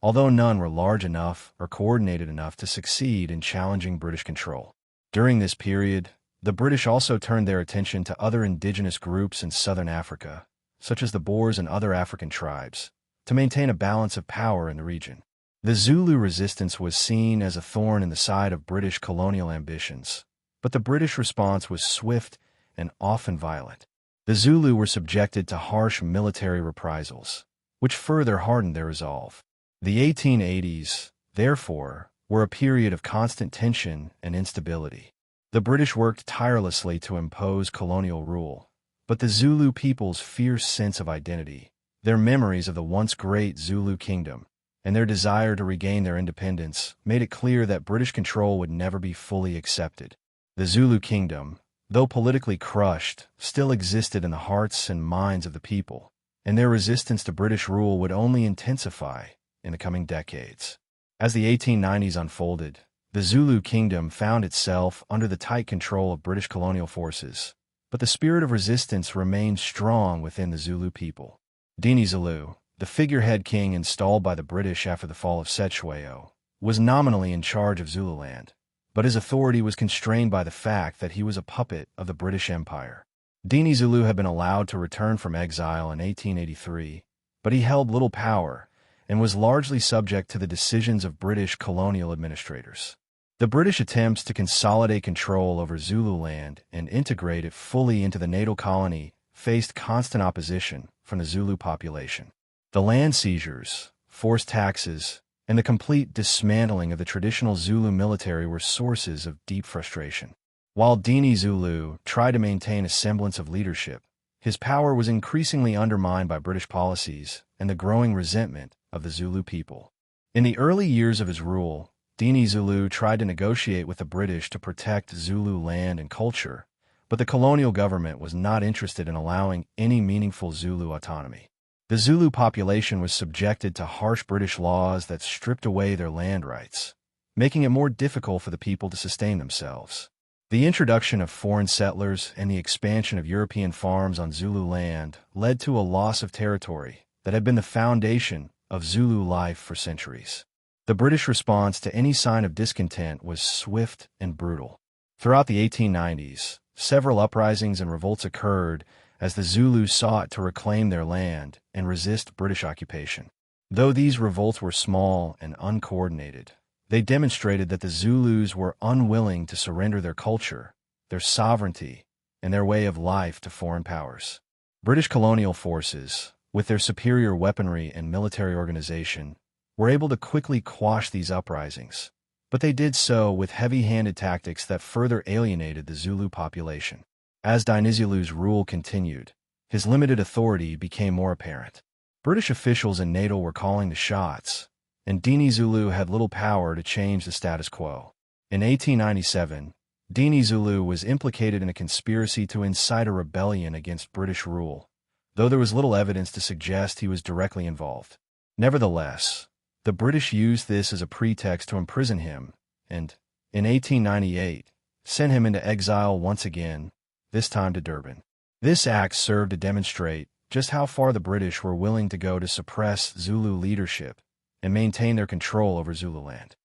although none were large enough or coordinated enough to succeed in challenging British control. During this period, the British also turned their attention to other indigenous groups in southern Africa, such as the Boers and other African tribes, to maintain a balance of power in the region. The Zulu resistance was seen as a thorn in the side of British colonial ambitions, but the British response was swift and often violent. The Zulu were subjected to harsh military reprisals, which further hardened their resolve. The 1880s, therefore, were a period of constant tension and instability. The British worked tirelessly to impose colonial rule, but the Zulu people's fierce sense of identity, their memories of the once great Zulu kingdom, and their desire to regain their independence made it clear that British control would never be fully accepted. The Zulu kingdom, though politically crushed, still existed in the hearts and minds of the people, and their resistance to British rule would only intensify in the coming decades. As the 1890s unfolded, the Zulu kingdom found itself under the tight control of British colonial forces, but the spirit of resistance remained strong within the Zulu people. Dinizulu, the figurehead king installed by the British after the fall of Cetshwayo, was nominally in charge of Zululand, but his authority was constrained by the fact that he was a puppet of the British Empire. Dinizulu had been allowed to return from exile in 1883, but he held little power and was largely subject to the decisions of British colonial administrators. The British attempts to consolidate control over Zululand and integrate it fully into the natal colony faced constant opposition from the Zulu population. The land seizures, forced taxes, and the complete dismantling of the traditional Zulu military were sources of deep frustration. While Dinizulu tried to maintain a semblance of leadership, his power was increasingly undermined by British policies and the growing resentment of the Zulu people. In the early years of his rule, Dinizulu tried to negotiate with the British to protect Zulu land and culture, but the colonial government was not interested in allowing any meaningful Zulu autonomy. The Zulu population was subjected to harsh British laws that stripped away their land rights, making it more difficult for the people to sustain themselves. The introduction of foreign settlers and the expansion of European farms on Zulu land led to a loss of territory that had been the foundation of Zulu life for centuries. The British response to any sign of discontent was swift and brutal. Throughout the 1890s, several uprisings and revolts occurred as the Zulus sought to reclaim their land and resist British occupation. Though these revolts were small and uncoordinated, they demonstrated that the Zulus were unwilling to surrender their culture, their sovereignty, and their way of life to foreign powers. British colonial forces, with their superior weaponry and military organization, were able to quickly quash these uprisings, but they did so with heavy-handed tactics that further alienated the Zulu population. As Dinizulu's rule continued, his limited authority became more apparent. British officials in Natal were calling the shots, and Dinizulu had little power to change the status quo. In 1897, Dinizulu was implicated in a conspiracy to incite a rebellion against British rule, though there was little evidence to suggest he was directly involved. Nevertheless, the British used this as a pretext to imprison him, and, in 1898, sent him into exile once again, this time to Durban. This act served to demonstrate just how far the British were willing to go to suppress Zulu leadership and maintain their control over Zululand.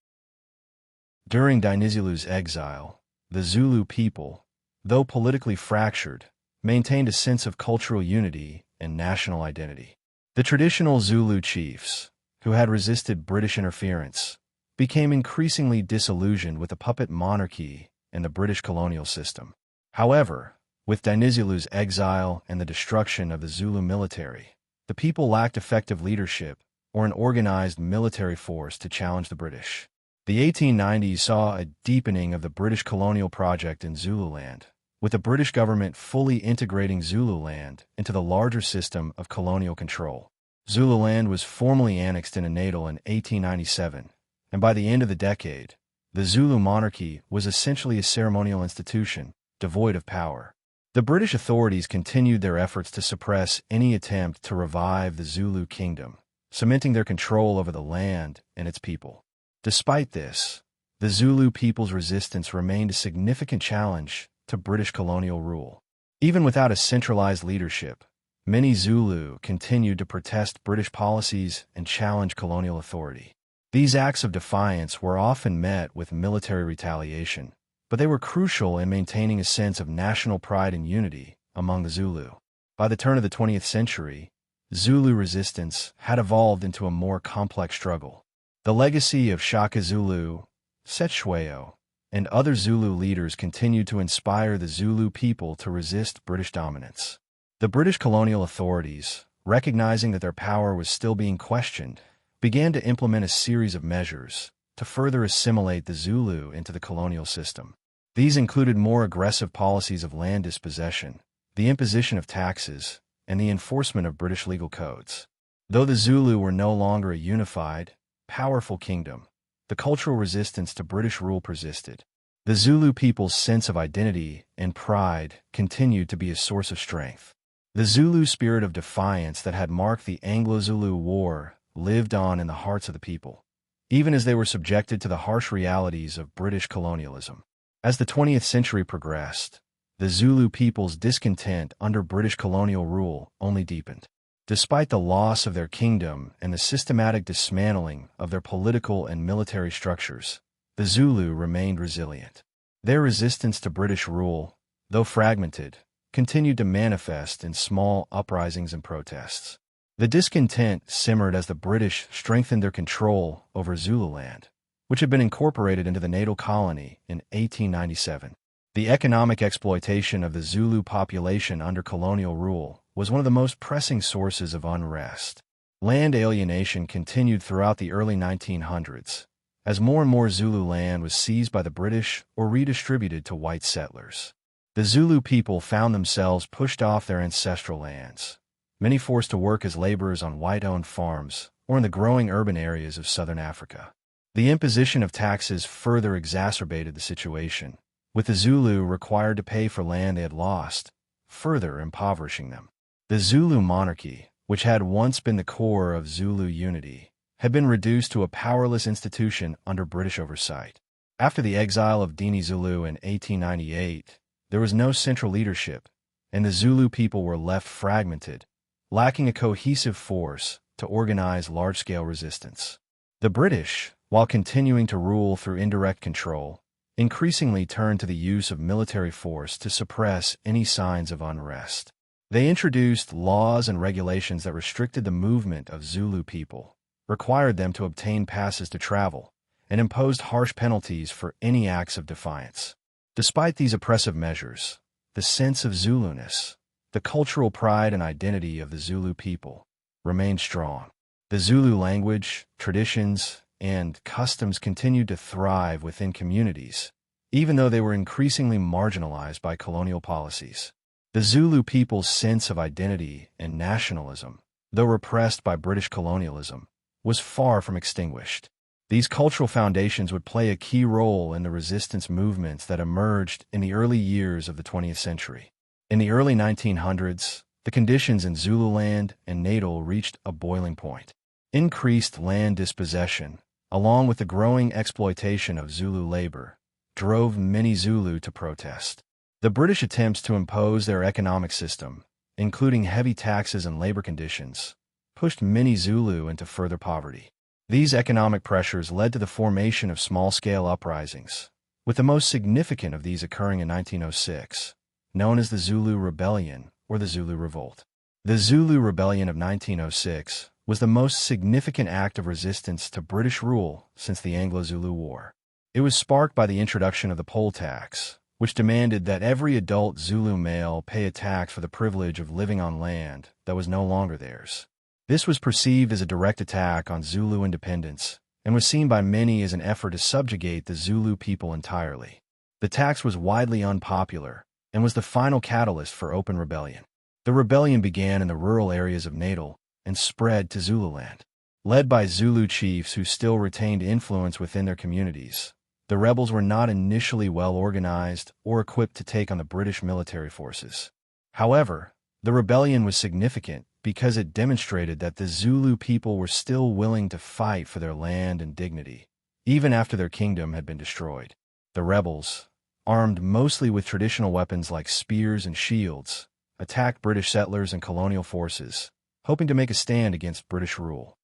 During Dinizulu's exile, the Zulu people, though politically fractured, maintained a sense of cultural unity and national identity. The traditional Zulu chiefs, who had resisted British interference, became increasingly disillusioned with the puppet monarchy and the British colonial system. However, with Dinizulu's exile and the destruction of the Zulu military, the people lacked effective leadership or an organized military force to challenge the British. The 1890s saw a deepening of the British colonial project in Zululand, with the British government fully integrating Zululand into the larger system of colonial control. Zululand was formally annexed into Natal in 1897, and by the end of the decade, the Zulu monarchy was essentially a ceremonial institution, devoid of power. The British authorities continued their efforts to suppress any attempt to revive the Zulu kingdom, cementing their control over the land and its people. Despite this, the Zulu people's resistance remained a significant challenge to British colonial rule. Even without a centralized leadership, many Zulu continued to protest British policies and challenge colonial authority. These acts of defiance were often met with military retaliation, but they were crucial in maintaining a sense of national pride and unity among the Zulu. By the turn of the 20th century, Zulu resistance had evolved into a more complex struggle. The legacy of Shaka Zulu, Cetshwayo, and other Zulu leaders continued to inspire the Zulu people to resist British dominance. The British colonial authorities, recognizing that their power was still being questioned, began to implement a series of measures to further assimilate the Zulu into the colonial system. These included more aggressive policies of land dispossession, the imposition of taxes, and the enforcement of British legal codes. Though the Zulu were no longer a unified, powerful kingdom, the cultural resistance to British rule persisted. The Zulu people's sense of identity and pride continued to be a source of strength. The Zulu spirit of defiance that had marked the Anglo-Zulu War lived on in the hearts of the people, even as they were subjected to the harsh realities of British colonialism. As the 20th century progressed, the Zulu people's discontent under British colonial rule only deepened. Despite the loss of their kingdom and the systematic dismantling of their political and military structures, the Zulu remained resilient. Their resistance to British rule, though fragmented, continued to manifest in small uprisings and protests. The discontent simmered as the British strengthened their control over Zululand, which had been incorporated into the natal colony in 1897. The economic exploitation of the Zulu population under colonial rule was one of the most pressing sources of unrest. Land alienation continued throughout the early 1900s, as more and more Zulu land was seized by the British or redistributed to white settlers. The Zulu people found themselves pushed off their ancestral lands, many forced to work as laborers on white-owned farms or in the growing urban areas of southern Africa. The imposition of taxes further exacerbated the situation, with the Zulu required to pay for land they had lost, further impoverishing them. The Zulu monarchy, which had once been the core of Zulu unity, had been reduced to a powerless institution under British oversight. After the exile of Dini Zulu in 1898, there was no central leadership, and the Zulu people were left fragmented, lacking a cohesive force to organize large-scale resistance. The British, while continuing to rule through indirect control, increasingly turned to the use of military force to suppress any signs of unrest. They introduced laws and regulations that restricted the movement of Zulu people, required them to obtain passes to travel, and imposed harsh penalties for any acts of defiance. Despite these oppressive measures, the sense of Zuluness, the cultural pride and identity of the Zulu people, remained strong. The Zulu language, traditions, and customs continued to thrive within communities, even though they were increasingly marginalized by colonial policies. The Zulu people's sense of identity and nationalism, though repressed by British colonialism, was far from extinguished. These cultural foundations would play a key role in the resistance movements that emerged in the early years of the 20th century. In the early 1900s, the conditions in Zululand and Natal reached a boiling point. Increased land dispossession, along with the growing exploitation of Zulu labor, drove many Zulu to protest. The British attempts to impose their economic system, including heavy taxes and labor conditions, pushed many Zulu into further poverty. These economic pressures led to the formation of small-scale uprisings, with the most significant of these occurring in 1906, known as the Zulu Rebellion or the Zulu Revolt. The Zulu Rebellion of 1906 was the most significant act of resistance to British rule since the Anglo-Zulu War. It was sparked by the introduction of the poll tax, which demanded that every adult Zulu male pay a tax for the privilege of living on land that was no longer theirs. This was perceived as a direct attack on Zulu independence and was seen by many as an effort to subjugate the Zulu people entirely. The tax was widely unpopular and was the final catalyst for open rebellion. The rebellion began in the rural areas of Natal and spread to Zululand. Led by Zulu chiefs who still retained influence within their communities, the rebels were not initially well organized or equipped to take on the British military forces. However, the rebellion was significant because it demonstrated that the Zulu people were still willing to fight for their land and dignity, even after their kingdom had been destroyed. The rebels, armed mostly with traditional weapons like spears and shields, attacked British settlers and colonial forces, hoping to make a stand against British rule.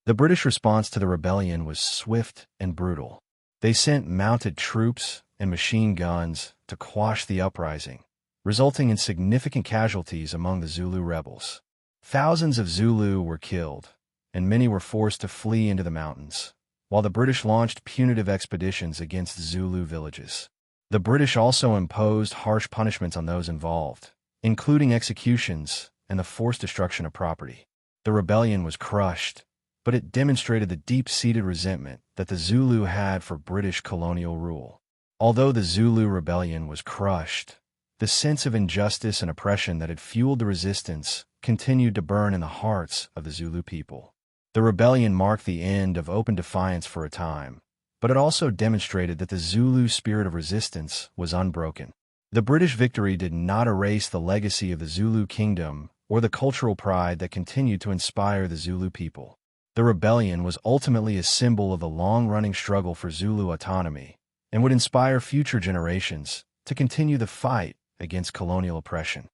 The British response to the rebellion was swift and brutal. They sent mounted troops and machine guns to quash the uprising, resulting in significant casualties among the Zulu rebels. Thousands of Zulu were killed, and many were forced to flee into the mountains, while the British launched punitive expeditions against Zulu villages. The British also imposed harsh punishments on those involved, including executions and the forced destruction of property. The rebellion was crushed, but it demonstrated the deep-seated resentment that the Zulu had for British colonial rule. Although the Zulu rebellion was crushed, the sense of injustice and oppression that had fueled the resistance continued to burn in the hearts of the Zulu people. The rebellion marked the end of open defiance for a time, but it also demonstrated that the Zulu spirit of resistance was unbroken. The British victory did not erase the legacy of the Zulu kingdom or the cultural pride that continued to inspire the Zulu people. The rebellion was ultimately a symbol of the long-running struggle for Zulu autonomy and would inspire future generations to continue the fight against colonial oppression.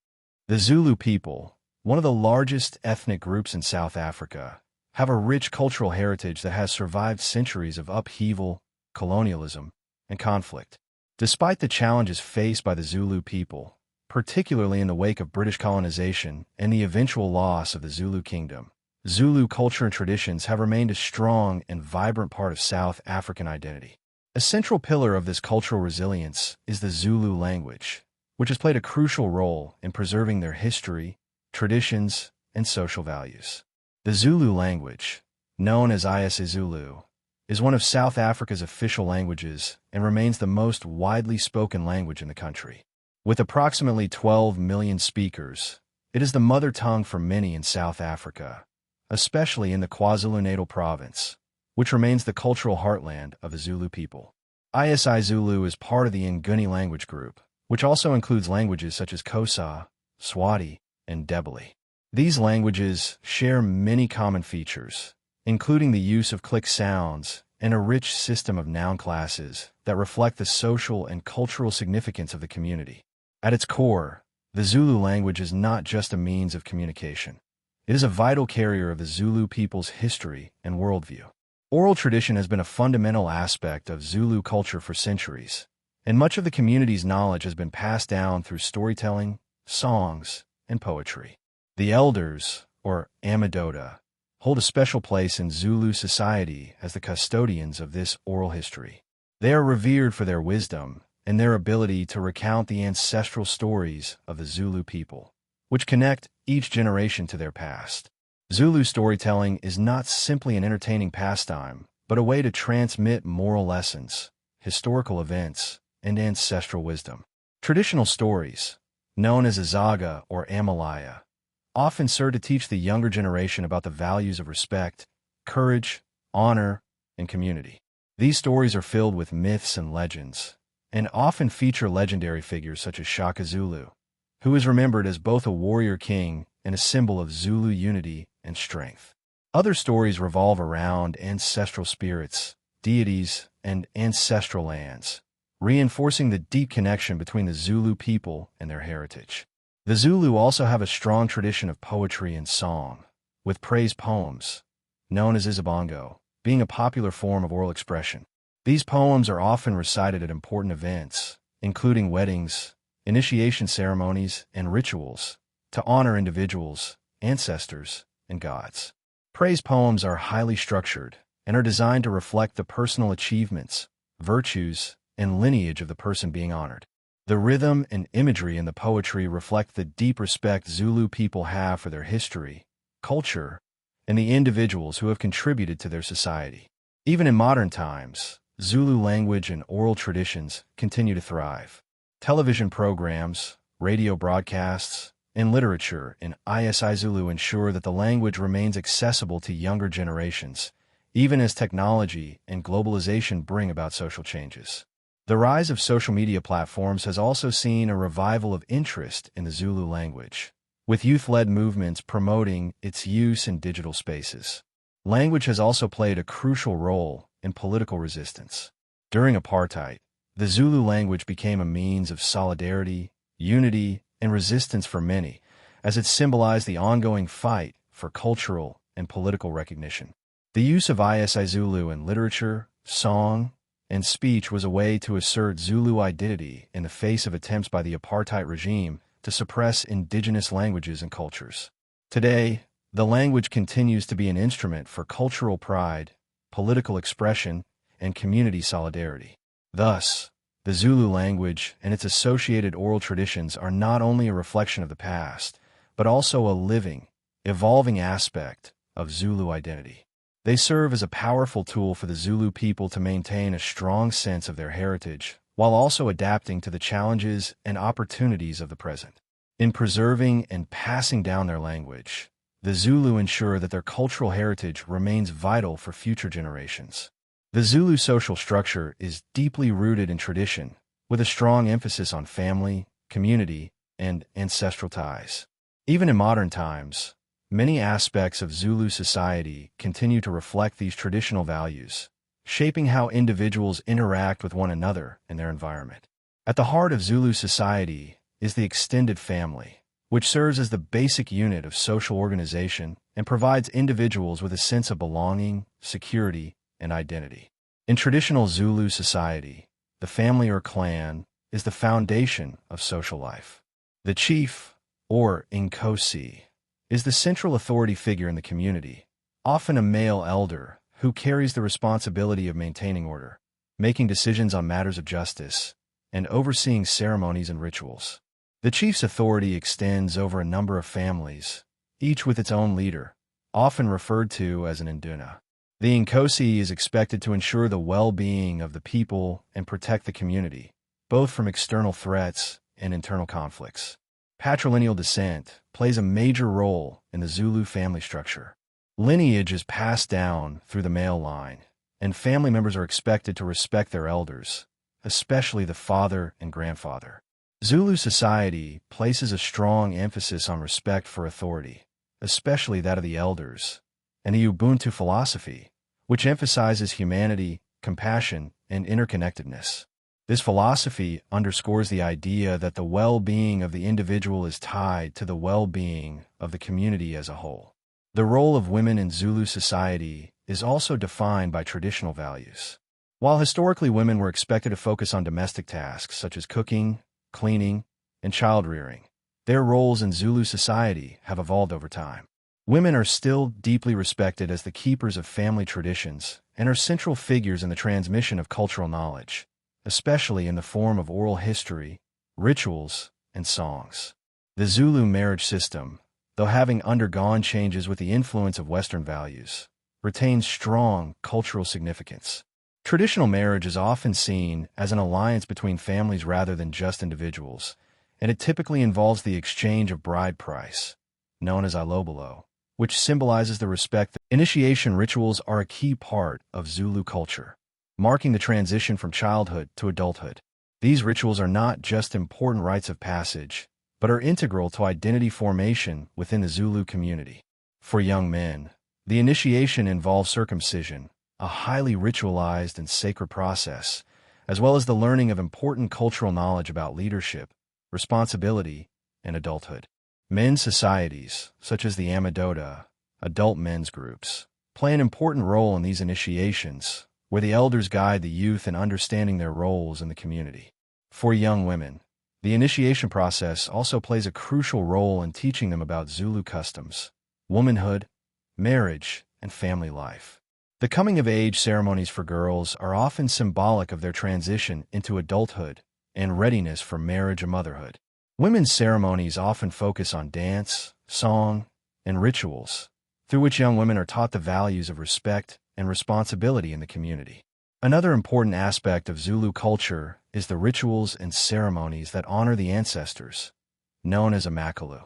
The Zulu people, one of the largest ethnic groups in South Africa, have a rich cultural heritage that has survived centuries of upheaval, colonialism, and conflict. Despite the challenges faced by the Zulu people, particularly in the wake of British colonization and the eventual loss of the Zulu kingdom, Zulu culture and traditions have remained a strong and vibrant part of South African identity. A central pillar of this cultural resilience is the Zulu language, which has played a crucial role in preserving their history, traditions, and social values. The Zulu language, known as isiZulu, is one of South Africa's official languages and remains the most widely spoken language in the country. With approximately 12 million speakers, it is the mother tongue for many in South Africa, especially in the KwaZulu-Natal province, which remains the cultural heartland of the Zulu people. isiZulu is part of the Nguni language group, which also includes languages such as Xhosa, Swati, and Ndebele. These languages share many common features, including the use of click sounds and a rich system of noun classes that reflect the social and cultural significance of the community. At its core, the Zulu language is not just a means of communication. It is a vital carrier of the Zulu people's history and worldview. Oral tradition has been a fundamental aspect of Zulu culture for centuries, and much of the community's knowledge has been passed down through storytelling, songs, and poetry. The elders, or Amadoda, hold a special place in Zulu society as the custodians of this oral history. They are revered for their wisdom and their ability to recount the ancestral stories of the Zulu people, which connect each generation to their past. Zulu storytelling is not simply an entertaining pastime, but a way to transmit moral lessons, historical events, and ancestral wisdom. Traditional stories, known as Izaga or Amalaya, often serve to teach the younger generation about the values of respect, courage, honor, and community. These stories are filled with myths and legends, and often feature legendary figures such as Shaka Zulu, who is remembered as both a warrior king and a symbol of Zulu unity and strength. Other stories revolve around ancestral spirits, deities, and ancestral lands, reinforcing the deep connection between the Zulu people and their heritage. The Zulu also have a strong tradition of poetry and song, with praise poems, known as Izabongo, being a popular form of oral expression. These poems are often recited at important events, including weddings, initiation ceremonies, and rituals, to honor individuals, ancestors, and gods. Praise poems are highly structured and are designed to reflect the personal achievements, virtues, and lineage of the person being honored. The rhythm and imagery in the poetry reflect the deep respect Zulu people have for their history, culture, and the individuals who have contributed to their society. Even in modern times, Zulu language and oral traditions continue to thrive. Television programs, radio broadcasts, and literature in isiZulu ensure that the language remains accessible to younger generations, even as technology and globalization bring about social changes. The rise of social media platforms has also seen a revival of interest in the Zulu language, with youth-led movements promoting its use in digital spaces. Language has also played a crucial role in political resistance. During apartheid, the Zulu language became a means of solidarity, unity, and resistance for many, as it symbolized the ongoing fight for cultural and political recognition. The use of isiZulu in literature, song, and speech was a way to assert Zulu identity in the face of attempts by the apartheid regime to suppress indigenous languages and cultures. Today, the language continues to be an instrument for cultural pride, political expression, and community solidarity. Thus, the Zulu language and its associated oral traditions are not only a reflection of the past, but also a living, evolving aspect of Zulu identity. They serve as a powerful tool for the Zulu people to maintain a strong sense of their heritage while also adapting to the challenges and opportunities of the present. In preserving and passing down their language, the Zulu ensure that their cultural heritage remains vital for future generations. The Zulu social structure is deeply rooted in tradition, with a strong emphasis on family, community, and ancestral ties. Even in modern times, many aspects of Zulu society continue to reflect these traditional values, shaping how individuals interact with one another and their environment. At the heart of Zulu society is the extended family, which serves as the basic unit of social organization and provides individuals with a sense of belonging, security, and identity. In traditional Zulu society, the family or clan is the foundation of social life. The chief, or Nkosi, is the central authority figure in the community, often a male elder who carries the responsibility of maintaining order, making decisions on matters of justice, and overseeing ceremonies and rituals. The chief's authority extends over a number of families, each with its own leader, often referred to as an Nduna. The Nkosi is expected to ensure the well-being of the people and protect the community, both from external threats and internal conflicts. Patrilineal descent plays a major role in the Zulu family structure. Lineage is passed down through the male line, and family members are expected to respect their elders, especially the father and grandfather. Zulu society places a strong emphasis on respect for authority, especially that of the elders, and the Ubuntu philosophy, which emphasizes humanity, compassion, and interconnectedness. This philosophy underscores the idea that the well-being of the individual is tied to the well-being of the community as a whole. The role of women in Zulu society is also defined by traditional values. While historically women were expected to focus on domestic tasks such as cooking, cleaning, and child-rearing, their roles in Zulu society have evolved over time. Women are still deeply respected as the keepers of family traditions and are central figures in the transmission of cultural knowledge, especially in the form of oral history, rituals, and songs. The Zulu marriage system, though having undergone changes with the influence of Western values, retains strong cultural significance. Traditional marriage is often seen as an alliance between families rather than just individuals, and it typically involves the exchange of bride price, known as ilobolo, which symbolizes the respect. Initiation rituals are a key part of Zulu culture, marking the transition from childhood to adulthood. These rituals are not just important rites of passage, but are integral to identity formation within the Zulu community. For young men, the initiation involves circumcision, a highly ritualized and sacred process, as well as the learning of important cultural knowledge about leadership, responsibility, and adulthood. Men's societies, such as the Amadota, adult men's groups, play an important role in these initiations, where the elders guide the youth in understanding their roles in the community. For young women, the initiation process also plays a crucial role in teaching them about Zulu customs, womanhood, marriage, and family life. The coming-of-age ceremonies for girls are often symbolic of their transition into adulthood and readiness for marriage and motherhood. Women's ceremonies often focus on dance, song, and rituals, through which young women are taught the values of respect and responsibility in the community. Another important aspect of Zulu culture is the rituals and ceremonies that honor the ancestors, known as amakalu.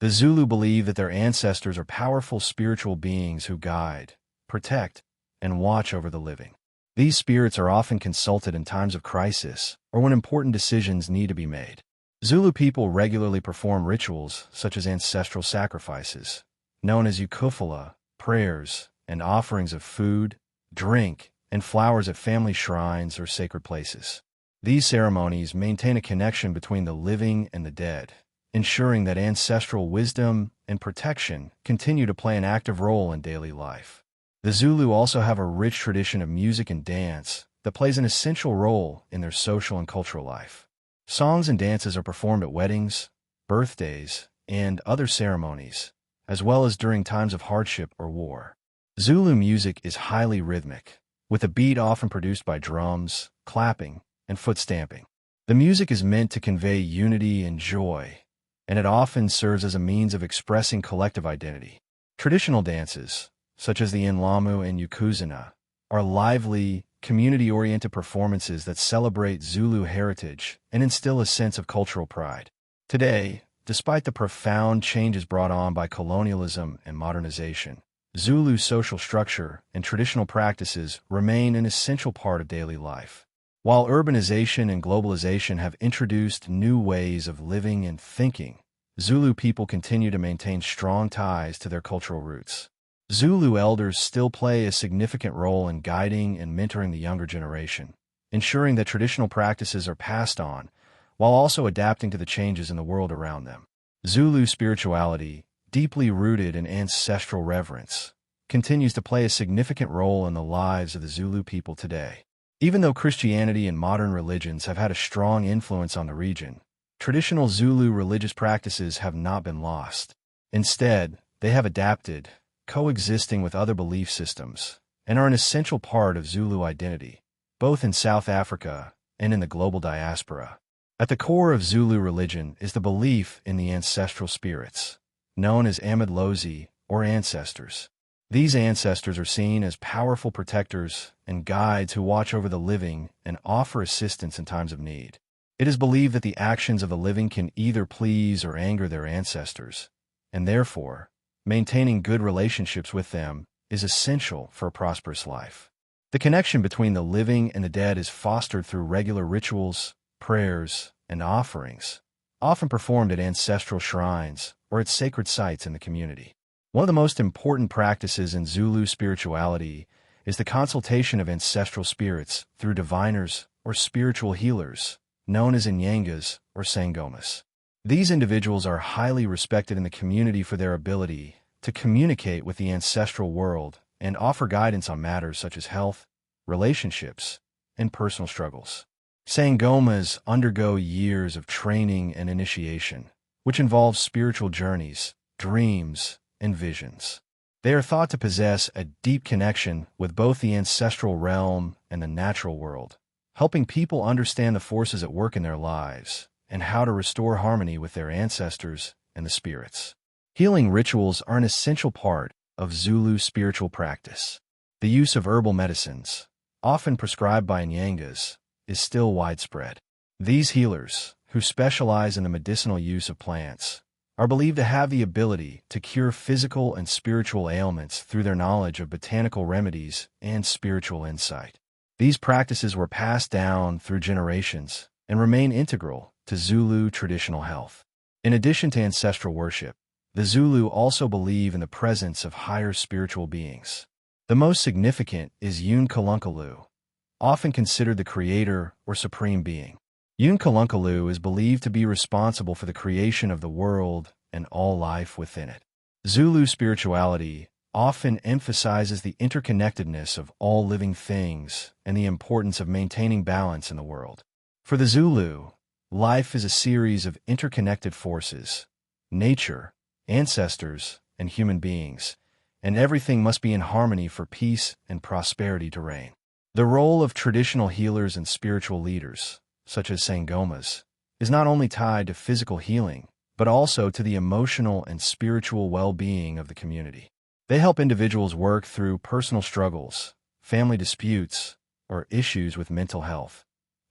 The Zulu believe that their ancestors are powerful spiritual beings who guide, protect, and watch over the living. These spirits are often consulted in times of crisis or when important decisions need to be made. Zulu people regularly perform rituals such as ancestral sacrifices, known as ukufala, prayers, and offerings of food, drink, and flowers at family shrines or sacred places. These ceremonies maintain a connection between the living and the dead, ensuring that ancestral wisdom and protection continue to play an active role in daily life. The Zulu also have a rich tradition of music and dance that plays an essential role in their social and cultural life. Songs and dances are performed at weddings, birthdays, and other ceremonies, as well as during times of hardship or war. Zulu music is highly rhythmic, with a beat often produced by drums, clapping, and foot stamping. The music is meant to convey unity and joy, and it often serves as a means of expressing collective identity. Traditional dances, such as the Inlamu and Yukuzana, are lively, community-oriented performances that celebrate Zulu heritage and instill a sense of cultural pride. Today, despite the profound changes brought on by colonialism and modernization, Zulu social structure and traditional practices remain an essential part of daily life. While urbanization and globalization have introduced new ways of living and thinking, Zulu people continue to maintain strong ties to their cultural roots. Zulu elders still play a significant role in guiding and mentoring the younger generation, ensuring that traditional practices are passed on while also adapting to the changes in the world around them. Zulu spirituality, deeply rooted in ancestral reverence, continues to play a significant role in the lives of the Zulu people today. Even though Christianity and modern religions have had a strong influence on the region, traditional Zulu religious practices have not been lost. Instead, they have adapted, coexisting with other belief systems, and are an essential part of Zulu identity, both in South Africa and in the global diaspora. At the core of Zulu religion is the belief in the ancestral spirits, known as Amedlozi, or ancestors. These ancestors are seen as powerful protectors and guides who watch over the living and offer assistance in times of need. It is believed that the actions of the living can either please or anger their ancestors, and therefore, maintaining good relationships with them is essential for a prosperous life. The connection between the living and the dead is fostered through regular rituals, prayers, and offerings, often performed at ancestral shrines or at sacred sites in the community. One of the most important practices in Zulu spirituality is the consultation of ancestral spirits through diviners or spiritual healers, known as Nyangas or Sangomas. These individuals are highly respected in the community for their ability to communicate with the ancestral world and offer guidance on matters such as health, relationships, and personal struggles. Sangomas undergo years of training and initiation, which involves spiritual journeys, dreams, and visions. They are thought to possess a deep connection with both the ancestral realm and the natural world, helping people understand the forces at work in their lives and how to restore harmony with their ancestors and the spirits. Healing rituals are an essential part of Zulu spiritual practice. The use of herbal medicines, often prescribed by Nyangas, is still widespread. These healers, who specialize in the medicinal use of plants, are believed to have the ability to cure physical and spiritual ailments through their knowledge of botanical remedies and spiritual insight. These practices were passed down through generations and remain integral to Zulu traditional health. In addition to ancestral worship, the Zulu also believe in the presence of higher spiritual beings. The most significant is Unkulunkulu, often considered the creator or supreme being. Unkulunkulu is believed to be responsible for the creation of the world and all life within it. Zulu spirituality often emphasizes the interconnectedness of all living things and the importance of maintaining balance in the world. For the Zulu, life is a series of interconnected forces: nature, ancestors, and human beings, and everything must be in harmony for peace and prosperity to reign. The role of traditional healers and spiritual leaders, such as Sangomas, is not only tied to physical healing, but also to the emotional and spiritual well-being of the community. They help individuals work through personal struggles, family disputes, or issues with mental health,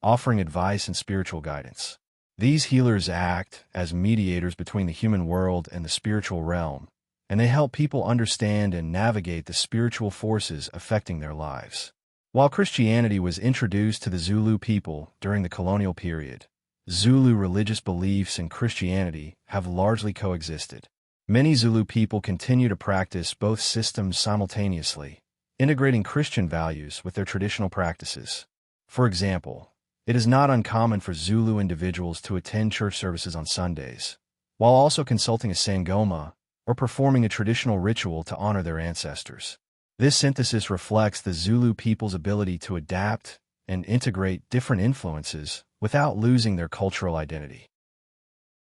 offering advice and spiritual guidance. These healers act as mediators between the human world and the spiritual realm, and they help people understand and navigate the spiritual forces affecting their lives. While Christianity was introduced to the Zulu people during the colonial period, Zulu religious beliefs and Christianity have largely coexisted. Many Zulu people continue to practice both systems simultaneously, integrating Christian values with their traditional practices. For example, it is not uncommon for Zulu individuals to attend church services on Sundays, while also consulting a Sangoma or performing a traditional ritual to honor their ancestors. This synthesis reflects the Zulu people's ability to adapt and integrate different influences without losing their cultural identity.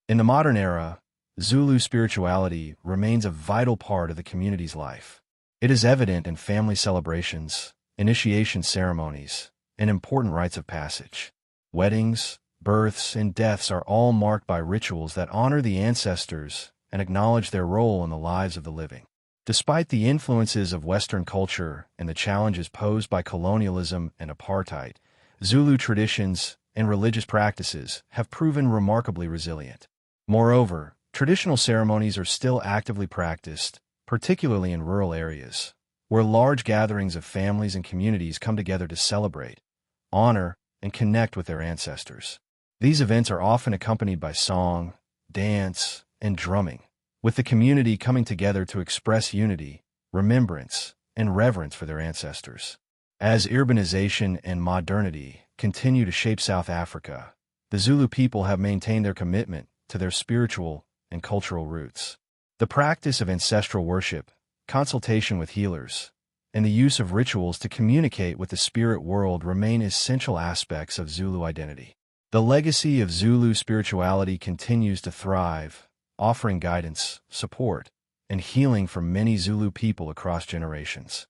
In the modern era, Zulu spirituality remains a vital part of the community's life. It is evident in family celebrations, initiation ceremonies, and important rites of passage. Weddings, births, and deaths are all marked by rituals that honor the ancestors and acknowledge their role in the lives of the living. Despite the influences of Western culture and the challenges posed by colonialism and apartheid, Zulu traditions and religious practices have proven remarkably resilient. Moreover, traditional ceremonies are still actively practiced, particularly in rural areas, where large gatherings of families and communities come together to celebrate, honor, and connect with their ancestors. These events are often accompanied by song, dance, and drumming, with the community coming together to express unity, remembrance, and reverence for their ancestors. As urbanization and modernity continue to shape South Africa, the Zulu people have maintained their commitment to their spiritual and cultural roots. The practice of ancestral worship, consultation with healers, and the use of rituals to communicate with the spirit world remain essential aspects of Zulu identity. The legacy of Zulu spirituality continues to thrive, offering guidance, support, and healing for many Zulu people across generations.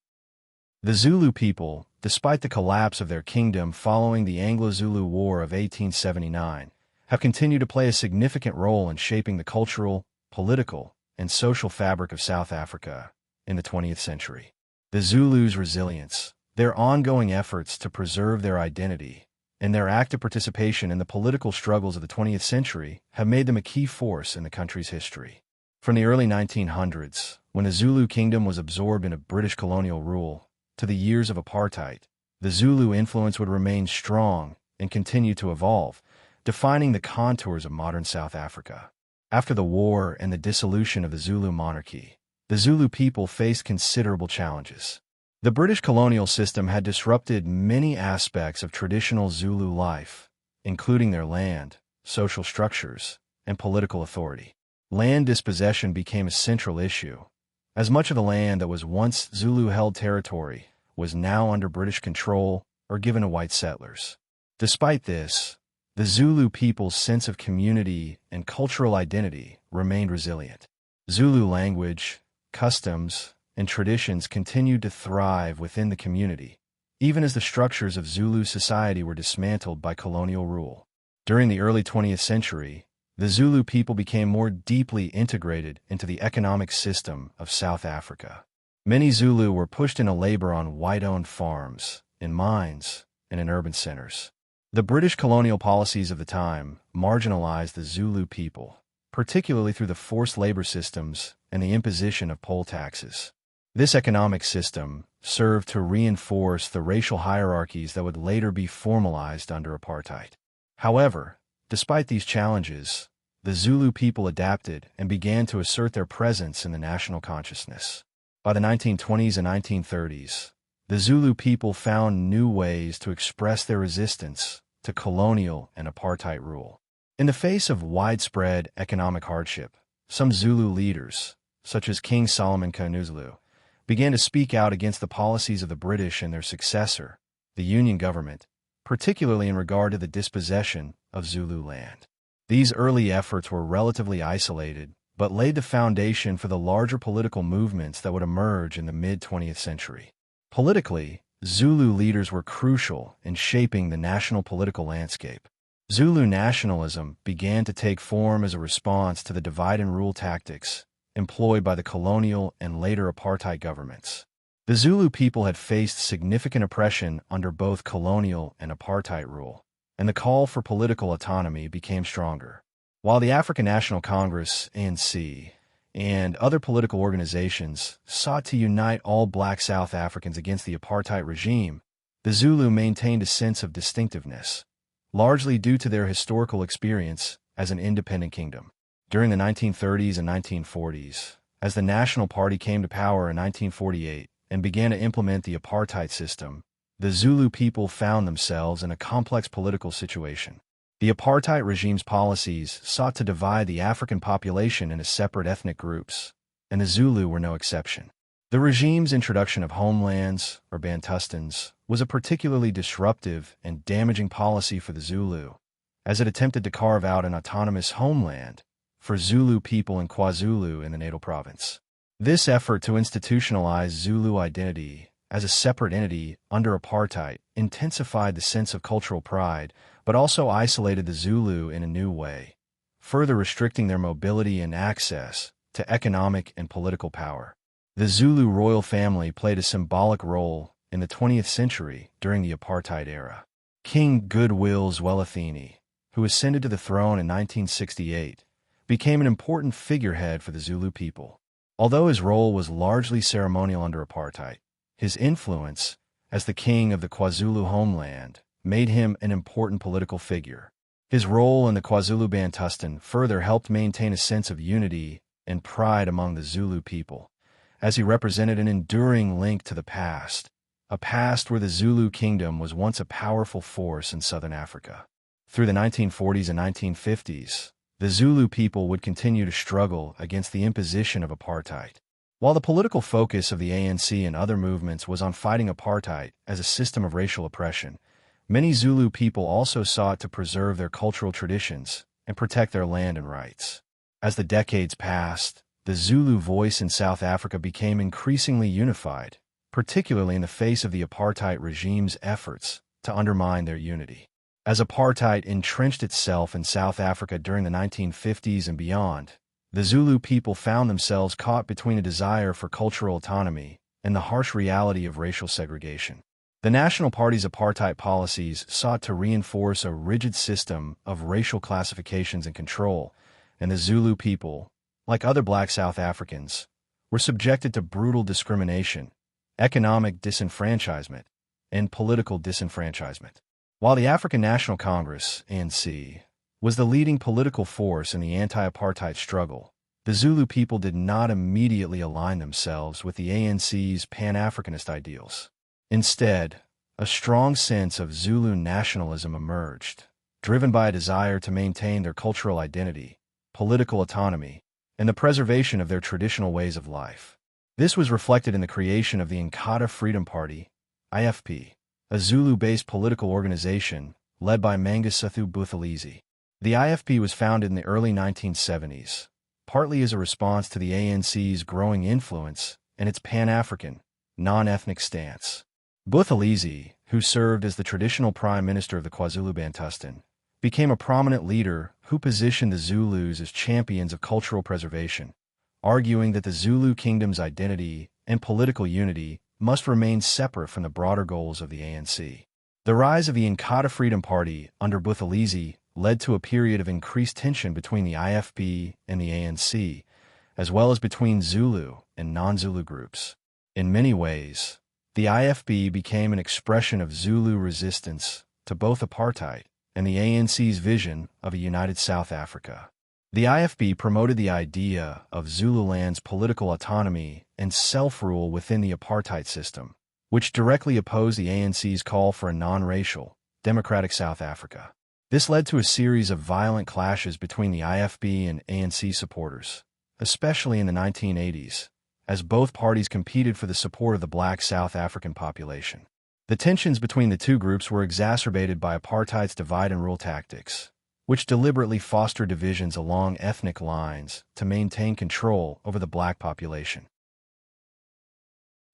The Zulu people, despite the collapse of their kingdom following the Anglo-Zulu War of 1879, have continued to play a significant role in shaping the cultural, political, and social fabric of South Africa in the 20th century. The Zulus' resilience, their ongoing efforts to preserve their identity, and their active participation in the political struggles of the 20th century have made them a key force in the country's history. From the early 1900s, when the Zulu kingdom was absorbed into British colonial rule, to the years of apartheid, the Zulu influence would remain strong and continue to evolve, defining the contours of modern South Africa. After the war and the dissolution of the Zulu monarchy, the Zulu people faced considerable challenges. The British colonial system had disrupted many aspects of traditional Zulu life, including their land, social structures, and political authority. Land dispossession became a central issue, as much of the land that was once Zulu-held territory was now under British control or given to white settlers. Despite this, the Zulu people's sense of community and cultural identity remained resilient. Zulu language, customs, and traditions continued to thrive within the community, even as the structures of Zulu society were dismantled by colonial rule. During the early 20th century, the Zulu people became more deeply integrated into the economic system of South Africa. Many Zulu were pushed into labor on white-owned farms, in mines, and in urban centers. The British colonial policies of the time marginalized the Zulu people, particularly through the forced labor systems and the imposition of poll taxes. This economic system served to reinforce the racial hierarchies that would later be formalized under apartheid. However, despite these challenges, the Zulu people adapted and began to assert their presence in the national consciousness. By the 1920s and 1930s, the Zulu people found new ways to express their resistance to colonial and apartheid rule. In the face of widespread economic hardship, some Zulu leaders, such as King Solomon Khunezu, began to speak out against the policies of the British and their successor, the Union government, particularly in regard to the dispossession of Zulu land. These early efforts were relatively isolated, but laid the foundation for the larger political movements that would emerge in the mid-20th century. Politically, Zulu leaders were crucial in shaping the national political landscape. Zulu nationalism began to take form as a response to the divide-and-rule tactics employed by the colonial and later apartheid governments. The Zulu people had faced significant oppression under both colonial and apartheid rule, and the call for political autonomy became stronger. While the African National Congress, ANC, and other political organizations sought to unite all black South Africans against the apartheid regime, the Zulu maintained a sense of distinctiveness, largely due to their historical experience as an independent kingdom. During the 1930s and 1940s, as the National Party came to power in 1948 and began to implement the apartheid system, the Zulu people found themselves in a complex political situation. The apartheid regime's policies sought to divide the African population into separate ethnic groups, and the Zulu were no exception. The regime's introduction of homelands, or Bantustans, was a particularly disruptive and damaging policy for the Zulu, as it attempted to carve out an autonomous homeland for Zulu people in KwaZulu in the Natal province. This effort to institutionalize Zulu identity as a separate entity under apartheid intensified the sense of cultural pride, but also isolated the Zulu in a new way, further restricting their mobility and access to economic and political power. The Zulu royal family played a symbolic role in the 20th century during the apartheid era. King Goodwill Zwelithini, who ascended to the throne in 1968, became an important figurehead for the Zulu people. Although his role was largely ceremonial under apartheid, his influence as the king of the KwaZulu homeland made him an important political figure. His role in the KwaZulu-Bantustan further helped maintain a sense of unity and pride among the Zulu people, as he represented an enduring link to the past, a past where the Zulu kingdom was once a powerful force in southern Africa. Through the 1940s and 1950s, the Zulu people would continue to struggle against the imposition of apartheid. While the political focus of the ANC and other movements was on fighting apartheid as a system of racial oppression, many Zulu people also sought to preserve their cultural traditions and protect their land and rights. As the decades passed, the Zulu voice in South Africa became increasingly unified, particularly in the face of the apartheid regime's efforts to undermine their unity. As apartheid entrenched itself in South Africa during the 1950s and beyond, the Zulu people found themselves caught between a desire for cultural autonomy and the harsh reality of racial segregation. The National Party's apartheid policies sought to reinforce a rigid system of racial classifications and control, and the Zulu people, like other black South Africans, were subjected to brutal discrimination, economic disenfranchisement, and political disenfranchisement. While the African National Congress, ANC, was the leading political force in the anti-apartheid struggle, the Zulu people did not immediately align themselves with the ANC's Pan-Africanist ideals. Instead, a strong sense of Zulu nationalism emerged, driven by a desire to maintain their cultural identity, political autonomy, and the preservation of their traditional ways of life. This was reflected in the creation of the Inkatha Freedom Party, IFP, a Zulu-based political organization led by Mangosuthu Buthelezi. The IFP was founded in the early 1970s, partly as a response to the ANC's growing influence and its Pan-African, non-ethnic stance. Buthelezi, who served as the traditional prime minister of the KwaZulu-Bantustan, became a prominent leader who positioned the Zulus as champions of cultural preservation, arguing that the Zulu kingdom's identity and political unity must remain separate from the broader goals of the ANC. The rise of the Inkatha Freedom Party under Buthelezi led to a period of increased tension between the IFP and the ANC, as well as between Zulu and non-Zulu groups. In many ways, the IFP became an expression of Zulu resistance to both apartheid and the ANC's vision of a united South Africa. The IFP promoted the idea of Zululand's political autonomy and self-rule within the apartheid system, which directly opposed the ANC's call for a non-racial, democratic South Africa. This led to a series of violent clashes between the IFP and ANC supporters, especially in the 1980s, as both parties competed for the support of the black South African population. The tensions between the two groups were exacerbated by apartheid's divide-and-rule tactics, which deliberately fostered divisions along ethnic lines to maintain control over the black population.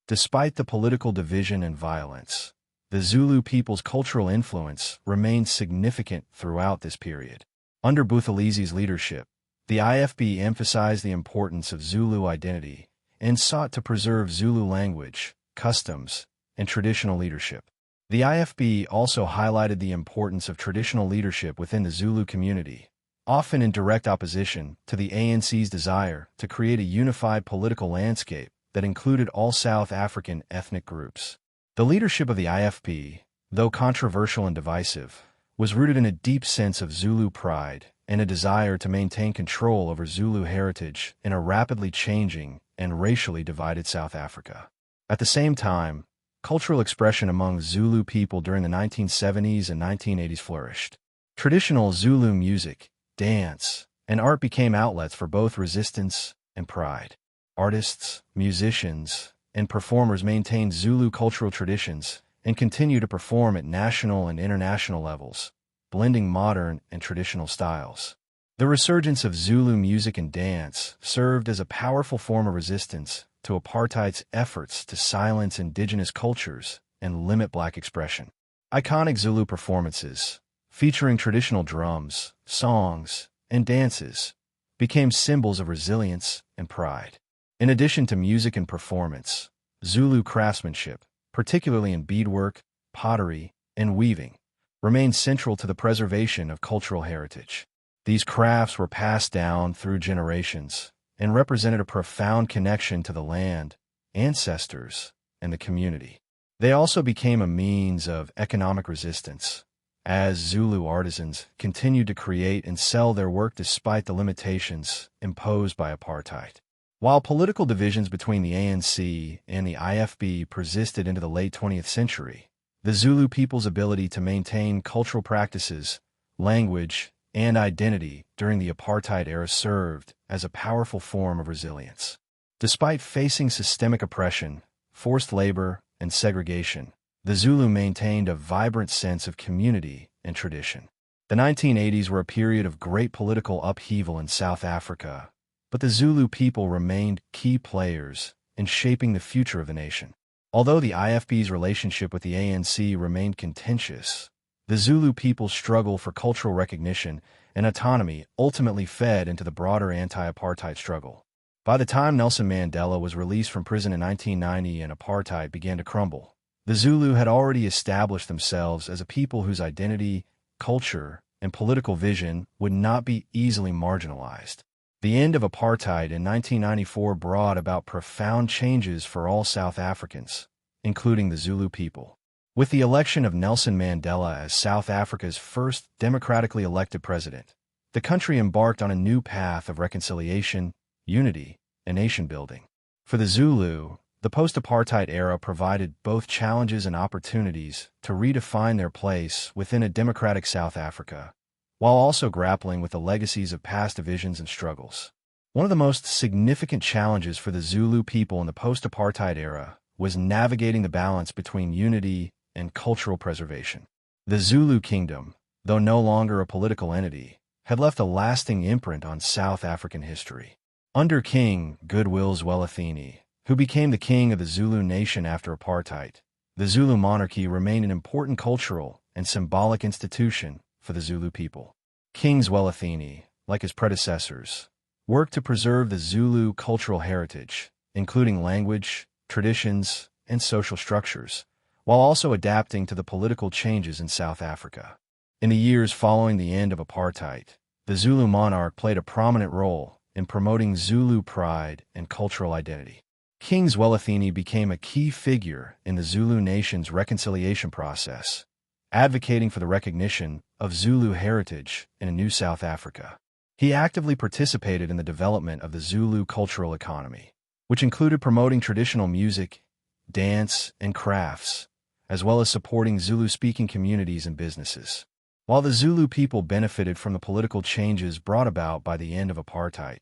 Despite the political division and violence, the Zulu people's cultural influence remained significant throughout this period. Under Buthelezi's leadership, the IFP emphasized the importance of Zulu identity and sought to preserve Zulu language, customs, and traditional leadership. The IFP also highlighted the importance of traditional leadership within the Zulu community, often in direct opposition to the ANC's desire to create a unified political landscape that included all South African ethnic groups. The leadership of the IFP, though controversial and divisive, was rooted in a deep sense of Zulu pride and a desire to maintain control over Zulu heritage in a rapidly changing and racially divided South Africa. At the same time, cultural expression among Zulu people during the 1970s and 1980s flourished. Traditional Zulu music, dance, and art became outlets for both resistance and pride. Artists, musicians, and performers maintained Zulu cultural traditions and continue to perform at national and international levels, blending modern and traditional styles. The resurgence of Zulu music and dance served as a powerful form of resistance to apartheid's efforts to silence indigenous cultures and limit black expression. Iconic Zulu performances, featuring traditional drums, songs, and dances, became symbols of resilience and pride. In addition to music and performance, Zulu craftsmanship, particularly in beadwork, pottery, and weaving, remained central to the preservation of cultural heritage. These crafts were passed down through generations and represented a profound connection to the land, ancestors, and the community. They also became a means of economic resistance, as Zulu artisans continued to create and sell their work despite the limitations imposed by apartheid. While political divisions between the ANC and the IFB persisted into the late 20th century, the Zulu people's ability to maintain cultural practices, language, and identity during the apartheid era served as a powerful form of resilience. Despite facing systemic oppression, forced labor, and segregation, the Zulu maintained a vibrant sense of community and tradition. The 1980s were a period of great political upheaval in South Africa, but the Zulu people remained key players in shaping the future of the nation. Although the IFB's relationship with the ANC remained contentious, the Zulu people's struggle for cultural recognition and autonomy ultimately fed into the broader anti-apartheid struggle. By the time Nelson Mandela was released from prison in 1990 and apartheid began to crumble, the Zulu had already established themselves as a people whose identity, culture, and political vision would not be easily marginalized. The end of apartheid in 1994 brought about profound changes for all South Africans, including the Zulu people. With the election of Nelson Mandela as South Africa's first democratically elected president, the country embarked on a new path of reconciliation, unity, and nation-building. For the Zulu, the post-apartheid era provided both challenges and opportunities to redefine their place within a democratic South Africa, while also grappling with the legacies of past divisions and struggles. One of the most significant challenges for the Zulu people in the post-apartheid era was navigating the balance between unity and cultural preservation. The Zulu kingdom, though no longer a political entity, had left a lasting imprint on South African history. Under King Goodwill Zwelithini, who became the king of the Zulu nation after apartheid, the Zulu monarchy remained an important cultural and symbolic institution for the Zulu people. King Zwelithini, like his predecessors, worked to preserve the Zulu cultural heritage, including language, traditions, and social structures, while also adapting to the political changes in South Africa. In the years following the end of apartheid, the Zulu monarch played a prominent role in promoting Zulu pride and cultural identity. King Zwelithini became a key figure in the Zulu nation's reconciliation process, advocating for the recognition of Zulu heritage in a new South Africa. He actively participated in the development of the Zulu cultural economy, which included promoting traditional music, dance, and crafts, as well as supporting Zulu-speaking communities and businesses. While the Zulu people benefited from the political changes brought about by the end of apartheid,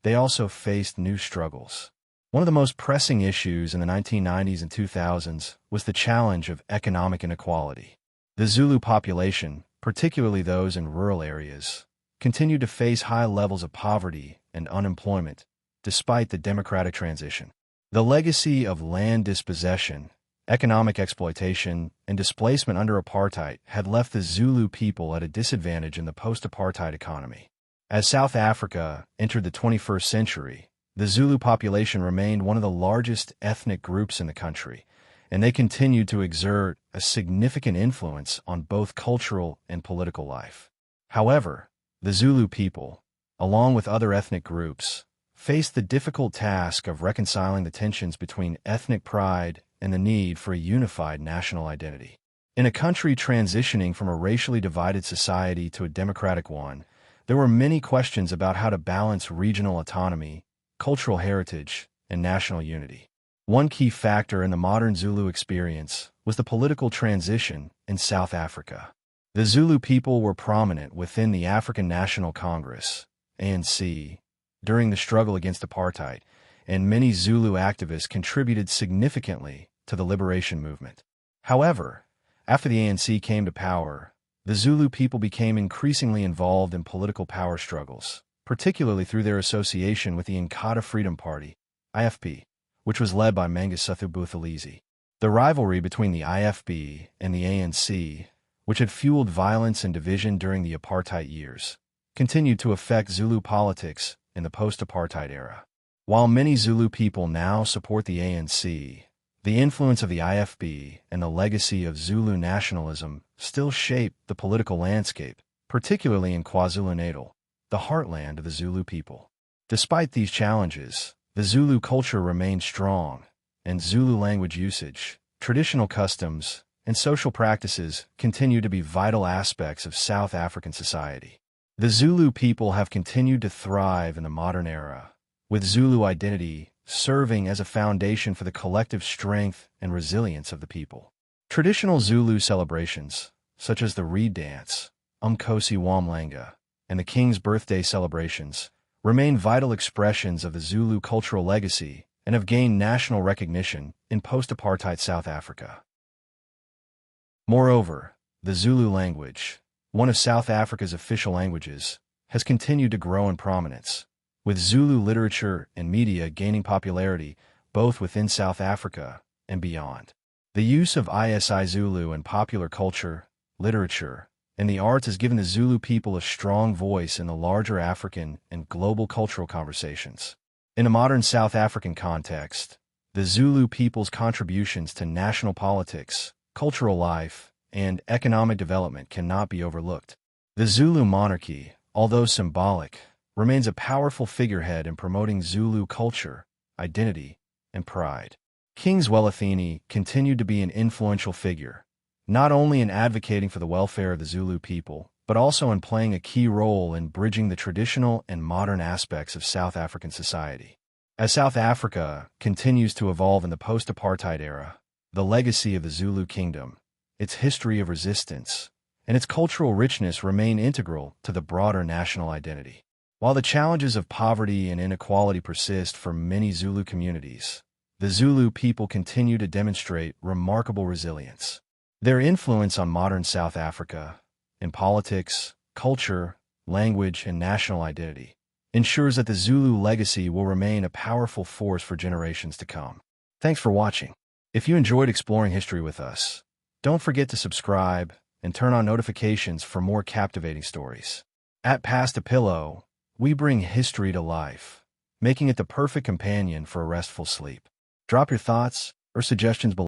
they also faced new struggles. One of the most pressing issues in the 1990s and 2000s was the challenge of economic inequality. The Zulu population, particularly those in rural areas, continued to face high levels of poverty and unemployment, despite the democratic transition. The legacy of land dispossession, economic exploitation, and displacement under apartheid had left the Zulu people at a disadvantage in the post-apartheid economy. As South Africa entered the 21st century, the Zulu population remained one of the largest ethnic groups in the country, and they continued to exert a significant influence on both cultural and political life. However, the Zulu people, along with other ethnic groups, faced the difficult task of reconciling the tensions between ethnic pride and the need for a unified national identity. In a country transitioning from a racially divided society to a democratic one, there were many questions about how to balance regional autonomy, cultural heritage, and national unity. One key factor in the modern Zulu experience was the political transition in South Africa. The Zulu people were prominent within the African National Congress, ANC, during the struggle against apartheid, and many Zulu activists contributed significantly to the liberation movement. However, after the ANC came to power, the Zulu people became increasingly involved in political power struggles, particularly through their association with the Inkatha Freedom Party, IFP, which was led by Mangosuthu Buthelezi. The rivalry between the IFB and the ANC, which had fueled violence and division during the apartheid years, continued to affect Zulu politics in the post-apartheid era. While many Zulu people now support the ANC, the influence of the IFB and the legacy of Zulu nationalism still shape the political landscape, particularly in KwaZulu-Natal, the heartland of the Zulu people. Despite these challenges, the Zulu culture remains strong, and Zulu language usage, traditional customs, and social practices continue to be vital aspects of South African society. The Zulu people have continued to thrive in the modern era, with Zulu identity serving as a foundation for the collective strength and resilience of the people. Traditional Zulu celebrations, such as the reed dance, Umkhosi Wamlanga, and the King's birthday celebrations, remain vital expressions of the Zulu cultural legacy and have gained national recognition in post-apartheid South Africa. Moreover, the Zulu language, one of South Africa's official languages, has continued to grow in prominence, with Zulu literature and media gaining popularity both within South Africa and beyond. The use of isiZulu in popular culture, literature, and the arts has given the Zulu people a strong voice in the larger African and global cultural conversations. In a modern South African context, the Zulu people's contributions to national politics, cultural life, and economic development cannot be overlooked. The Zulu monarchy, although symbolic, remains a powerful figurehead in promoting Zulu culture, identity, and pride. King Zwelithini continued to be an influential figure, not only in advocating for the welfare of the Zulu people, but also in playing a key role in bridging the traditional and modern aspects of South African society. As South Africa continues to evolve in the post-apartheid era, the legacy of the Zulu kingdom, its history of resistance, and its cultural richness remain integral to the broader national identity. While the challenges of poverty and inequality persist for many Zulu communities, the Zulu people continue to demonstrate remarkable resilience. Their influence on modern South Africa, in politics, culture, language, and national identity, ensures that the Zulu legacy will remain a powerful force for generations to come. Thanks for watching. If you enjoyed exploring history with us, don't forget to subscribe and turn on notifications for more captivating stories. At Past a Pillow, we bring history to life, making it the perfect companion for a restful sleep. Drop your thoughts or suggestions below.